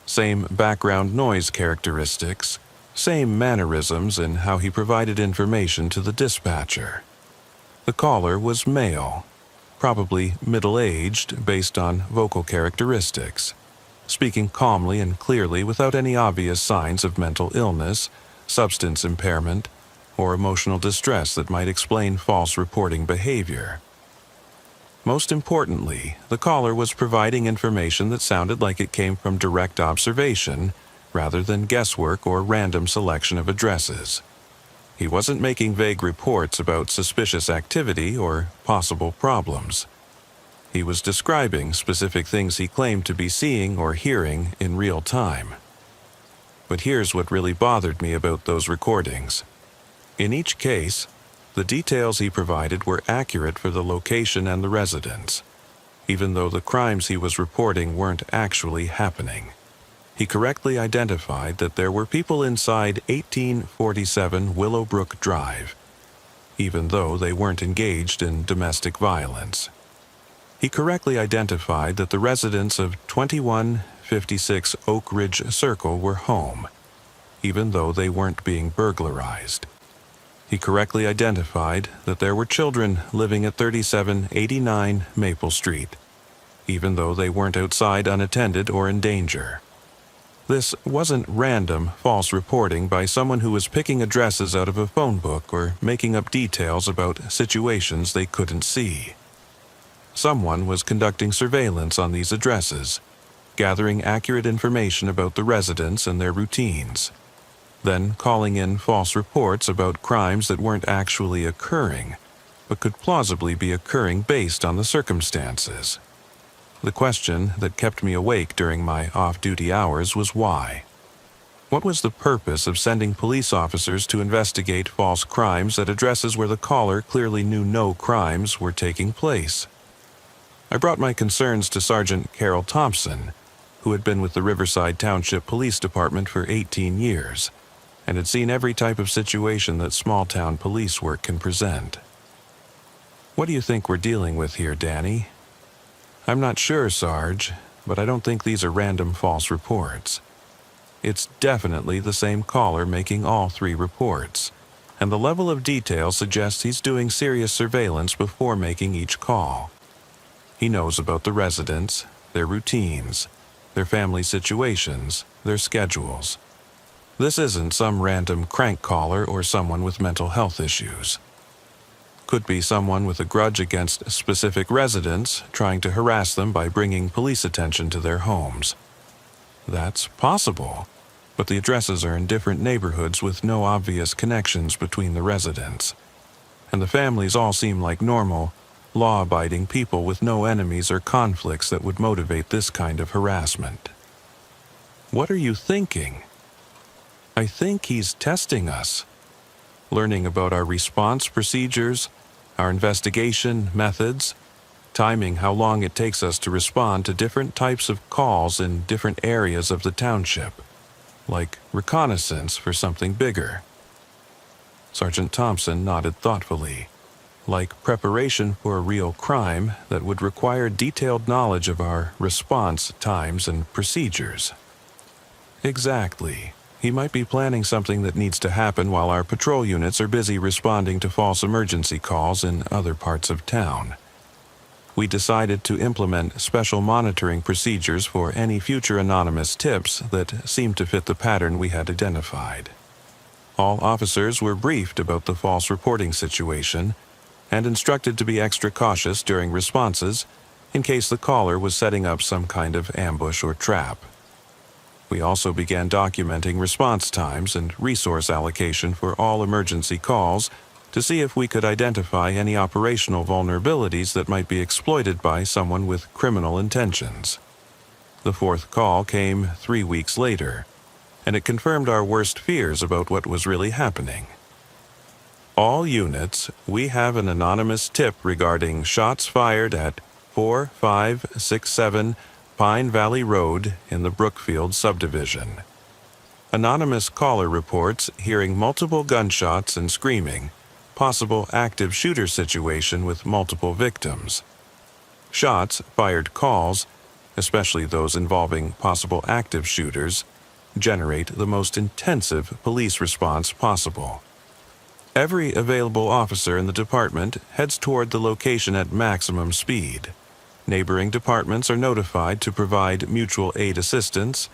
same background noise characteristics, same mannerisms in how he provided information to the dispatcher. The caller was male, probably middle-aged based on vocal characteristics, speaking calmly and clearly without any obvious signs of mental illness, substance impairment, or emotional distress that might explain false reporting behavior. Most importantly, the caller was providing information that sounded like it came from direct observation rather than guesswork or random selection of addresses. He wasn't making vague reports about suspicious activity or possible problems. He was describing specific things he claimed to be seeing or hearing in real time. But here's what really bothered me about those recordings. In each case, the details he provided were accurate for the location and the residents, even though the crimes he was reporting weren't actually happening. He correctly identified that there were people inside 1847 Willowbrook Drive, even though they weren't engaged in domestic violence. He correctly identified that the residents of 2156 Oak Ridge Circle were home, even though they weren't being burglarized. He correctly identified that there were children living at 3789 Maple Street, even though they weren't outside unattended or in danger. This wasn't random, false reporting by someone who was picking addresses out of a phone book or making up details about situations they couldn't see. Someone was conducting surveillance on these addresses, gathering accurate information about the residents and their routines, then calling in false reports about crimes that weren't actually occurring, but could plausibly be occurring based on the circumstances. The question that kept me awake during my off-duty hours was why. What was the purpose of sending police officers to investigate false crimes at addresses where the caller clearly knew no crimes were taking place? I brought my concerns to Sergeant Carol Thompson, who had been with the Riverside Township Police Department for 18 years, and had seen every type of situation that small-town police work can present. "What do you think we're dealing with here, Danny?" "I'm not sure, Sarge, but I don't think these are random false reports. It's definitely the same caller making all 3 reports, and the level of detail suggests he's doing serious surveillance before making each call. He knows about the residents, their routines, their family situations, their schedules. This isn't some random crank caller or someone with mental health issues. Could be someone with a grudge against specific residents trying to harass them by bringing police attention to their homes. That's possible, but the addresses are in different neighborhoods with no obvious connections between the residents. And the families all seem like normal, law-abiding people with no enemies or conflicts that would motivate this kind of harassment. What are you thinking? I think he's testing us, learning about our response procedures, our investigation methods, timing how long it takes us to respond to different types of calls in different areas of the township, like reconnaissance for something bigger. Sergeant Thompson nodded thoughtfully, like preparation for a real crime that would require detailed knowledge of our response times and procedures. Exactly. he might be planning something that needs to happen while our patrol units are busy responding to false emergency calls in other parts of town. We decided to implement special monitoring procedures for any future anonymous tips that seemed to fit the pattern we had identified. All officers were briefed about the false reporting situation and instructed to be extra cautious during responses in case the caller was setting up some kind of ambush or trap. We also began documenting response times and resource allocation for all emergency calls to see if we could identify any operational vulnerabilities that might be exploited by someone with criminal intentions. The fourth call came 3 weeks later, and it confirmed our worst fears about what was really happening. All units, we have an anonymous tip regarding shots fired at 4567 Pine Valley Road in the Brookfield subdivision. Anonymous caller reports hearing multiple gunshots and screaming, possible active shooter situation with multiple victims. Shots fired calls, especially those involving possible active shooters, generate the most intensive police response possible. Every available officer in the department heads toward the location at maximum speed. Neighboring departments are notified to provide mutual aid assistance,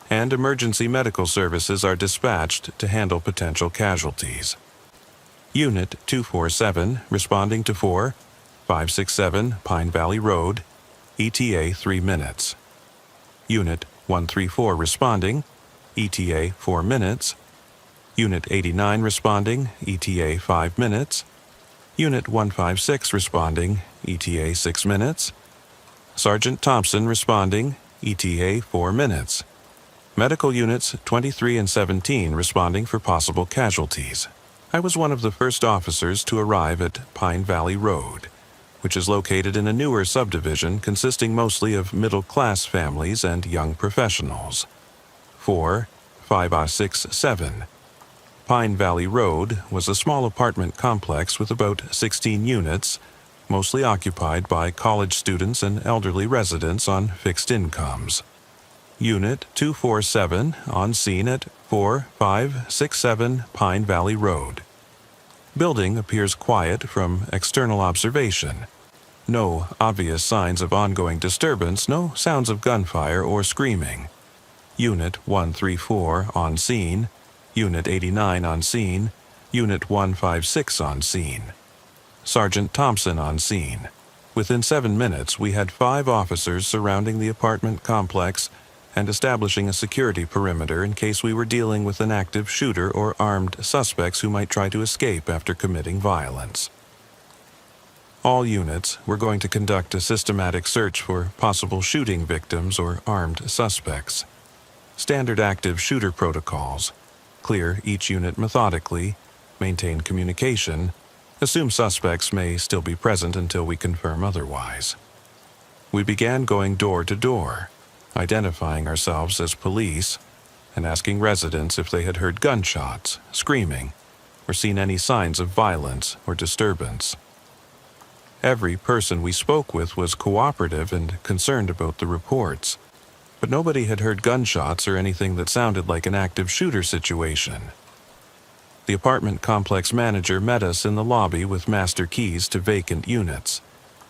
and emergency medical services are dispatched to handle potential casualties. Unit 247 responding to 4567 Pine Valley Road, ETA 3 minutes. Unit 134 responding, ETA 4 minutes. Unit 89 responding, ETA 5 minutes. Unit 156 responding, ETA 6 minutes. Sergeant Thompson responding, ETA 4 minutes. Medical units 23 and 17 responding for possible casualties. I was one of the first officers to arrive at Pine Valley Road, which is located in a newer subdivision consisting mostly of middle-class families and young professionals. 4567 Pine Valley Road was a small apartment complex with about 16 units, mostly occupied by college students and elderly residents on fixed incomes. Unit 247 on scene at 4567 Pine Valley Road. Building appears quiet from external observation. No obvious signs of ongoing disturbance, no sounds of gunfire or screaming. Unit 134 on scene, Unit 89 on scene, Unit 156 on scene. Sergeant Thompson on scene. Within 7 minutes, we had 5 officers surrounding the apartment complex and establishing a security perimeter in case we were dealing with an active shooter or armed suspects who might try to escape after committing violence. All units were going to conduct a systematic search for possible shooting victims or armed suspects. Standard active shooter protocols. Clear each unit methodically, maintain communication, assume suspects may still be present until we confirm otherwise. We began going door to door, identifying ourselves as police, and asking residents if they had heard gunshots, screaming, or seen any signs of violence or disturbance. Every person we spoke with was cooperative and concerned about the reports, but nobody had heard gunshots or anything that sounded like an active shooter situation. The apartment complex manager met us in the lobby with master keys to vacant units,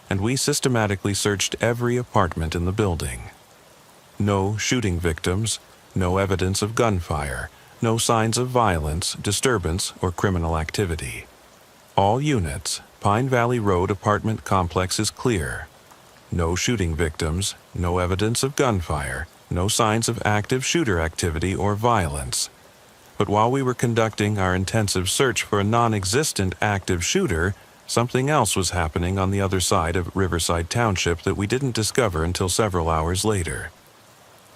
and we systematically searched every apartment in the building. No shooting victims, no evidence of gunfire, no signs of violence, disturbance, or criminal activity. All units, Pine Valley Road apartment complex is clear. No shooting victims, no evidence of gunfire, no signs of active shooter activity or violence. But while we were conducting our intensive search for a non-existent active shooter, something else was happening on the other side of Riverside Township that we didn't discover until several hours later.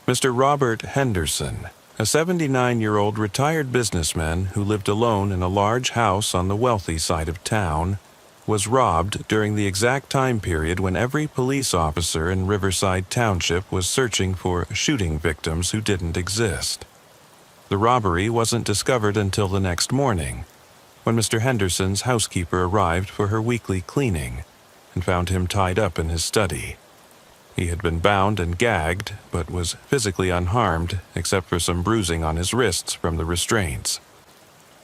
Mr. Robert Henderson, a 79-year-old retired businessman who lived alone in a large house on the wealthy side of town, was robbed during the exact time period when every police officer in Riverside Township was searching for shooting victims who didn't exist. The robbery wasn't discovered until the next morning, when Mr. Henderson's housekeeper arrived for her weekly cleaning and found him tied up in his study. He had been bound and gagged, but was physically unharmed except for some bruising on his wrists from the restraints.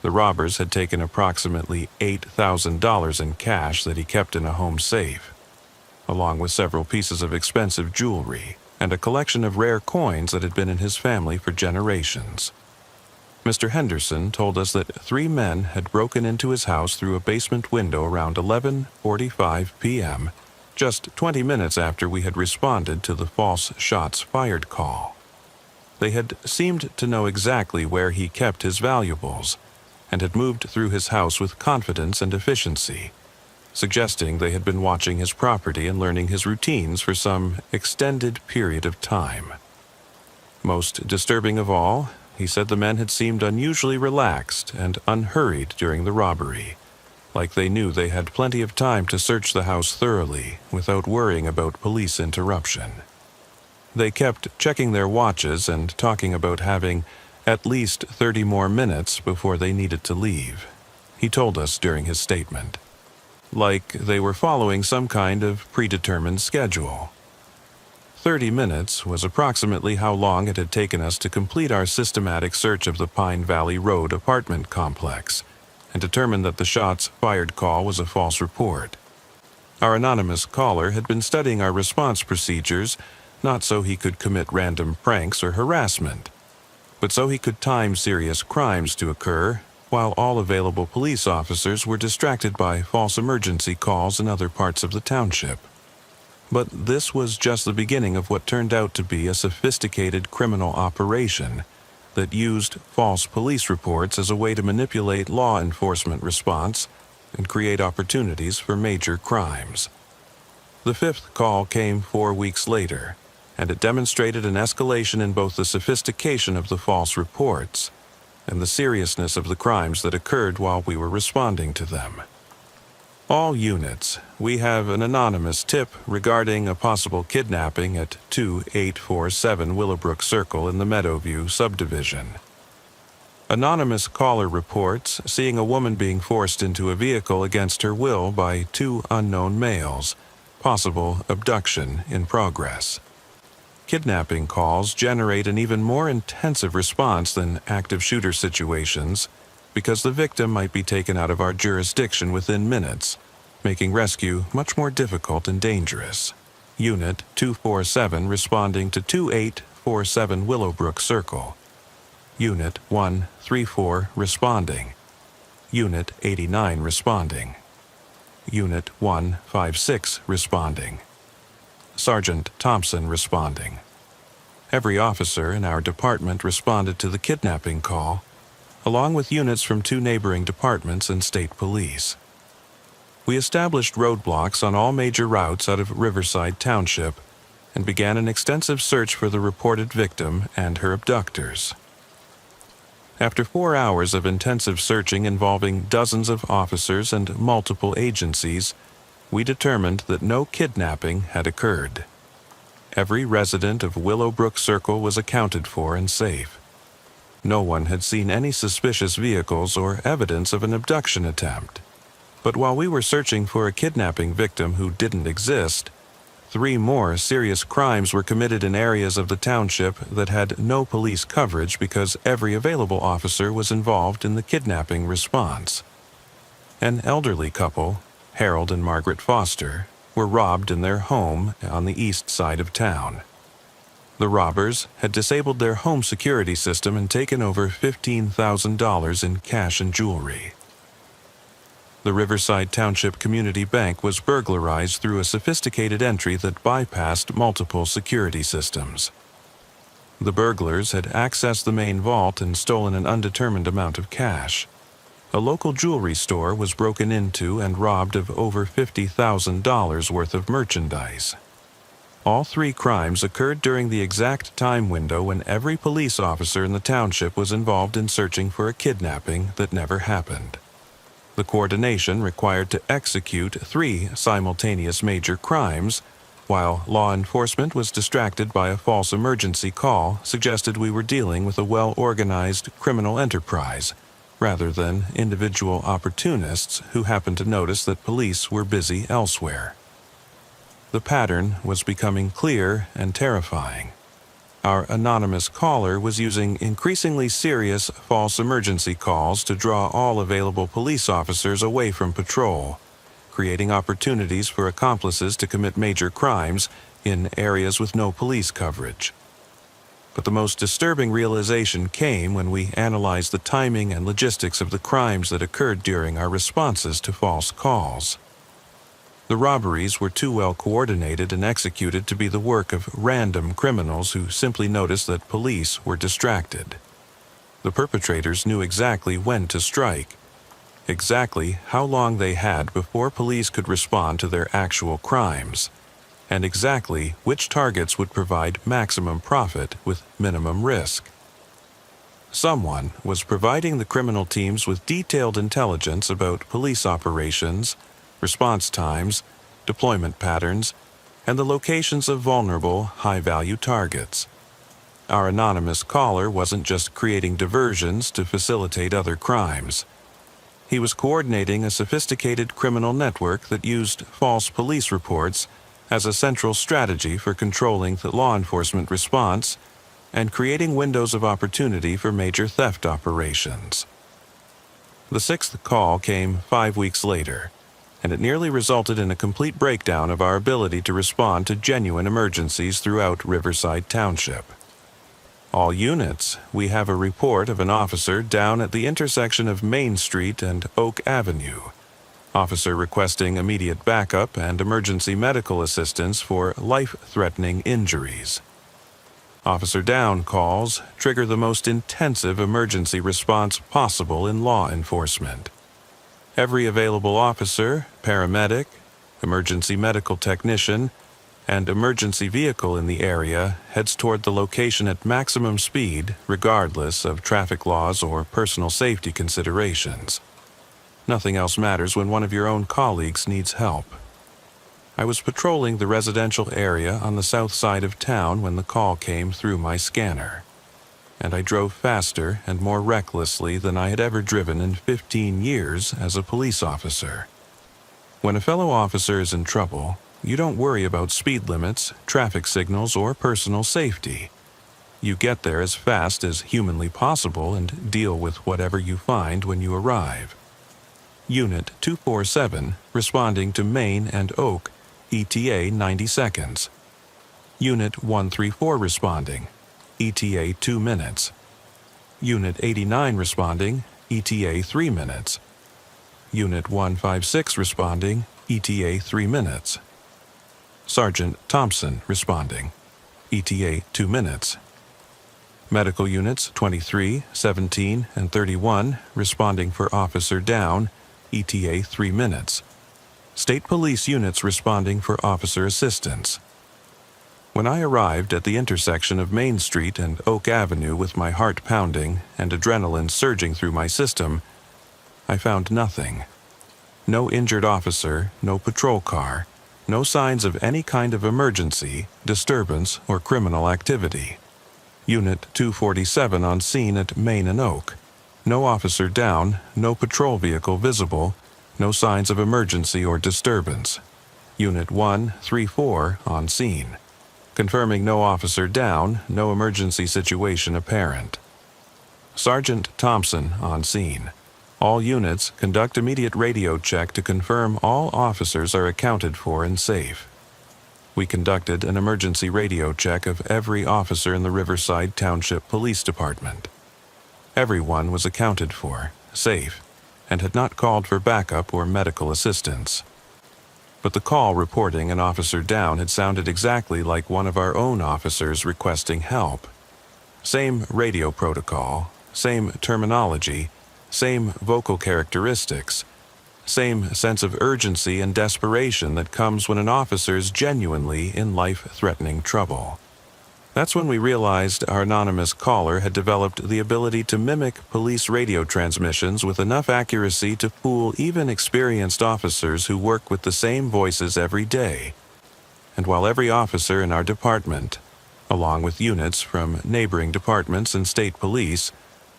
The robbers had taken approximately $8,000 in cash that he kept in a home safe, along with several pieces of expensive jewelry and a collection of rare coins that had been in his family for generations. Mr. Henderson told us that 3 men had broken into his house through a basement window around 11:45 p.m., just 20 minutes after we had responded to the false shots fired call. They had seemed to know exactly where he kept his valuables and had moved through his house with confidence and efficiency, suggesting they had been watching his property and learning his routines for some extended period of time. Most disturbing of all, he said the men had seemed unusually relaxed and unhurried during the robbery, like they knew they had plenty of time to search the house thoroughly without worrying about police interruption. They kept checking their watches and talking about having at least 30 more minutes before they needed to leave, he told us during his statement, like they were following some kind of predetermined schedule. 30 minutes was approximately how long it had taken us to complete our systematic search of the Pine Valley Road apartment complex and determine that the shots fired call was a false report. Our anonymous caller had been studying our response procedures not so he could commit random pranks or harassment, but so he could time serious crimes to occur while all available police officers were distracted by false emergency calls in other parts of the township. But this was just the beginning of what turned out to be a sophisticated criminal operation that used false police reports as a way to manipulate law enforcement response and create opportunities for major crimes. The 5th call came 4 weeks later, and it demonstrated an escalation in both the sophistication of the false reports and the seriousness of the crimes that occurred while we were responding to them. All units, we have an anonymous tip regarding a possible kidnapping at 2847 Willowbrook Circle in the Meadowview subdivision. Anonymous caller reports seeing a woman being forced into a vehicle against her will by 2 unknown males, possible abduction in progress. Kidnapping calls generate an even more intensive response than active shooter situations because the victim might be taken out of our jurisdiction within minutes, making rescue much more difficult and dangerous. Unit 247 responding to 2847 Willowbrook Circle. Unit 134 responding. Unit 89 responding. Unit 156 responding. Sergeant Thompson responding. Every officer in our department responded to the kidnapping call, along with units from 2 neighboring departments and state police. We established roadblocks on all major routes out of Riverside Township and began an extensive search for the reported victim and her abductors. After 4 hours of intensive searching involving dozens of officers and multiple agencies, we determined that no kidnapping had occurred. Every resident of Willowbrook Circle was accounted for and safe. No one had seen any suspicious vehicles or evidence of an abduction attempt. But while we were searching for a kidnapping victim who didn't exist, 3 more serious crimes were committed in areas of the township that had no police coverage because every available officer was involved in the kidnapping response. An elderly couple, Harold and Margaret Foster, were robbed in their home on the east side of town. The robbers had disabled their home security system and taken over $15,000 in cash and jewelry. The Riverside Township Community Bank was burglarized through a sophisticated entry that bypassed multiple security systems. The burglars had accessed the main vault and stolen an undetermined amount of cash. A local jewelry store was broken into and robbed of over $50,000 worth of merchandise. All 3 crimes occurred during the exact time window when every police officer in the township was involved in searching for a kidnapping that never happened. The coordination required to execute 3 simultaneous major crimes, while law enforcement was distracted by a false emergency call suggested we were dealing with a well-organized criminal enterprise, rather than individual opportunists who happened to notice that police were busy elsewhere. the pattern was becoming clear and terrifying. Our anonymous caller was using increasingly serious false emergency calls to draw all available police officers away from patrol, creating opportunities for accomplices to commit major crimes in areas with no police coverage. But the most disturbing realization came when we analyzed the timing and logistics of the crimes that occurred during our responses to false calls. The robberies were too well coordinated and executed to be the work of random criminals who simply noticed that police were distracted. The perpetrators knew exactly when to strike, exactly how long they had before police could respond to their actual crimes, and exactly which targets would provide maximum profit with minimum risk. Someone was providing the criminal teams with detailed intelligence about police operations, response times, deployment patterns, and the locations of vulnerable, high-value targets. Our anonymous caller wasn't just creating diversions to facilitate other crimes. He was coordinating a sophisticated criminal network that used false police reports as a central strategy for controlling the law enforcement response and creating windows of opportunity for major theft operations. The sixth call came 5 weeks later, and it nearly resulted in a complete breakdown of our ability to respond to genuine emergencies throughout Riverside Township. All units, we have a report of an officer down at the intersection of Main Street and Oak Avenue. Officer requesting immediate backup and emergency medical assistance for life-threatening injuries. Officer down calls trigger the most intensive emergency response possible in law enforcement. Every available officer, paramedic, emergency medical technician, and emergency vehicle in the area heads toward the location at maximum speed, regardless of traffic laws or personal safety considerations. Nothing else matters when one of your own colleagues needs help. I was patrolling the residential area on the south side of town when the call came through my scanner, and I drove faster and more recklessly than I had ever driven in 15 years as a police officer. When a fellow officer is in trouble, you don't worry about speed limits, traffic signals, or personal safety. You get there as fast as humanly possible and deal with whatever you find when you arrive. Unit 247 responding to Main and Oak, ETA 90 seconds. Unit 134 responding, ETA 2 minutes. Unit 89 responding, ETA 3 minutes. Unit 156 responding, ETA 3 minutes. Sergeant Thompson responding, ETA 2 minutes. Medical units 23, 17, and 31 responding for officer down, ETA 3 minutes. State police units responding for officer assistance. When I arrived at the intersection of Main Street and Oak Avenue with my heart pounding and adrenaline surging through my system, I found nothing. No injured officer, no patrol car, no signs of any kind of emergency, disturbance, or criminal activity. Unit 247 on scene at Main and Oak. No officer down, no patrol vehicle visible, no signs of emergency or disturbance. Unit 134 on scene. Confirming no officer down, no emergency situation apparent. Sergeant Thompson on scene. All units conduct immediate radio check to confirm all officers are accounted for and safe. We conducted an emergency radio check of every officer in the Riverside Township Police Department. Everyone was accounted for, safe, and had not called for backup or medical assistance. But the call reporting an officer down had sounded exactly like one of our own officers requesting help. Same radio protocol, same terminology, same vocal characteristics, same sense of urgency and desperation that comes when an officer is genuinely in life-threatening trouble. That's when we realized our anonymous caller had developed the ability to mimic police radio transmissions with enough accuracy to fool even experienced officers who work with the same voices every day. And while every officer in our department, along with units from neighboring departments and state police,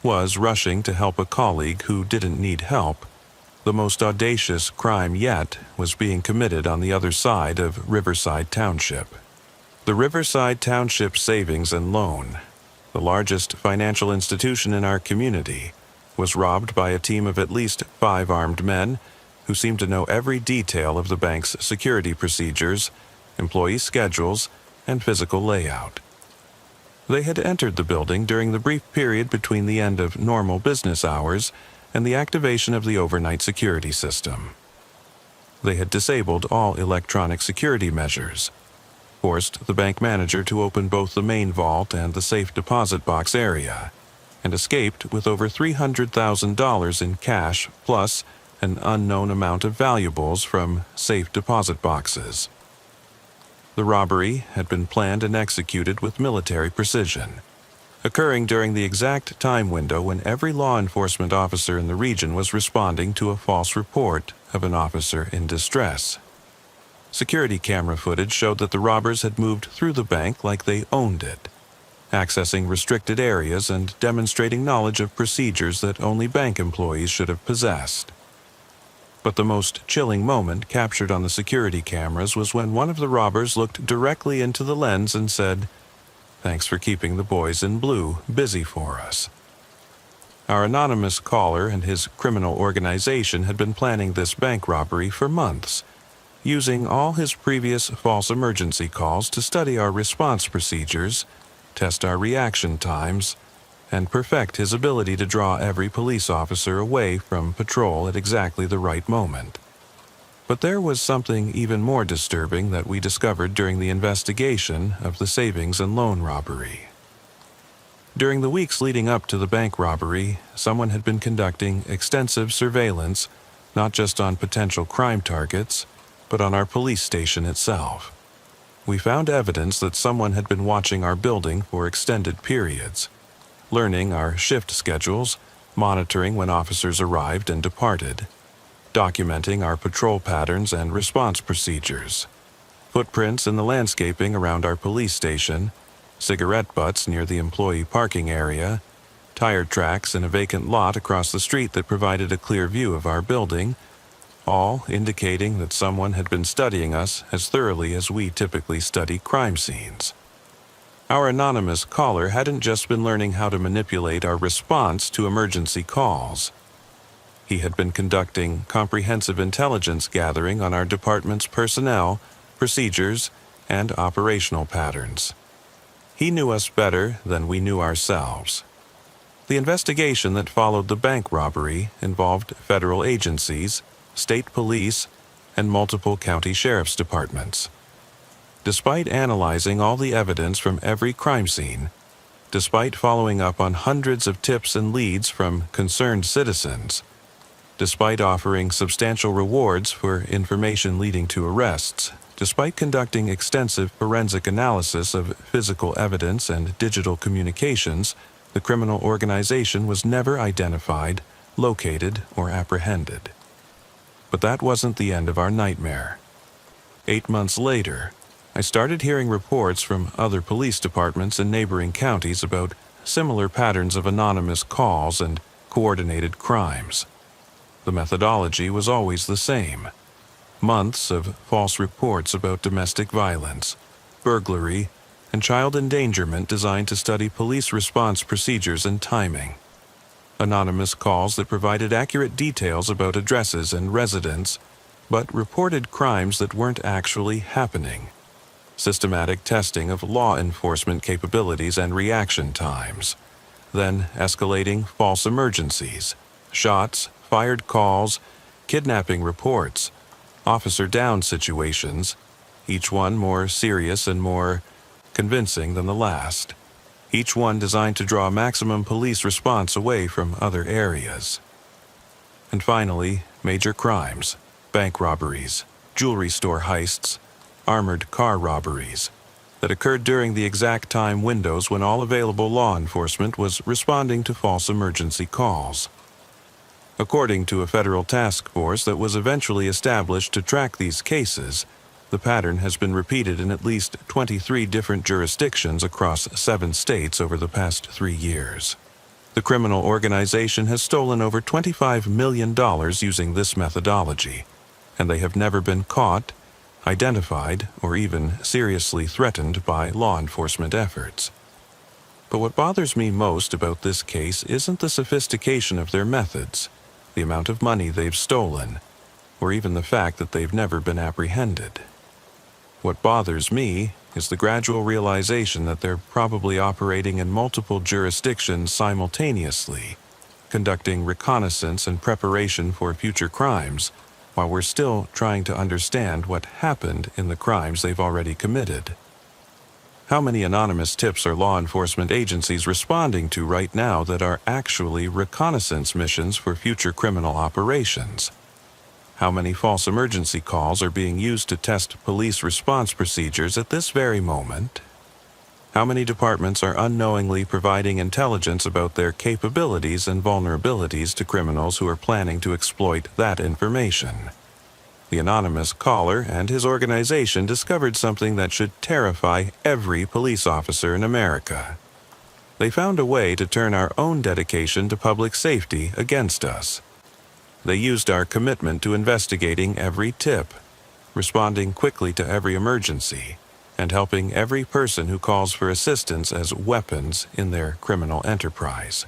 was rushing to help a colleague who didn't need help, The most audacious crime yet was being committed on the other side of Riverside Township. The Riverside Township Savings and Loan, the largest financial institution in our community, was robbed by a team of at least 5 armed men who seemed to know every detail of the bank's security procedures, employee schedules, and physical layout. They had entered the building during the brief period between the end of normal business hours and the activation of the overnight security system. They had disabled all electronic security measures, forced the bank manager to open both the main vault and the safe deposit box area, and escaped with over $300,000 in cash plus an unknown amount of valuables from safe deposit boxes. The robbery had been planned and executed with military precision, occurring during the exact time window when every law enforcement officer in the region was responding to a false report of an officer in distress. Security camera footage showed that the robbers had moved through the bank like they owned it, accessing restricted areas and demonstrating knowledge of procedures that only bank employees should have possessed. But the most chilling moment captured on the security cameras was when one of the robbers looked directly into the lens and said, "Thanks for keeping the boys in blue busy for us." Our anonymous caller and his criminal organization had been planning this bank robbery for months, using all his previous false emergency calls to study our response procedures, test our reaction times, and perfect his ability to draw every police officer away from patrol at exactly the right moment. But there was something even more disturbing that we discovered during the investigation of the savings and loan robbery. During the weeks leading up to the bank robbery, someone had been conducting extensive surveillance, not just on potential crime targets, but on our police station itself. We found evidence that someone had been watching our building for extended periods, learning our shift schedules, monitoring when officers arrived and departed, documenting our patrol patterns and response procedures, footprints in the landscaping around our police station, cigarette butts near the employee parking area, tire tracks in a vacant lot across the street that provided a clear view of our building, all indicating that someone had been studying us as thoroughly as we typically study crime scenes. Our anonymous caller hadn't just been learning how to manipulate our response to emergency calls. He had been conducting comprehensive intelligence gathering on our department's personnel, procedures, and operational patterns. He knew us better than we knew ourselves. The investigation that followed the bank robbery involved federal agencies, state police, and multiple county sheriff's departments. Despite analyzing all the evidence from every crime scene, despite following up on hundreds of tips and leads from concerned citizens, despite offering substantial rewards for information leading to arrests, despite conducting extensive forensic analysis of physical evidence and digital communications, the criminal organization was never identified, located, or apprehended. But that wasn't the end of our nightmare. 8 months later, I started hearing reports from other police departments in neighboring counties about similar patterns of anonymous calls and coordinated crimes. The methodology was always the same. Months of false reports about domestic violence, burglary, and child endangerment designed to study police response procedures and timing. Anonymous calls that provided accurate details about addresses and residents, but reported crimes that weren't actually happening. Systematic testing of law enforcement capabilities and reaction times, then escalating false emergencies, shots, fired calls, kidnapping reports, officer down situations, each one more serious and more convincing than the last, each one designed to draw maximum police response away from other areas. And finally, major crimes, bank robberies, jewelry store heists, armored car robberies that occurred during the exact time windows when all available law enforcement was responding to false emergency calls. According to a federal task force that was eventually established to track these cases, the pattern has been repeated in at least 23 different jurisdictions across 7 states over the past 3 years. The criminal organization has stolen over $25 million using this methodology, and they have never been caught, identified, or even seriously threatened by law enforcement efforts. But what bothers me most about this case isn't the sophistication of their methods, the amount of money they've stolen, or even the fact that they've never been apprehended. What bothers me is the gradual realization that they're probably operating in multiple jurisdictions simultaneously, conducting reconnaissance and preparation for future crimes, while we're still trying to understand what happened in the crimes they've already committed. How many anonymous tips are law enforcement agencies responding to right now that are actually reconnaissance missions for future criminal operations? How many false emergency calls are being used to test police response procedures at this very moment? How many departments are unknowingly providing intelligence about their capabilities and vulnerabilities to criminals who are planning to exploit that information? The anonymous caller and his organization discovered something that should terrify every police officer in America. They found a way to turn our own dedication to public safety against us. They used our commitment to investigating every tip, responding quickly to every emergency, and helping every person who calls for assistance as weapons in their criminal enterprise.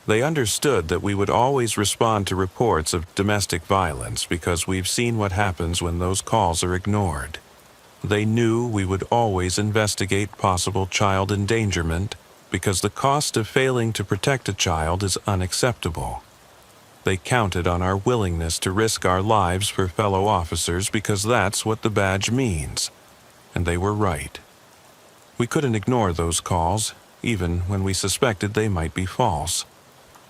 They understood that we would always respond to reports of domestic violence because we've seen what happens when those calls are ignored. They knew we would always investigate possible child endangerment because the cost of failing to protect a child is unacceptable. They counted on our willingness to risk our lives for fellow officers because that's what the badge means. And they were right. We couldn't ignore those calls, even when we suspected they might be false.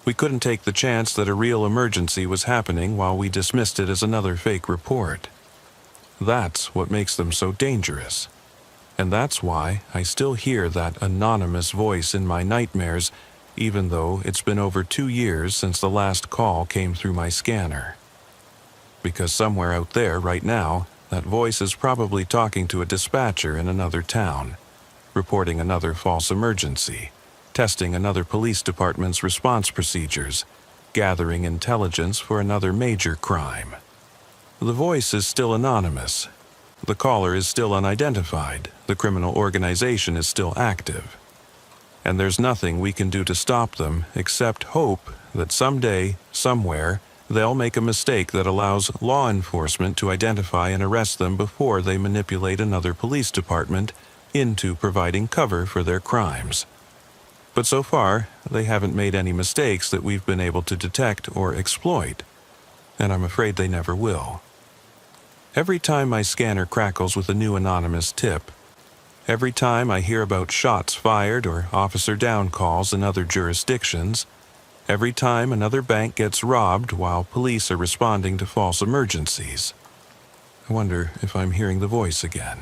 We couldn't take the chance that a real emergency was happening while we dismissed it as another fake report. That's what makes them so dangerous. And that's why I still hear that anonymous voice in my nightmares, even though it's been over 2 years since the last call came through my scanner. Because somewhere out there right now, that voice is probably talking to a dispatcher in another town, reporting another false emergency, testing another police department's response procedures, gathering intelligence for another major crime. The voice is still anonymous. The caller is still unidentified. The criminal organization is still active. And there's nothing we can do to stop them except hope that someday, somewhere, they'll make a mistake that allows law enforcement to identify and arrest them before they manipulate another police department into providing cover for their crimes. But so far, they haven't made any mistakes that we've been able to detect or exploit, and I'm afraid they never will. Every time my scanner crackles with a new anonymous tip, every time I hear about shots fired or officer down calls in other jurisdictions, every time another bank gets robbed while police are responding to false emergencies, I wonder if I'm hearing the voice again.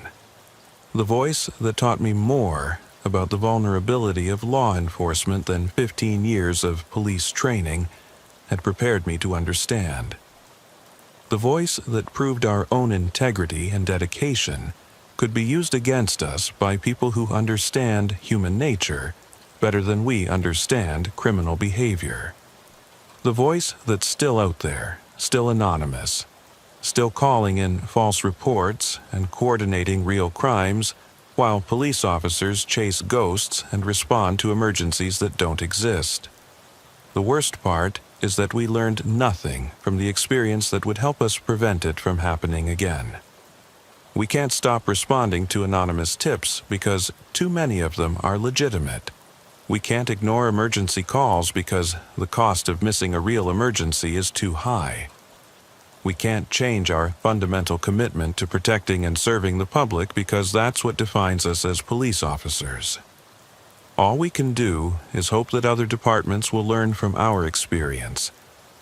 The voice that taught me more about the vulnerability of law enforcement than 15 years of police training had prepared me to understand. The voice that proved our own integrity and dedication could be used against us by people who understand human nature better than we understand criminal behavior. The voice that's still out there, still anonymous, still calling in false reports and coordinating real crimes while police officers chase ghosts and respond to emergencies that don't exist. The worst part is that we learned nothing from the experience that would help us prevent it from happening again. We can't stop responding to anonymous tips because too many of them are legitimate. We can't ignore emergency calls because the cost of missing a real emergency is too high. We can't change our fundamental commitment to protecting and serving the public because that's what defines us as police officers. All we can do is hope that other departments will learn from our experience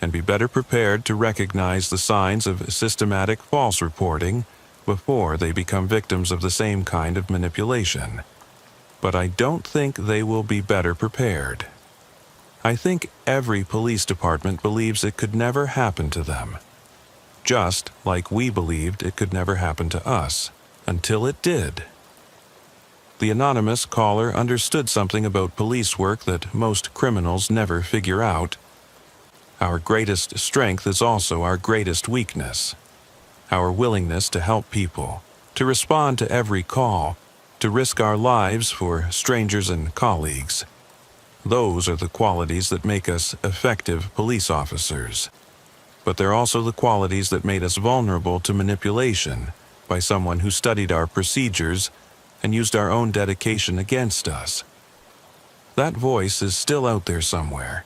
and be better prepared to recognize the signs of systematic false reporting before they become victims of the same kind of manipulation. But I don't think they will be better prepared. I think every police department believes it could never happen to them, just like we believed it could never happen to us, until it did. The anonymous caller understood something about police work that most criminals never figure out. Our greatest strength is also our greatest weakness. Our willingness to help people, to respond to every call, to risk our lives for strangers and colleagues. Those are the qualities that make us effective police officers. But they're also the qualities that made us vulnerable to manipulation by someone who studied our procedures and used our own dedication against us. That voice is still out there somewhere,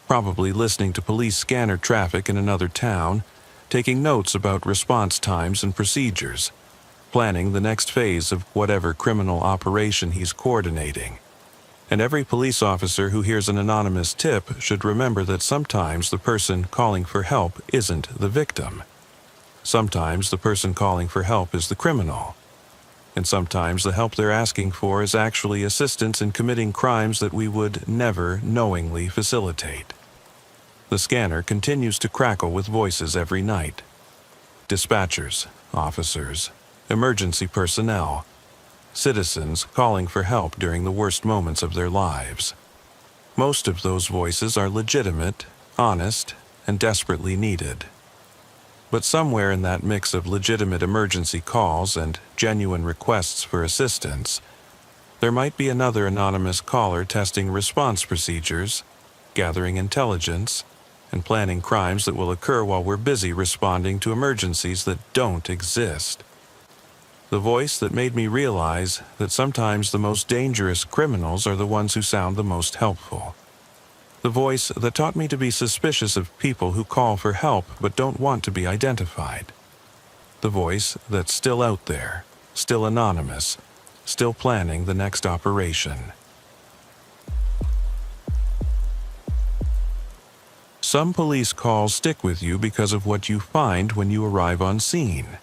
probably listening to police scanner traffic in another town, taking notes about response times and procedures, planning the next phase of whatever criminal operation he's coordinating. And every police officer who hears an anonymous tip should remember that sometimes the person calling for help isn't the victim. Sometimes the person calling for help is the criminal. And sometimes the help they're asking for is actually assistance in committing crimes that we would never knowingly facilitate. The scanner continues to crackle with voices every night. Dispatchers, officers, emergency personnel, citizens calling for help during the worst moments of their lives. Most of those voices are legitimate, honest, and desperately needed. But somewhere in that mix of legitimate emergency calls and genuine requests for assistance, there might be another anonymous caller testing response procedures, gathering intelligence, and planning crimes that will occur while we're busy responding to emergencies that don't exist. The voice that made me realize that sometimes the most dangerous criminals are the ones who sound the most helpful. The voice that taught me to be suspicious of people who call for help but don't want to be identified. The voice that's still out there, still anonymous, still planning the next operation. Some police calls stick with you because of what you find when you arrive on scene.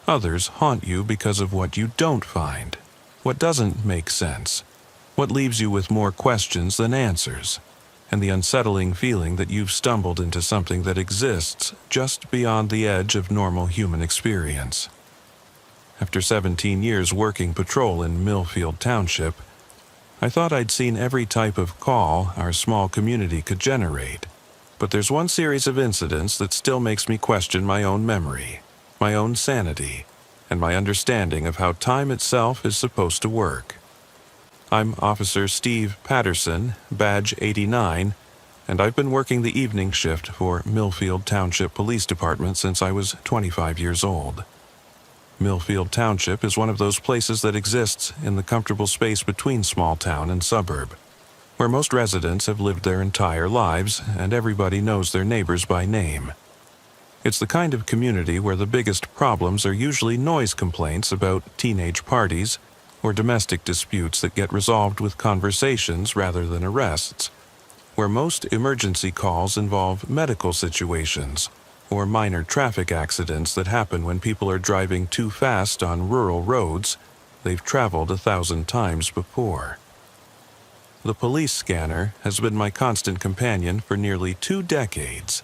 Others haunt you because of what you don't find, what doesn't make sense, what leaves you with more questions than answers, and the unsettling feeling that you've stumbled into something that exists just beyond the edge of normal human experience. After 17 years working patrol in Millfield Township, I thought I'd seen every type of call our small community could generate, but there's one series of incidents that still makes me question my own memory, my own sanity, and my understanding of how time itself is supposed to work. I'm Officer Steve Patterson, Badge 89, and I've been working the evening shift for Millfield Township Police Department since I was 25 years old. Millfield Township is one of those places that exists in the comfortable space between small town and suburb, where most residents have lived their entire lives and everybody knows their neighbors by name. It's the kind of community where the biggest problems are usually noise complaints about teenage parties or domestic disputes that get resolved with conversations rather than arrests, where most emergency calls involve medical situations or minor traffic accidents that happen when people are driving too fast on rural roads they've traveled 1,000 times before. The police scanner has been my constant companion for nearly 2 decades.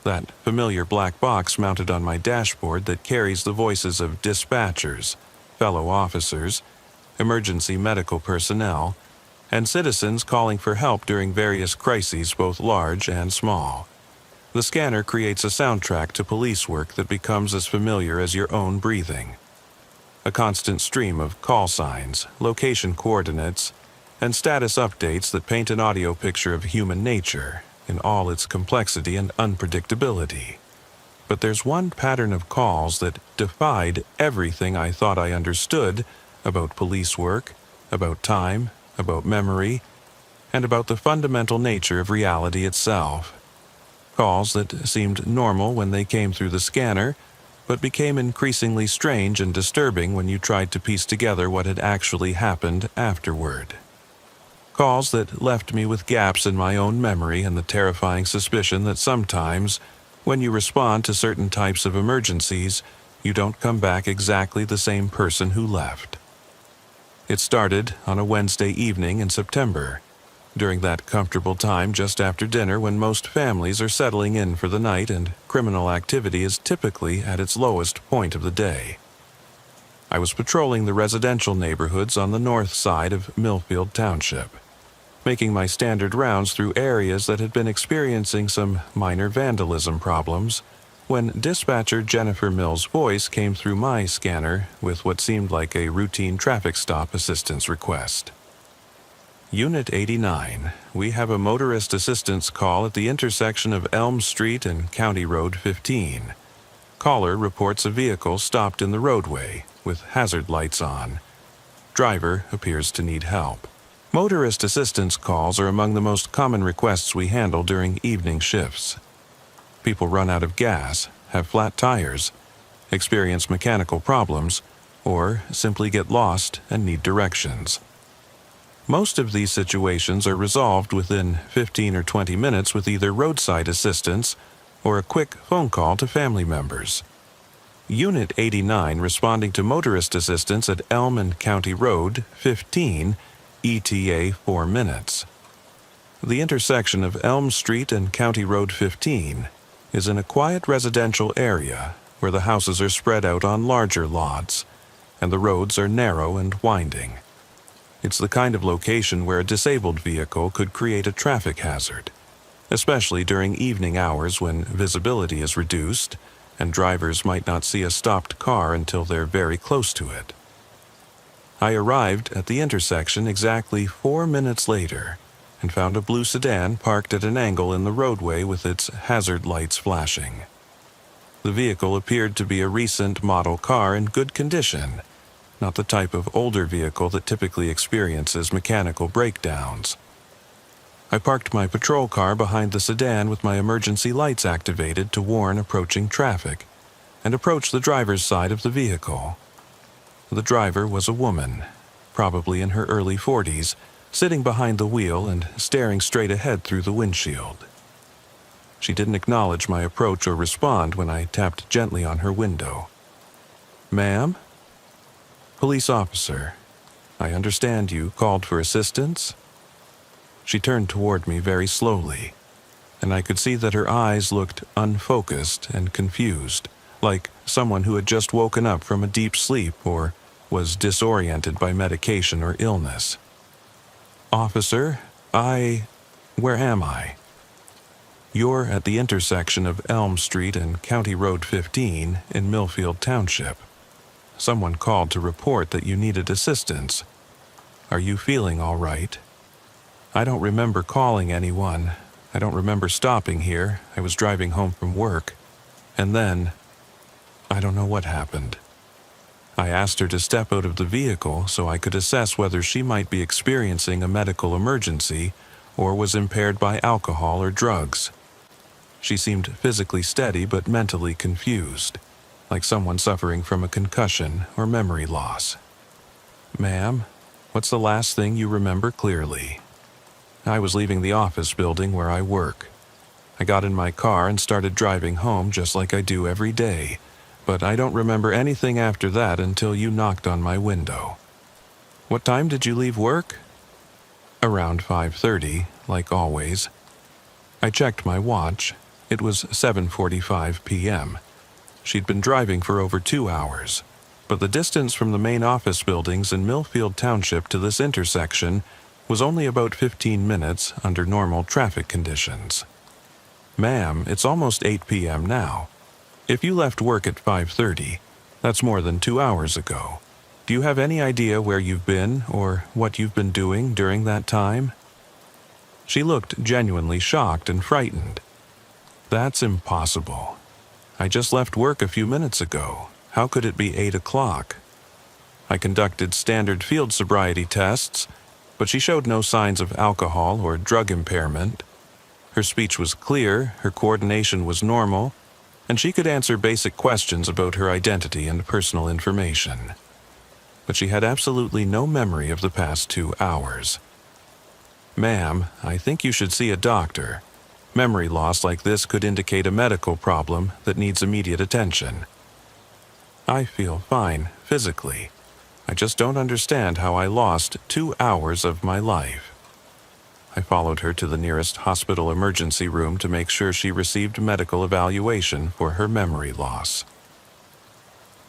That familiar black box mounted on my dashboard that carries the voices of dispatchers, fellow officers, emergency medical personnel, and citizens calling for help during various crises both large and small. The scanner creates a soundtrack to police work that becomes as familiar as your own breathing. A constant stream of call signs, location coordinates, and status updates that paint an audio picture of human nature in all its complexity and unpredictability. But there's one pattern of calls that defied everything I thought I understood about police work, about time, about memory, and about the fundamental nature of reality itself. Calls that seemed normal when they came through the scanner, but became increasingly strange and disturbing when you tried to piece together what had actually happened afterward. Calls that left me with gaps in my own memory and the terrifying suspicion that sometimes, when you respond to certain types of emergencies, you don't come back exactly the same person who left. It started on a Wednesday evening in September, during that comfortable time just after dinner when most families are settling in for the night and criminal activity is typically at its lowest point of the day. I was patrolling the residential neighborhoods on the north side of Millfield Township, making my standard rounds through areas that had been experiencing some minor vandalism problems, when dispatcher Jennifer Mills' voice came through my scanner with what seemed like a routine traffic stop assistance request. Unit 89, we have a motorist assistance call at the intersection of Elm Street and County Road 15. Caller reports a vehicle stopped in the roadway with hazard lights on. Driver appears to need help. Motorist assistance calls are among the most common requests we handle during evening shifts. People run out of gas, have flat tires, experience mechanical problems, or simply get lost and need directions. Most of these situations are resolved within 15 or 20 minutes with either roadside assistance or a quick phone call to family members. Unit 89 responding to motorist assistance at Elm and County Road 15, ETA 4 minutes. The intersection of Elm Street and County Road 15 is in a quiet residential area where the houses are spread out on larger lots and the roads are narrow and winding. It's the kind of location where a disabled vehicle could create a traffic hazard, especially during evening hours when visibility is reduced and drivers might not see a stopped car until they're very close to it. I arrived at the intersection exactly 4 minutes later and found a blue sedan parked at an angle in the roadway with its hazard lights flashing. The vehicle appeared to be a recent model car in good condition, not the type of older vehicle that typically experiences mechanical breakdowns. I parked my patrol car behind the sedan with my emergency lights activated to warn approaching traffic, and approached the driver's side of the vehicle. The driver was a woman, probably in her early 40s, sitting behind the wheel and staring straight ahead through the windshield. She didn't acknowledge my approach or respond when I tapped gently on her window. "Ma'am?" "Police officer. I understand you called for assistance?" She turned toward me very slowly, and I could see that her eyes looked unfocused and confused, like someone who had just woken up from a deep sleep or was disoriented by medication or illness. "Officer, where am I?" "You're at the intersection of Elm Street and County Road 15 in Millfield Township. Someone called to report that you needed assistance. Are you feeling all right?" "I don't remember calling anyone. I don't remember stopping here. I was driving home from work. And then, I don't know what happened." I asked her to step out of the vehicle so I could assess whether she might be experiencing a medical emergency or was impaired by alcohol or drugs. She seemed physically steady but mentally confused, like someone suffering from a concussion or memory loss. "Ma'am, what's the last thing you remember clearly?" "I was leaving the office building where I work. I got in my car and started driving home just like I do every day, but I don't remember anything after that until you knocked on my window." "What time did you leave work?" "Around 5:30, like always." I checked my watch. It was 7:45 p.m. She'd been driving for over 2 hours, but the distance from the main office buildings in Millfield Township to this intersection was only about 15 minutes under normal traffic conditions. "Ma'am, it's almost 8 p.m. now. If you left work at 5:30, that's more than 2 hours ago. Do you have any idea where you've been or what you've been doing during that time?" She looked genuinely shocked and frightened. "That's impossible. I just left work a few minutes ago. How could it be 8 o'clock? I conducted standard field sobriety tests, but she showed no signs of alcohol or drug impairment. Her speech was clear, her coordination was normal, and she could answer basic questions about her identity and personal information. But she had absolutely no memory of the past 2 hours. "Ma'am, I think you should see a doctor. Memory loss like this could indicate a medical problem that needs immediate attention." "I feel fine, physically. I just don't understand how I lost 2 hours of my life." I followed her to the nearest hospital emergency room to make sure she received medical evaluation for her memory loss.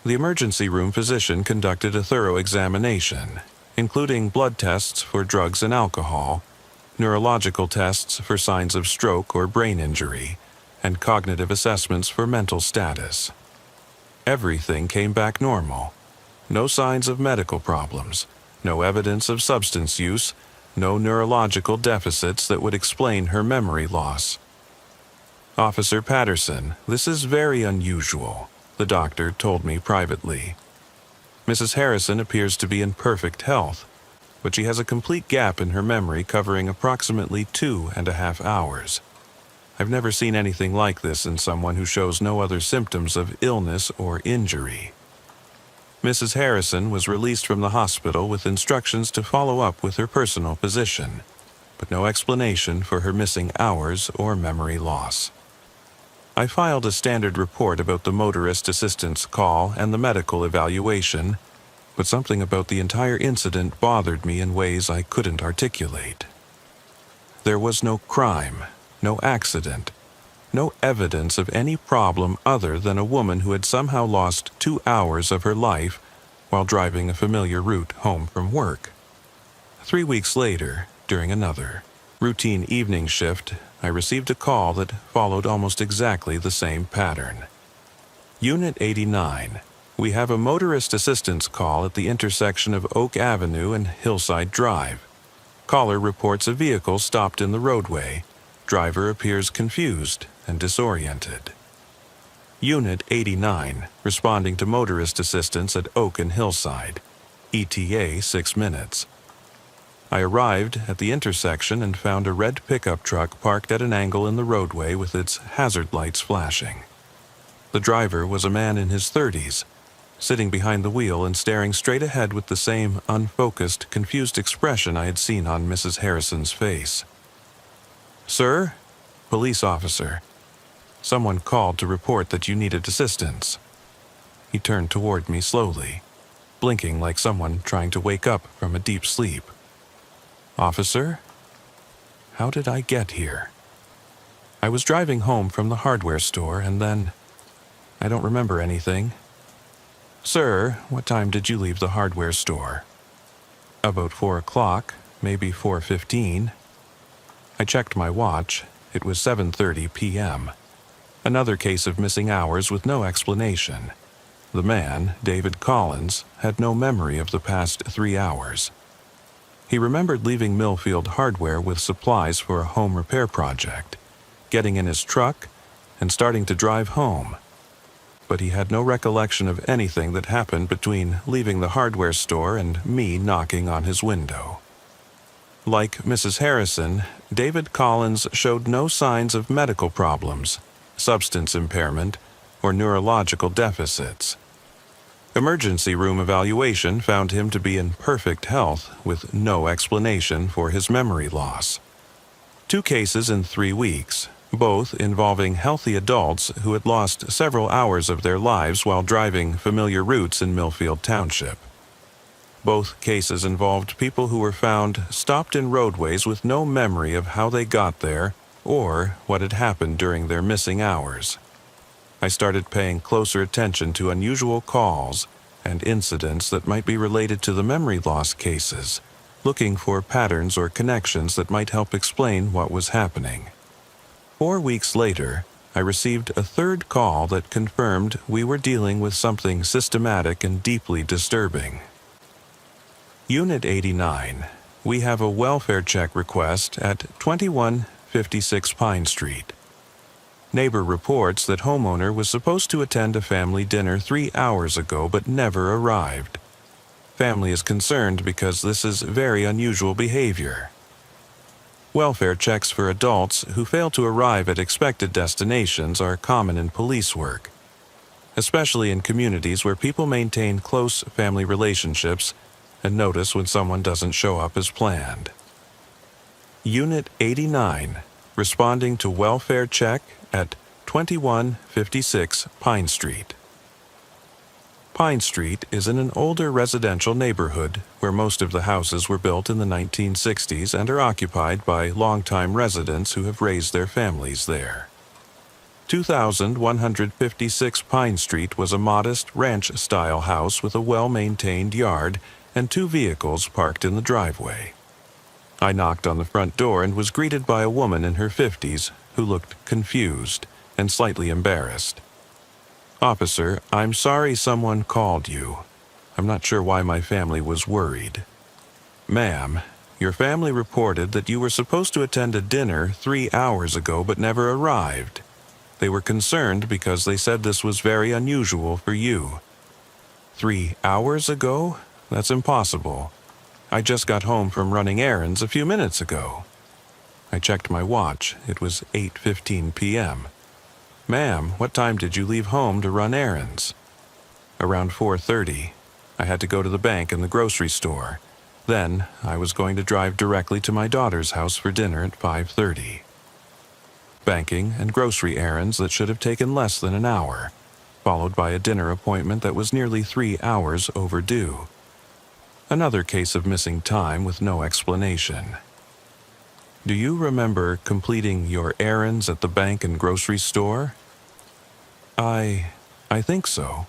The emergency room physician conducted a thorough examination, including blood tests for drugs and alcohol, neurological tests for signs of stroke or brain injury, and cognitive assessments for mental status. Everything came back normal. No signs of medical problems, no evidence of substance use, no neurological deficits that would explain her memory loss. "Officer Patterson, this is very unusual," the doctor told me privately. "Mrs. Harrison appears to be in perfect health, but she has a complete gap in her memory covering approximately 2.5 hours. I've never seen anything like this in someone who shows no other symptoms of illness or injury." Mrs. Harrison was released from the hospital with instructions to follow up with her personal physician, but no explanation for her missing hours or memory loss. I filed a standard report about the motorist assistance call and the medical evaluation, but something about the entire incident bothered me in ways I couldn't articulate. There was no crime, no accident, no evidence of any problem other than a woman who had somehow lost 2 hours of her life while driving a familiar route home from work. 3 weeks later, during another routine evening shift, I received a call that followed almost exactly the same pattern. "Unit 89. We have a motorist assistance call at the intersection of Oak Avenue and Hillside Drive. Caller reports a vehicle stopped in the roadway. Driver appears confused and disoriented." Unit 89, responding to motorist assistance at Oak and Hillside. ETA 6 minutes. I arrived at the intersection and found a red pickup truck parked at an angle in the roadway with its hazard lights flashing. The driver was a man in his 30s, sitting behind the wheel and staring straight ahead with the same unfocused, confused expression I had seen on Mrs. Harrison's face. "Sir? Police officer. Someone called to report that you needed assistance." He turned toward me slowly, blinking like someone trying to wake up from a deep sleep. "Officer? How did I get here?" "I was driving home from the hardware store and then... I don't remember anything." "Sir, what time did you leave the hardware store?" "About 4 o'clock, maybe 4:15. I checked my watch. It was 7:30 p.m. Another case of missing hours with no explanation. The man, David Collins, had no memory of the past 3 hours. He remembered leaving Millfield Hardware with supplies for a home repair project, getting in his truck, and starting to drive home. But he had no recollection of anything that happened between leaving the hardware store and me knocking on his window. Like Mrs. Harrison, David Collins showed no signs of medical problems, substance impairment, or neurological deficits. Emergency room evaluation found him to be in perfect health with no explanation for his memory loss. 2 cases in 3 weeks, both involving healthy adults who had lost several hours of their lives while driving familiar routes in Millfield Township. Both cases involved people who were found stopped in roadways with no memory of how they got there or what had happened during their missing hours. I started paying closer attention to unusual calls and incidents that might be related to the memory loss cases, looking for patterns or connections that might help explain what was happening. 4 weeks later, I received a third call that confirmed we were dealing with something systematic and deeply disturbing. Unit 89. We have a welfare check request at 2156 Pine Street. Neighbor reports that homeowner was supposed to attend a family dinner 3 hours ago but never arrived. Family is concerned because this is very unusual behavior. Welfare checks for adults who fail to arrive at expected destinations are common in police work, especially in communities where people maintain close family relationships and notice when someone doesn't show up as planned. Unit 89, responding to welfare check at 2156 Pine Street. Pine Street is in an older residential neighborhood where most of the houses were built in the 1960s and are occupied by longtime residents who have raised their families there. 2156 Pine Street was a modest ranch-style house with a well-maintained yard and 2 vehicles parked in the driveway. I knocked on the front door and was greeted by a woman in her 50s who looked confused and slightly embarrassed. "Officer, I'm sorry someone called you. I'm not sure why my family was worried." "Ma'am, your family reported that you were supposed to attend a dinner 3 hours ago but never arrived. They were concerned because they said this was very unusual for you." 3 hours ago? That's impossible. I just got home from running errands a few minutes ago." I checked my watch. It was 8:15 p.m. "Ma'am, what time did you leave home to run errands?" "Around 4:30. I had to go to the bank and the grocery store. Then I was going to drive directly to my daughter's house for dinner at 5:30. Banking and grocery errands that should have taken less than an hour, followed by a dinner appointment that was nearly 3 hours overdue. Another case of missing time with no explanation. Do you remember completing your errands at the bank and grocery store?" I think so.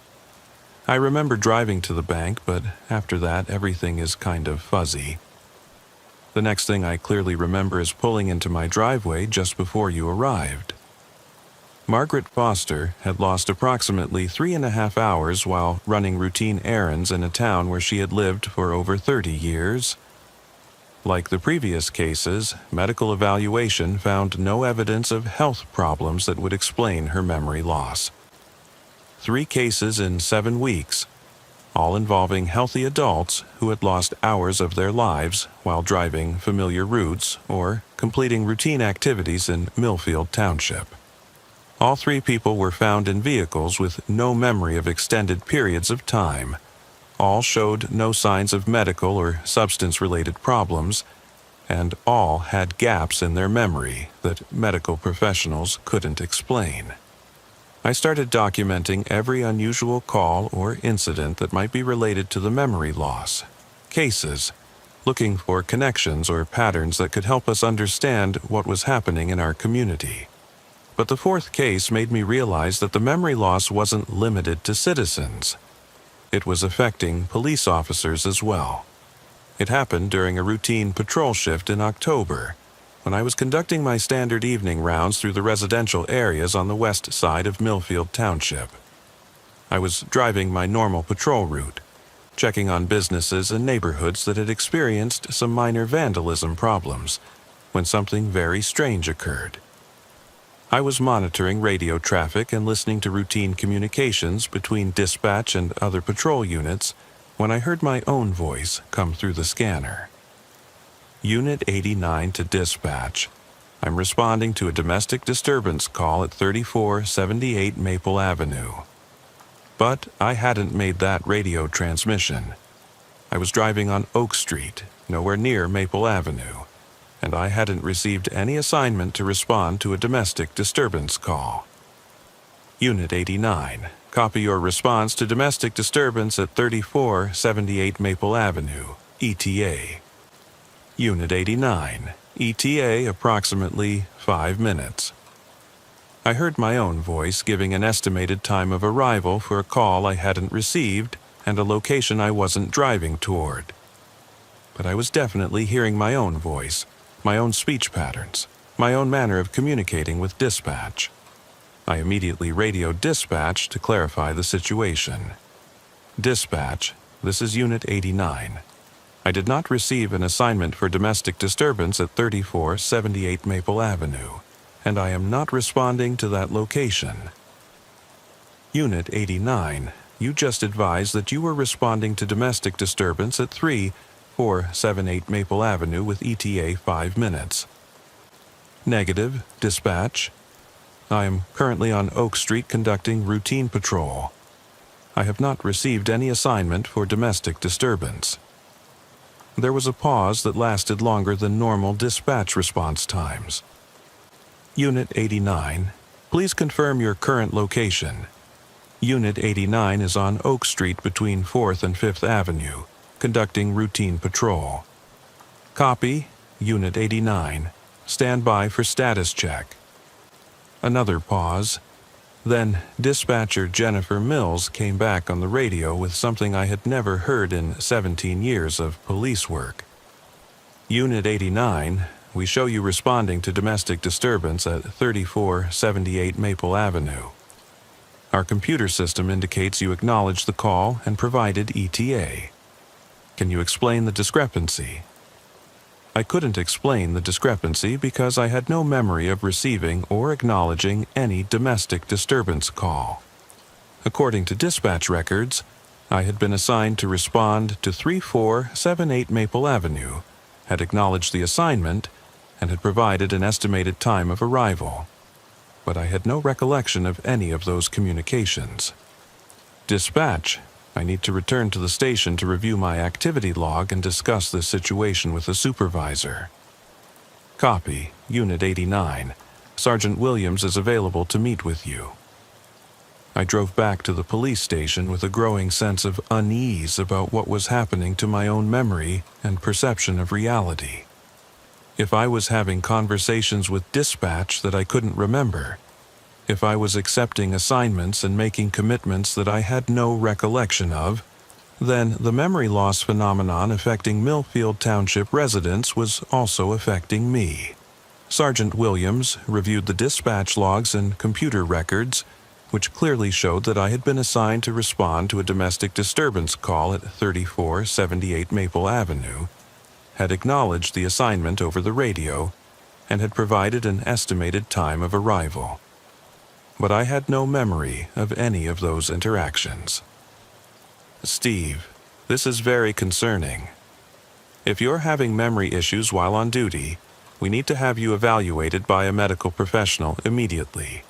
I remember driving to the bank, but after that everything is kind of fuzzy. The next thing I clearly remember is pulling into my driveway just before you arrived." Margaret Foster had lost approximately 3.5 hours while running routine errands in a town where she had lived for over 30 years. Like the previous cases, medical evaluation found no evidence of health problems that would explain her memory loss. 3 cases in 7 weeks, all involving healthy adults who had lost hours of their lives while driving familiar routes or completing routine activities in Millfield Township. All 3 people were found in vehicles with no memory of extended periods of time. All showed no signs of medical or substance-related problems, and all had gaps in their memory that medical professionals couldn't explain. I started documenting every unusual call or incident that might be related to the memory loss cases, looking for connections or patterns that could help us understand what was happening in our community. But the 4th case made me realize that the memory loss wasn't limited to citizens. It was affecting police officers as well. It happened during a routine patrol shift in October, when I was conducting my standard evening rounds through the residential areas on the west side of Millfield Township. I was driving my normal patrol route, checking on businesses and neighborhoods that had experienced some minor vandalism problems, when something very strange occurred. I was monitoring radio traffic and listening to routine communications between dispatch and other patrol units when I heard my own voice come through the scanner. "Unit 89 to dispatch. I'm responding to a domestic disturbance call at 3478 Maple Avenue." But I hadn't made that radio transmission. I was driving on Oak Street, nowhere near Maple Avenue, and I hadn't received any assignment to respond to a domestic disturbance call. "Unit 89, copy your response to domestic disturbance at 3478 Maple Avenue, ETA. Unit 89, ETA approximately 5 minutes. I heard my own voice giving an estimated time of arrival for a call I hadn't received and a location I wasn't driving toward. But I was definitely hearing my own voice, my own speech patterns, my own manner of communicating with dispatch. I immediately radioed dispatch to clarify the situation. "Dispatch, this is Unit 89. I did not receive an assignment for domestic disturbance at 3478 Maple Avenue, and I am not responding to that location." "Unit 89, you just advised that you were responding to domestic disturbance at 3478 Maple Avenue with ETA 5 minutes. "Negative, dispatch. I am currently on Oak Street conducting routine patrol. I have not received any assignment for domestic disturbance." There was a pause that lasted longer than normal dispatch response times. "Unit 89, please confirm your current location." "Unit 89 is on Oak Street between 4th and 5th Avenue, conducting routine patrol." "Copy, Unit 89. Stand by for status check." Another pause, Then dispatcher Jennifer Mills came back on the radio with something I had never heard in 17 years of police work. Unit 89, we show you responding to domestic disturbance at 3478 Maple Avenue. Our computer system indicates you acknowledged the call and provided ETA. Can you explain the discrepancy? I couldn't explain the discrepancy because I had no memory of receiving or acknowledging any domestic disturbance call. According to dispatch records, I had been assigned to respond to 3478 Maple Avenue, had acknowledged the assignment, and had provided an estimated time of arrival. But I had no recollection of any of those communications. Dispatch, I need to return to the station to review my activity log and discuss this situation with the supervisor. Copy, Unit 89. Sergeant Williams is available to meet with you. I drove back to the police station with a growing sense of unease about what was happening to my own memory and perception of reality. If I was having conversations with dispatch that I couldn't remember, if I was accepting assignments and making commitments that I had no recollection of, then the memory loss phenomenon affecting Millfield Township residents was also affecting me. Sergeant Williams reviewed the dispatch logs and computer records, which clearly showed that I had been assigned to respond to a domestic disturbance call at 3478 Maple Avenue, had acknowledged the assignment over the radio, and had provided an estimated time of arrival. But I had no memory of any of those interactions. Steve, this is very concerning. If you're having memory issues while on duty, we need to have you evaluated by a medical professional immediately.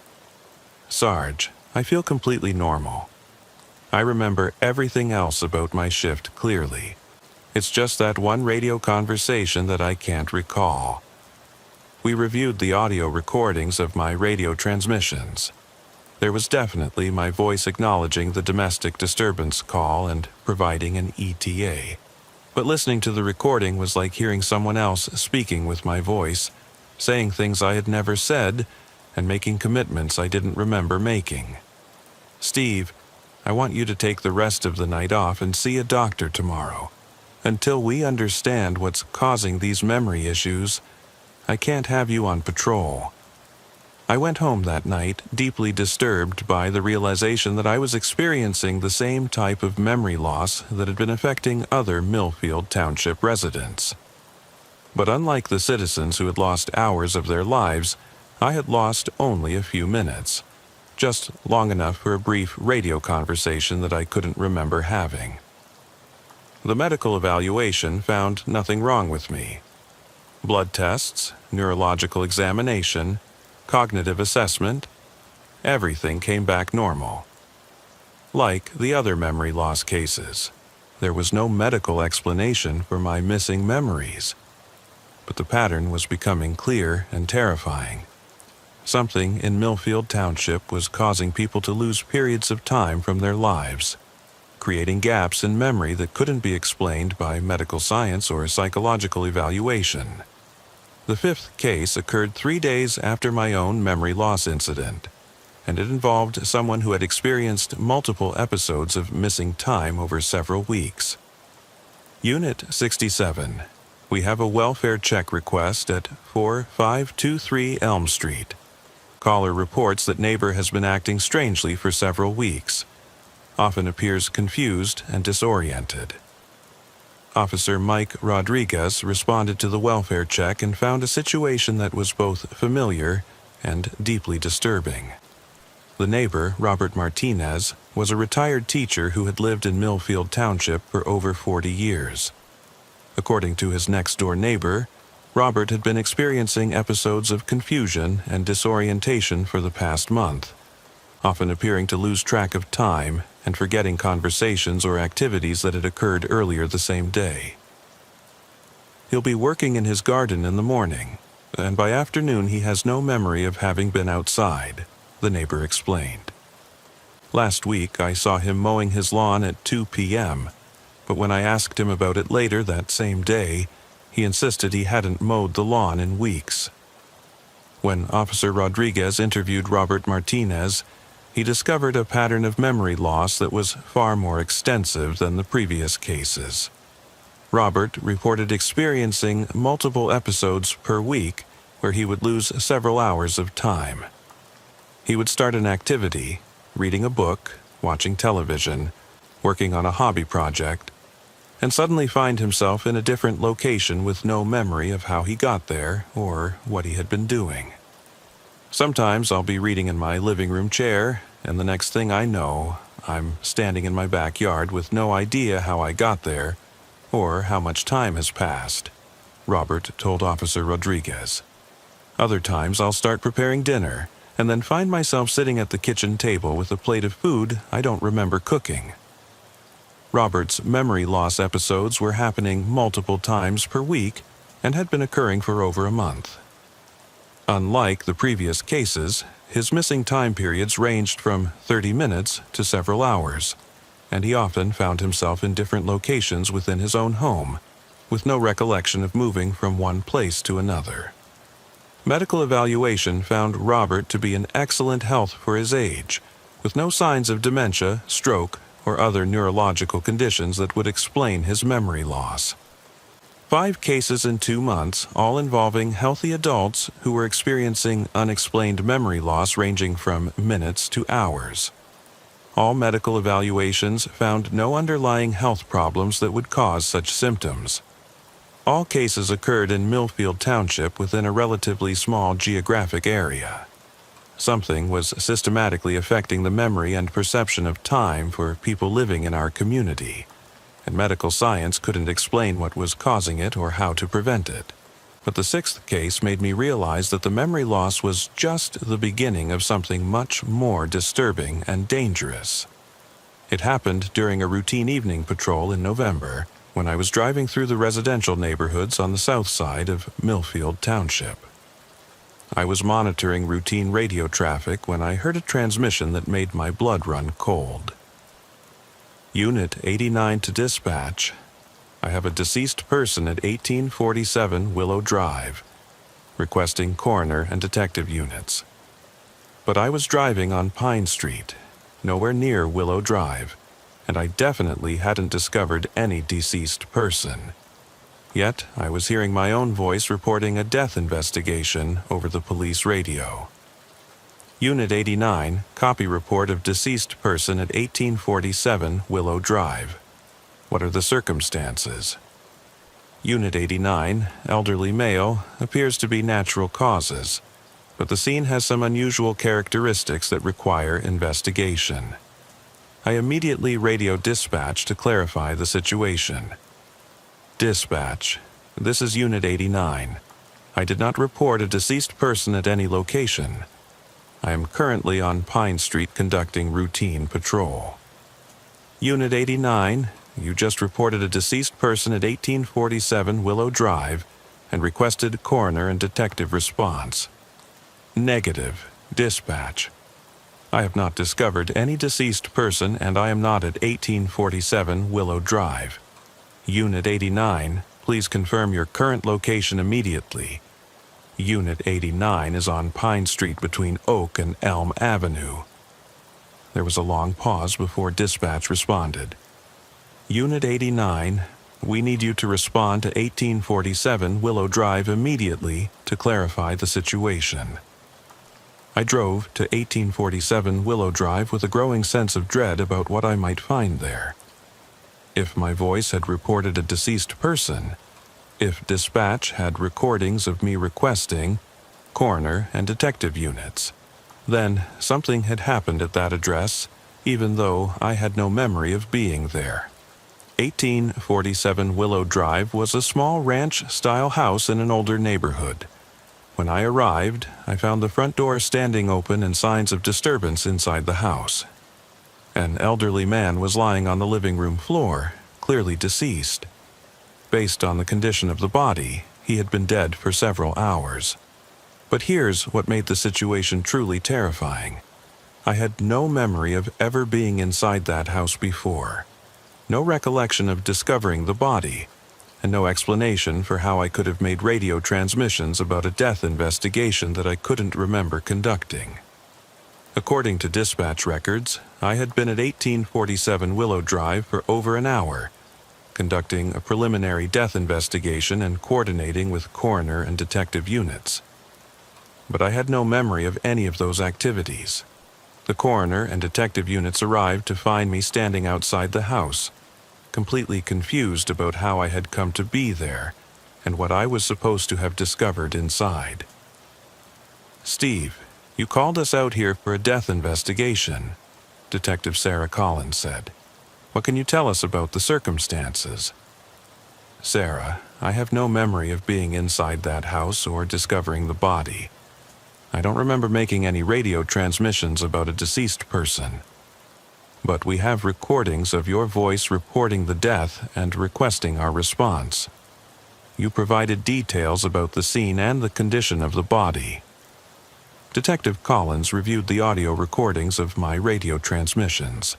Sarge, I feel completely normal. I remember everything else about my shift clearly. It's just that one radio conversation that I can't recall. We reviewed the audio recordings of my radio transmissions. There was definitely my voice acknowledging the domestic disturbance call and providing an ETA. But listening to the recording was like hearing someone else speaking with my voice, saying things I had never said, and making commitments I didn't remember making. Steve, I want you to take the rest of the night off and see a doctor tomorrow. Until we understand what's causing these memory issues, I can't have you on patrol. I went home that night deeply disturbed by the realization that I was experiencing the same type of memory loss that had been affecting other Millfield Township residents. But unlike the citizens who had lost hours of their lives, I had lost only a few minutes, just long enough for a brief radio conversation that I couldn't remember having. The medical evaluation found nothing wrong with me. Blood tests, neurological examination, cognitive assessment, everything came back normal. Like the other memory loss cases, there was no medical explanation for my missing memories. But the pattern was becoming clear and terrifying. Something in Millfield Township was causing people to lose periods of time from their lives, creating gaps in memory that couldn't be explained by medical science or psychological evaluation. The fifth case occurred 3 days after my own memory loss incident, and it involved someone who had experienced multiple episodes of missing time over several weeks. Unit 67. We have a welfare check request at 4523 Elm Street. Caller reports that neighbor has been acting strangely for several weeks, often appears confused and disoriented. Officer Mike Rodriguez responded to the welfare check and found a situation that was both familiar and deeply disturbing. The neighbor, Robert Martinez, was a retired teacher who had lived in Millfield Township for over 40 years. According to his next-door neighbor, Robert had been experiencing episodes of confusion and disorientation for the past month, often appearing to lose track of time and forgetting conversations or activities that had occurred earlier the same day. He'll be working in his garden in the morning, and by afternoon he has no memory of having been outside, the neighbor explained. Last week I saw him mowing his lawn at 2 p.m., but when I asked him about it later that same day, he insisted he hadn't mowed the lawn in weeks. When Officer Rodriguez interviewed Robert Martinez, he discovered a pattern of memory loss that was far more extensive than the previous cases. Robert reported experiencing multiple episodes per week where he would lose several hours of time. He would start an activity, reading a book, watching television, working on a hobby project, and suddenly find himself in a different location with no memory of how he got there or what he had been doing. Sometimes I'll be reading in my living room chair, and the next thing I know, I'm standing in my backyard with no idea how I got there or how much time has passed, Robert told Officer Rodriguez. Other times I'll start preparing dinner and then find myself sitting at the kitchen table with a plate of food I don't remember cooking. Robert's memory loss episodes were happening multiple times per week and had been occurring for over a month. Unlike the previous cases, his missing time periods ranged from 30 minutes to several hours, and he often found himself in different locations within his own home, with no recollection of moving from one place to another. Medical evaluation found Robert to be in excellent health for his age, with no signs of dementia, stroke, or other neurological conditions that would explain his memory loss. 5 cases in 2 months, all involving healthy adults who were experiencing unexplained memory loss ranging from minutes to hours. All medical evaluations found no underlying health problems that would cause such symptoms. All cases occurred in Millfield Township within a relatively small geographic area. Something was systematically affecting the memory and perception of time for people living in our community, and medical science couldn't explain what was causing it or how to prevent it. But the 6th case made me realize that the memory loss was just the beginning of something much more disturbing and dangerous. It happened during a routine evening patrol in November, when I was driving through the residential neighborhoods on the south side of Millfield Township. I was monitoring routine radio traffic when I heard a transmission that made my blood run cold. Unit 89 to dispatch. I have a deceased person at 1847 Willow Drive, requesting coroner and detective units. But I was driving on Pine Street, nowhere near Willow Drive, and I definitely hadn't discovered any deceased person. Yet, I was hearing my own voice reporting a death investigation over the police radio. Unit 89, copy report of deceased person at 1847 Willow Drive. What are the circumstances? Unit 89, elderly male, appears to be natural causes, but the scene has some unusual characteristics that require investigation. I immediately radio dispatch to clarify the situation. Dispatch, this is Unit 89. I did not report a deceased person at any location. I am currently on Pine Street conducting routine patrol. Unit 89, you just reported a deceased person at 1847 Willow Drive and requested coroner and detective response. Negative. Dispatch. I have not discovered any deceased person and I am not at 1847 Willow Drive. Unit 89, please confirm your current location immediately. Unit 89 is on Pine Street between Oak and Elm Avenue. There was a long pause before dispatch responded. Unit 89, we need you to respond to 1847 Willow Drive immediately to clarify the situation. I drove to 1847 Willow Drive with a growing sense of dread about what I might find there. If my voice had reported a deceased person, if dispatch had recordings of me requesting coroner and detective units, then something had happened at that address, even though I had no memory of being there. 1847 Willow Drive was a small ranch-style house in an older neighborhood. When I arrived, I found the front door standing open and signs of disturbance inside the house. An elderly man was lying on the living room floor, clearly deceased. Based on the condition of the body, he had been dead for several hours. But here's what made the situation truly terrifying. I had no memory of ever being inside that house before, no recollection of discovering the body, and no explanation for how I could have made radio transmissions about a death investigation that I couldn't remember conducting. According to dispatch records, I had been at 1847 Willow Drive for over an hour, conducting a preliminary death investigation and coordinating with coroner and detective units. But I had no memory of any of those activities. The coroner and detective units arrived to find me standing outside the house, completely confused about how I had come to be there and what I was supposed to have discovered inside. "Steve, you called us out here for a death investigation," Detective Sarah Collins said. "What can you tell us about the circumstances?" "Sarah, I have no memory of being inside that house or discovering the body. I don't remember making any radio transmissions about a deceased person. But we have recordings of your voice reporting the death and requesting our response. You provided details about the scene and the condition of the body." Detective Collins reviewed the audio recordings of my radio transmissions.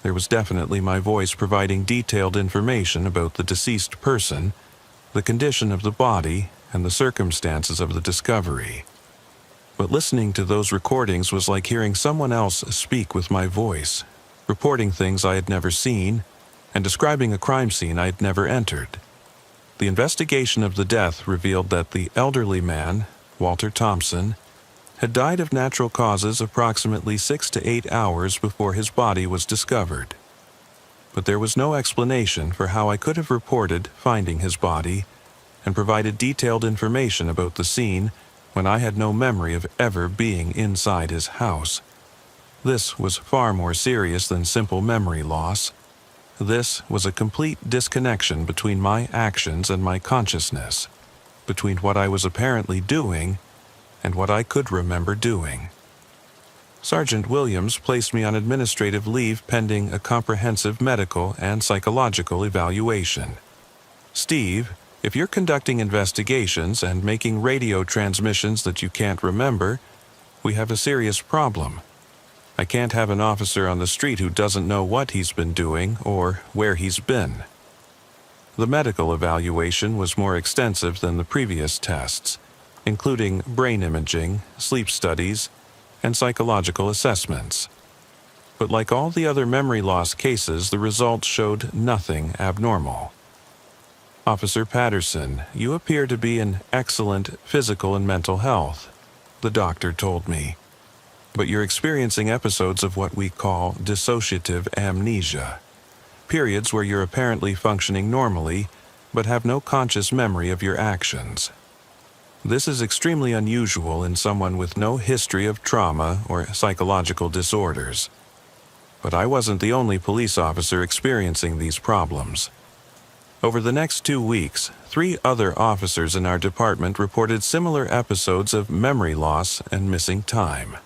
There was definitely my voice providing detailed information about the deceased person, the condition of the body, and the circumstances of the discovery. But listening to those recordings was like hearing someone else speak with my voice, reporting things I had never seen, and describing a crime scene I had never entered. The investigation of the death revealed that the elderly man, Walter Thompson, had died of natural causes approximately 6 to 8 hours before his body was discovered. But there was no explanation for how I could have reported finding his body and provided detailed information about the scene when I had no memory of ever being inside his house. This was far more serious than simple memory loss. This was a complete disconnection between my actions and my consciousness, between what I was apparently doing and what I could remember doing. Sergeant Williams placed me on administrative leave pending a comprehensive medical and psychological evaluation. "Steve, if you're conducting investigations and making radio transmissions that you can't remember, we have a serious problem. I can't have an officer on the street who doesn't know what he's been doing or where he's been." The medical evaluation was more extensive than the previous tests, including brain imaging, sleep studies, and psychological assessments. But like all the other memory loss cases, the results showed nothing abnormal. "Officer Patterson, you appear to be in excellent physical and mental health," the doctor told me. "But you're experiencing episodes of what we call dissociative amnesia, periods where you're apparently functioning normally, but have no conscious memory of your actions. This is extremely unusual in someone with no history of trauma or psychological disorders. But I wasn't the only police officer experiencing these problems. Over the next 2 weeks, 3 other officers in our department reported similar episodes of memory loss and missing time.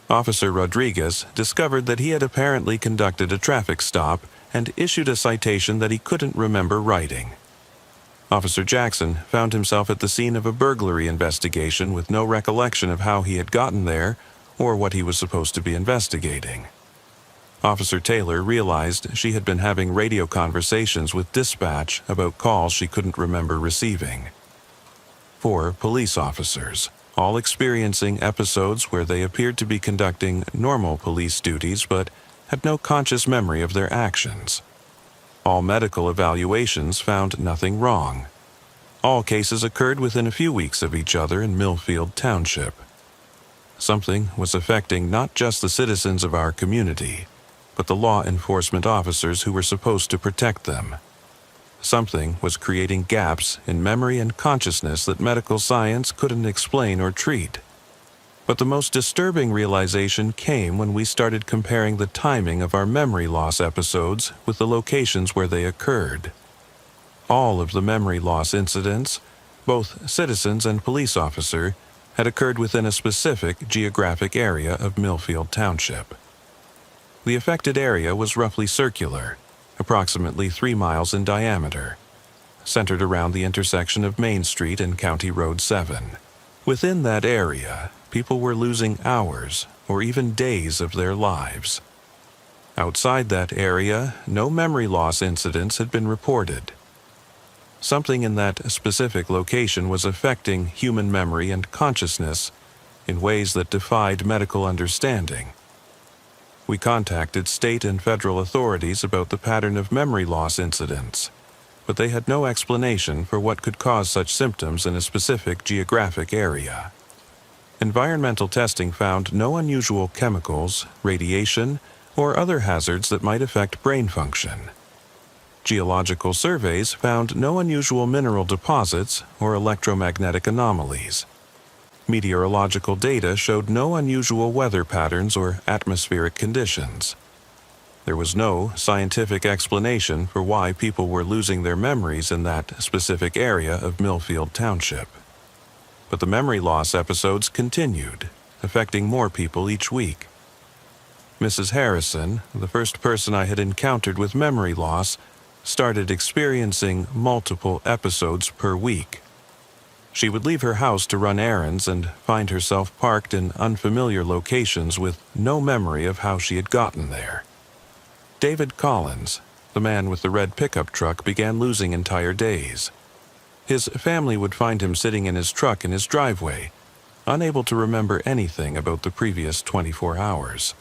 Officer Rodriguez discovered that he had apparently conducted a traffic stop and issued a citation that he couldn't remember writing. Officer Jackson found himself at the scene of a burglary investigation with no recollection of how he had gotten there or what he was supposed to be investigating. Officer Taylor realized she had been having radio conversations with dispatch about calls she couldn't remember receiving. 4 police officers, all experiencing episodes where they appeared to be conducting normal police duties but had no conscious memory of their actions. All medical evaluations found nothing wrong. All cases occurred within a few weeks of each other in Millfield Township. Something was affecting not just the citizens of our community, but the law enforcement officers who were supposed to protect them. Something was creating gaps in memory and consciousness that medical science couldn't explain or treat. But the most disturbing realization came when we started comparing the timing of our memory loss episodes with the locations where they occurred. All of the memory loss incidents, both citizens and police officer, had occurred within a specific geographic area of Millfield Township. The affected area was roughly circular, approximately 3 miles in diameter, centered around the intersection of Main Street and County Road 7. Within that area, people were losing hours or even days of their lives. Outside that area, no memory loss incidents had been reported. Something in that specific location was affecting human memory and consciousness in ways that defied medical understanding. We contacted state and federal authorities about the pattern of memory loss incidents, but they had no explanation for what could cause such symptoms in a specific geographic area. Environmental testing found no unusual chemicals, radiation, or other hazards that might affect brain function. Geological surveys found no unusual mineral deposits or electromagnetic anomalies. Meteorological data showed no unusual weather patterns or atmospheric conditions. There was no scientific explanation for why people were losing their memories in that specific area of Millfield Township. But the memory loss episodes continued, affecting more people each week. Mrs. Harrison, the first person I had encountered with memory loss, started experiencing multiple episodes per week. She would leave her house to run errands and find herself parked in unfamiliar locations with no memory of how she had gotten there. David Collins, the man with the red pickup truck, began losing entire days. His family would find him sitting in his truck in his driveway, unable to remember anything about the previous 24 hours.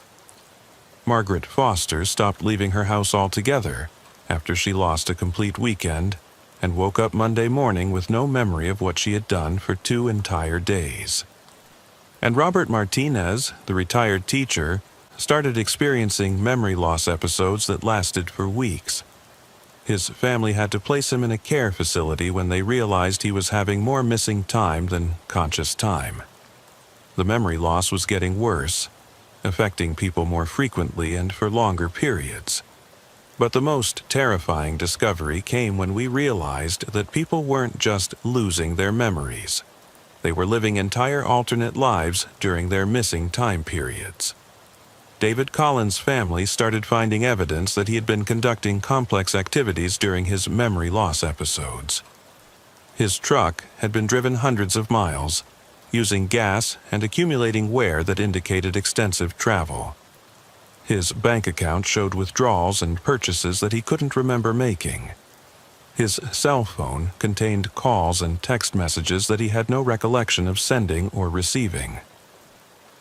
Margaret Foster stopped leaving her house altogether after she lost a complete weekend and woke up Monday morning with no memory of what she had done for 2 entire days. And Robert Martinez, the retired teacher, started experiencing memory loss episodes that lasted for weeks. His family had to place him in a care facility when they realized he was having more missing time than conscious time. The memory loss was getting worse, affecting people more frequently and for longer periods. But the most terrifying discovery came when we realized that people weren't just losing their memories. They were living entire alternate lives during their missing time periods. David Collins' family started finding evidence that he had been conducting complex activities during his memory loss episodes. His truck had been driven hundreds of miles, using gas and accumulating wear that indicated extensive travel. His bank account showed withdrawals and purchases that he couldn't remember making. His cell phone contained calls and text messages that he had no recollection of sending or receiving.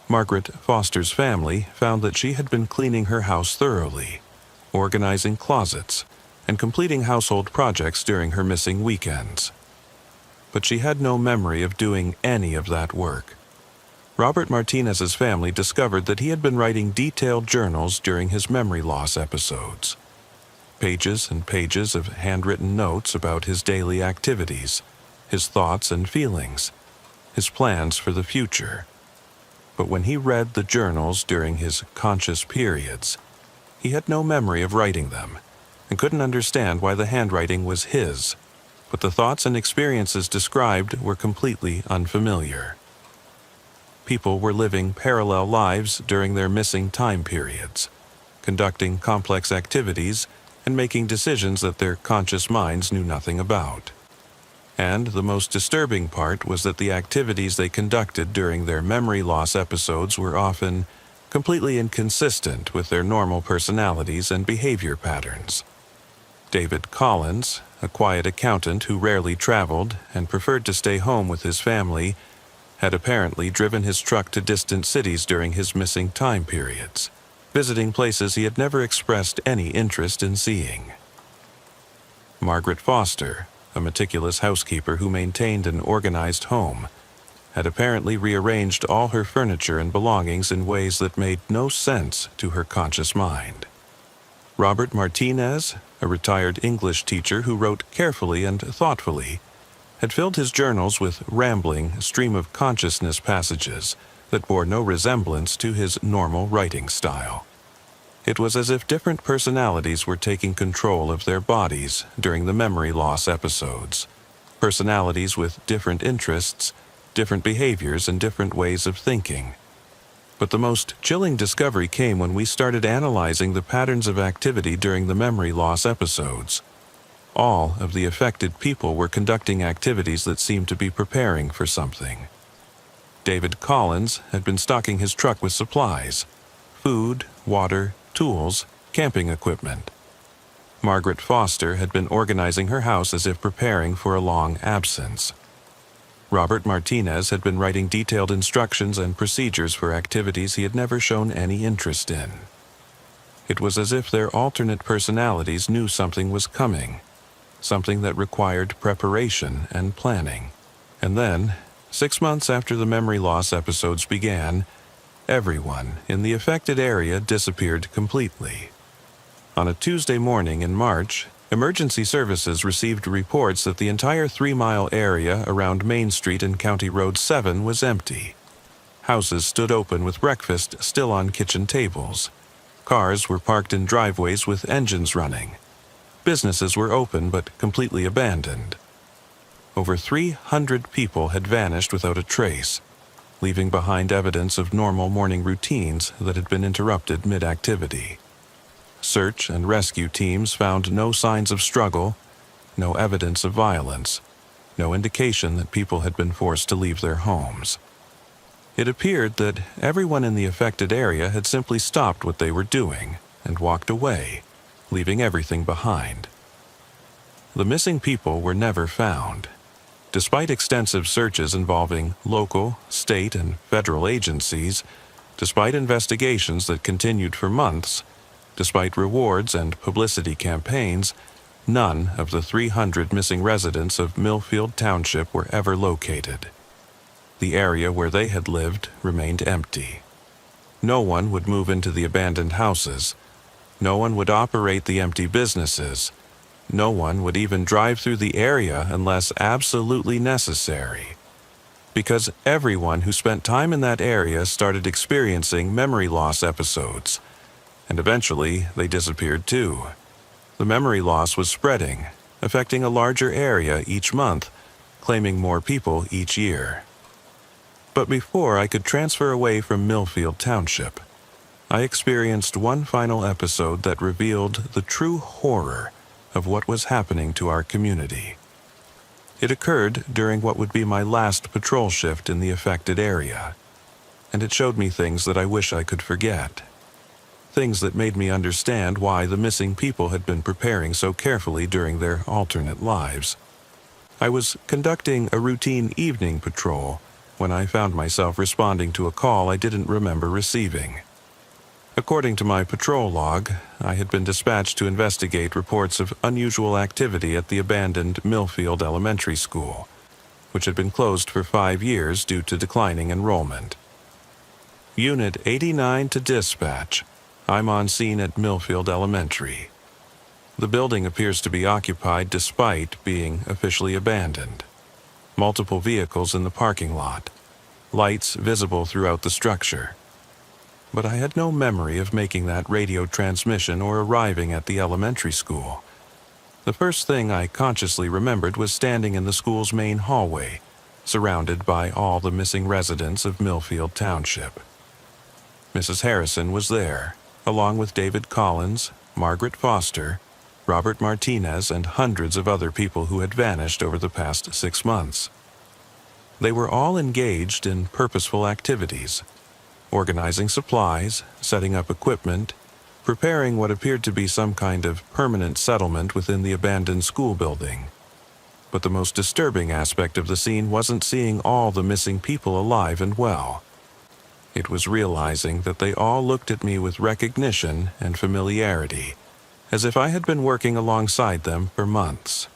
Margaret Foster's family found that she had been cleaning her house thoroughly, organizing closets, and completing household projects during her missing weekends. But she had no memory of doing any of that work. Robert Martinez's family discovered that he had been writing detailed journals during his memory loss episodes. Pages and pages of handwritten notes about his daily activities, his thoughts and feelings, his plans for the future. But when he read the journals during his conscious periods, he had no memory of writing them and couldn't understand why the handwriting was his, but the thoughts and experiences described were completely unfamiliar. People were living parallel lives during their missing time periods, conducting complex activities and making decisions that their conscious minds knew nothing about. And the most disturbing part was that the activities they conducted during their memory loss episodes were often completely inconsistent with their normal personalities and behavior patterns. David Collins, a quiet accountant who rarely traveled and preferred to stay home with his family, had apparently driven his truck to distant cities during his missing time periods, visiting places he had never expressed any interest in seeing. Margaret Foster, a meticulous housekeeper who maintained an organized home, had apparently rearranged all her furniture and belongings in ways that made no sense to her conscious mind. Robert Martinez, a retired English teacher who wrote carefully and thoughtfully, had filled his journals with rambling, stream-of-consciousness passages that bore no resemblance to his normal writing style. It was as if different personalities were taking control of their bodies during the memory loss episodes, personalities with different interests, different behaviors, and different ways of thinking. But the most chilling discovery came when we started analyzing the patterns of activity during the memory loss episodes. All of the affected people were conducting activities that seemed to be preparing for something. David Collins had been stocking his truck with supplies: food, water, tools, camping equipment. Margaret Foster had been organizing her house as if preparing for a long absence. Robert Martinez had been writing detailed instructions and procedures for activities he had never shown any interest in. It was as if their alternate personalities knew something was coming, something that required preparation and planning. And then, 6 months after the memory loss episodes began, everyone in the affected area disappeared completely. On a Tuesday morning in March, emergency services received reports that the entire 3-mile area around Main Street and County Road 7 was empty. Houses stood open with breakfast still on kitchen tables. Cars were parked in driveways with engines running. Businesses were open but completely abandoned. Over 300 people had vanished without a trace, leaving behind evidence of normal morning routines that had been interrupted mid-activity. Search and rescue teams found no signs of struggle, no evidence of violence, no indication that people had been forced to leave their homes. It appeared that everyone in the affected area had simply stopped what they were doing and walked away, leaving everything behind. The missing people were never found. Despite extensive searches involving local, state, and federal agencies, despite investigations that continued for months, despite rewards and publicity campaigns, none of the 300 missing residents of Millfield Township were ever located. The area where they had lived remained empty. No one would move into the abandoned houses. No one would operate the empty businesses. No one would even drive through the area unless absolutely necessary. Because everyone who spent time in that area started experiencing memory loss episodes. And eventually, they disappeared too. The memory loss was spreading, affecting a larger area each month, claiming more people each year. But before I could transfer away from Millfield Township, I experienced one final episode that revealed the true horror of what was happening to our community. It occurred during what would be my last patrol shift in the affected area, and it showed me things that I wish I could forget. Things that made me understand why the missing people had been preparing so carefully during their alternate lives. I was conducting a routine evening patrol when I found myself responding to a call I didn't remember receiving. According to my patrol log, I had been dispatched to investigate reports of unusual activity at the abandoned Millfield Elementary School, which had been closed for 5 years due to declining enrollment. Unit 89 to dispatch. I'm on scene at Millfield Elementary. The building appears to be occupied despite being officially abandoned. Multiple vehicles in the parking lot. Lights visible throughout the structure. But I had no memory of making that radio transmission or arriving at the elementary school. The first thing I consciously remembered was standing in the school's main hallway, surrounded by all the missing residents of Millfield Township. Mrs. Harrison was there, along with David Collins, Margaret Foster, Robert Martinez, and hundreds of other people who had vanished over the past 6 months. They were all engaged in purposeful activities, organizing supplies, setting up equipment, preparing what appeared to be some kind of permanent settlement within the abandoned school building. But the most disturbing aspect of the scene wasn't seeing all the missing people alive and well. It was realizing that they all looked at me with recognition and familiarity, as if I had been working alongside them for months.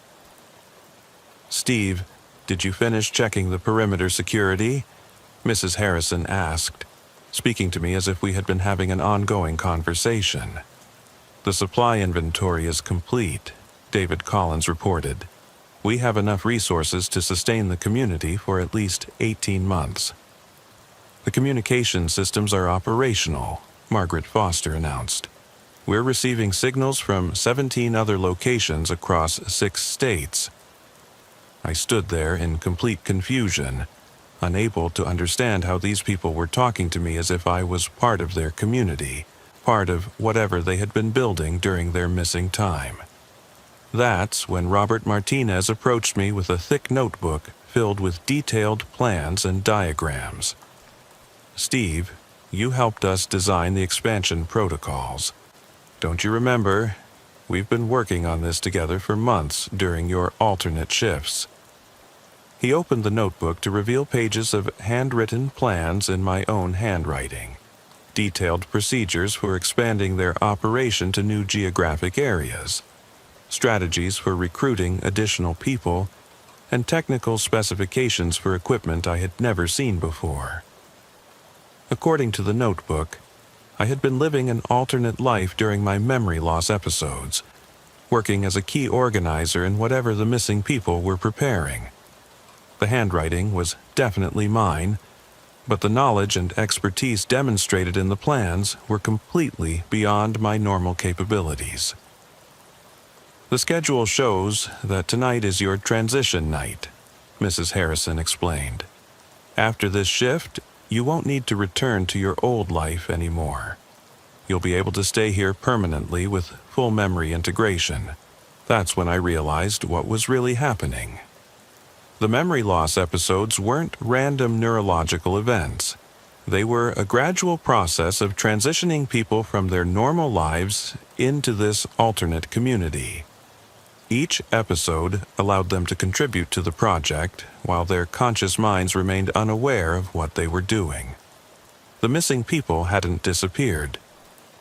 "Steve, did you finish checking the perimeter security?" Mrs. Harrison asked, speaking to me as if we had been having an ongoing conversation. "The supply inventory is complete," David Collins reported. "We have enough resources to sustain the community for at least 18 months. "The communication systems are operational," Margaret Foster announced. "We're receiving signals from 17 other locations across 6 states. I stood there in complete confusion, unable to understand how these people were talking to me as if I was part of their community, part of whatever they had been building during their missing time. That's when Robert Martinez approached me with a thick notebook filled with detailed plans and diagrams. "Steve, you helped us design the expansion protocols. Don't you remember? We've been working on this together for months during your alternate shifts." He opened the notebook to reveal pages of handwritten plans in my own handwriting, detailed procedures for expanding their operation to new geographic areas, strategies for recruiting additional people, and technical specifications for equipment I had never seen before. According to the notebook, I had been living an alternate life during my memory loss episodes, working as a key organizer in whatever the missing people were preparing. The handwriting was definitely mine, but the knowledge and expertise demonstrated in the plans were completely beyond my normal capabilities. The schedule shows that tonight is your transition night, Mrs. Harrison explained. After this shift, you won't need to return to your old life anymore. You'll be able to stay here permanently with full memory integration. That's when I realized what was really happening. The memory loss episodes weren't random neurological events. They were a gradual process of transitioning people from their normal lives into this alternate community. Each episode allowed them to contribute to the project while their conscious minds remained unaware of what they were doing. The missing people hadn't disappeared.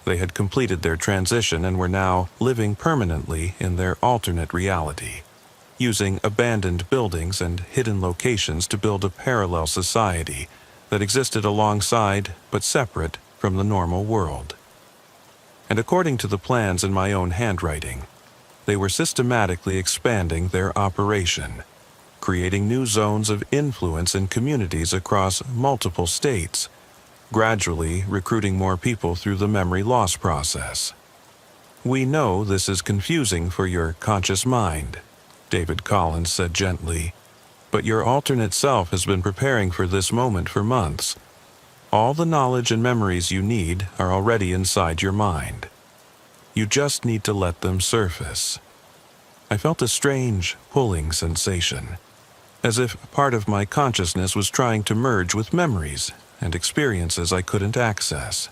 They had completed their transition and were now living permanently in their alternate reality, using abandoned buildings and hidden locations to build a parallel society that existed alongside but separate from the normal world. And according to the plans in my own handwriting, they were systematically expanding their operation, creating new zones of influence in communities across multiple states, gradually recruiting more people through the memory loss process. We know this is confusing for your conscious mind, David Collins said gently, but your alternate self has been preparing for this moment for months. All the knowledge and memories you need are already inside your mind. You just need to let them surface. I felt a strange, pulling sensation, as if part of my consciousness was trying to merge with memories and experiences I couldn't access.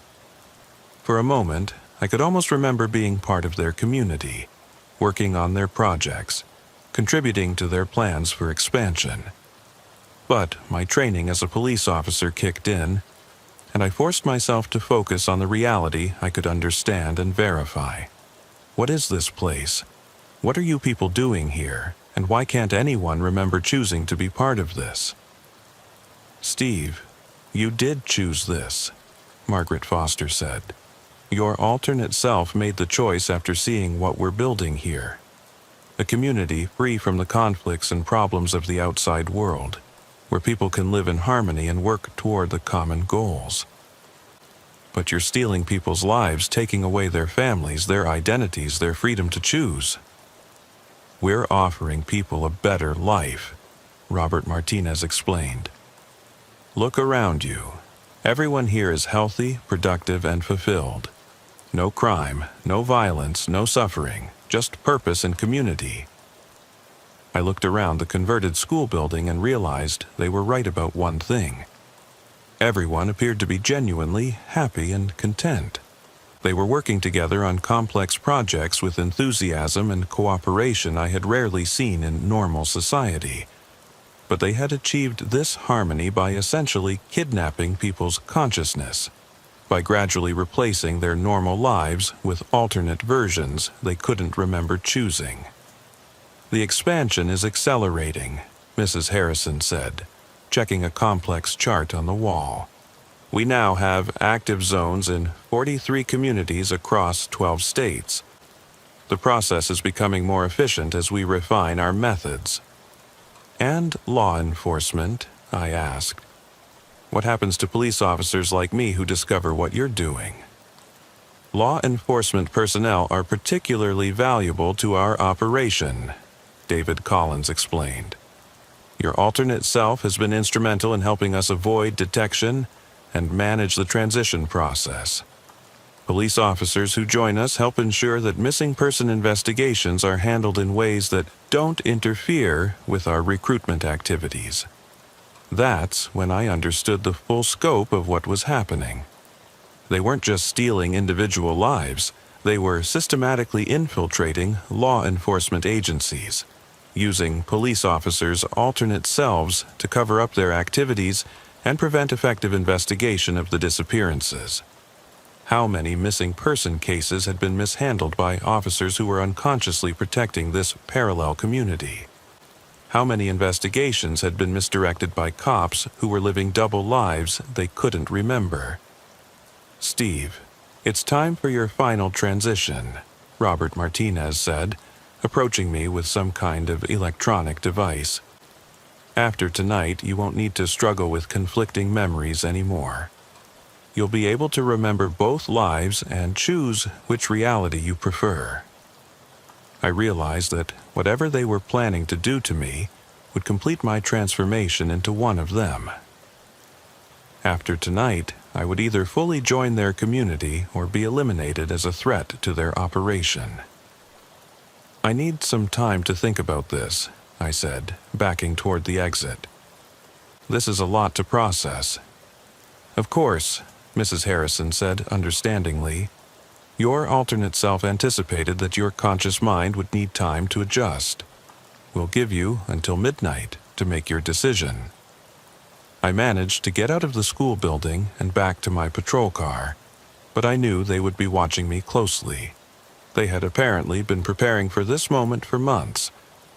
For a moment, I could almost remember being part of their community, working on their projects, contributing to their plans for expansion. But my training as a police officer kicked in, and I forced myself to focus on the reality I could understand and verify. What is this place? What are you people doing here, and why can't anyone remember choosing to be part of this? Steve, you did choose this, Margaret Foster said. Your alternate self made the choice after seeing what we're building here. A community free from the conflicts and problems of the outside world, where people can live in harmony and work toward the common goals. But you're stealing people's lives, taking away their families, their identities, their freedom to choose. We're offering people a better life, Robert Martinez explained. Look around you. Everyone here is healthy, productive, and fulfilled. No crime, no violence, no suffering, just purpose and community. I looked around the converted school building and realized they were right about one thing. Everyone appeared to be genuinely happy and content. They were working together on complex projects with enthusiasm and cooperation I had rarely seen in normal society. But they had achieved this harmony by essentially kidnapping people's consciousness, by gradually replacing their normal lives with alternate versions they couldn't remember choosing. The expansion is accelerating, Mrs. Harrison said, checking a complex chart on the wall. We now have active zones in 43 communities across 12 states. The process is becoming more efficient as we refine our methods. And law enforcement, I asked. What happens to police officers like me who discover what you're doing? Law enforcement personnel are particularly valuable to our operation, David Collins explained. Your alternate self has been instrumental in helping us avoid detection and manage the transition process. Police officers who join us help ensure that missing person investigations are handled in ways that don't interfere with our recruitment activities. That's when I understood the full scope of what was happening. They weren't just stealing individual lives, they were systematically infiltrating law enforcement agencies, using police officers' alternate selves to cover up their activities and prevent effective investigation of the disappearances. How many missing person cases had been mishandled by officers who were unconsciously protecting this parallel community? How many investigations had been misdirected by cops who were living double lives they couldn't remember? "Steve, it's time for your final transition," Robert Martinez said, approaching me with some kind of electronic device. "After tonight, you won't need to struggle with conflicting memories anymore. You'll be able to remember both lives and choose which reality you prefer." I realized that whatever they were planning to do to me would complete my transformation into one of them. After tonight, I would either fully join their community or be eliminated as a threat to their operation. "I need some time to think about this," I said, backing toward the exit. "This is a lot to process." "Of course," Mrs. Harrison said understandingly. "Your alternate self anticipated that your conscious mind would need time to adjust. We'll give you until midnight to make your decision." I managed to get out of the school building and back to my patrol car, but I knew they would be watching me closely. They had apparently been preparing for this moment for months,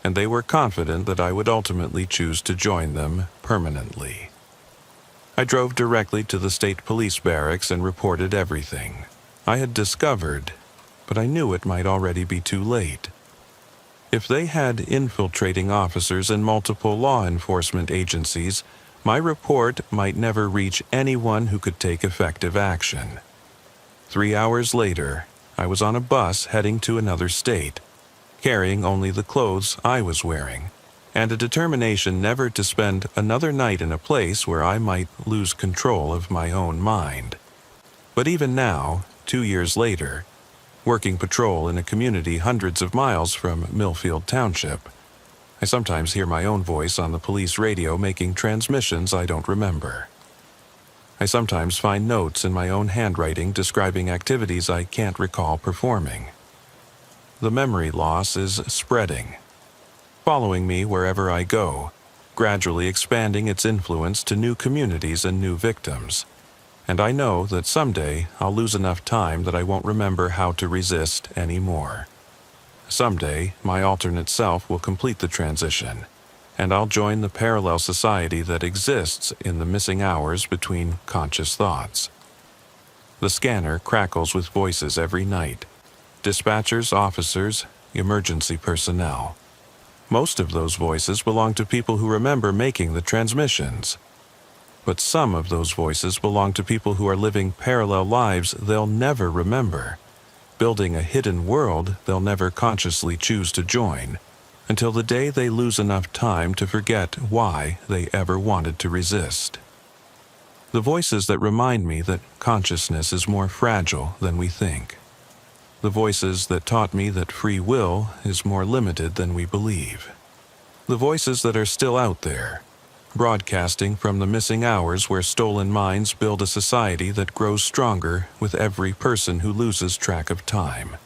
and they were confident that I would ultimately choose to join them permanently. I drove directly to the state police barracks and reported everything I had discovered, but I knew it might already be too late. If they had infiltrating officers in multiple law enforcement agencies, my report might never reach anyone who could take effective action. 3 hours later, I was on a bus heading to another state, carrying only the clothes I was wearing, and a determination never to spend another night in a place where I might lose control of my own mind. But even now, 2 years later, working patrol in a community hundreds of miles from Millfield Township, I sometimes hear my own voice on the police radio making transmissions I don't remember. I sometimes find notes in my own handwriting describing activities I can't recall performing. The memory loss is spreading, following me wherever I go, gradually expanding its influence to new communities and new victims. And I know that someday I'll lose enough time that I won't remember how to resist anymore. Someday, my alternate self will complete the transition, and I'll join the parallel society that exists in the missing hours between conscious thoughts. The scanner crackles with voices every night. Dispatchers, officers, emergency personnel. Most of those voices belong to people who remember making the transmissions. But some of those voices belong to people who are living parallel lives they'll never remember, building a hidden world they'll never consciously choose to join, until the day they lose enough time to forget why they ever wanted to resist. The voices that remind me that consciousness is more fragile than we think. The voices that taught me that free will is more limited than we believe. The voices that are still out there, broadcasting from the missing hours where stolen minds build a society that grows stronger with every person who loses track of time.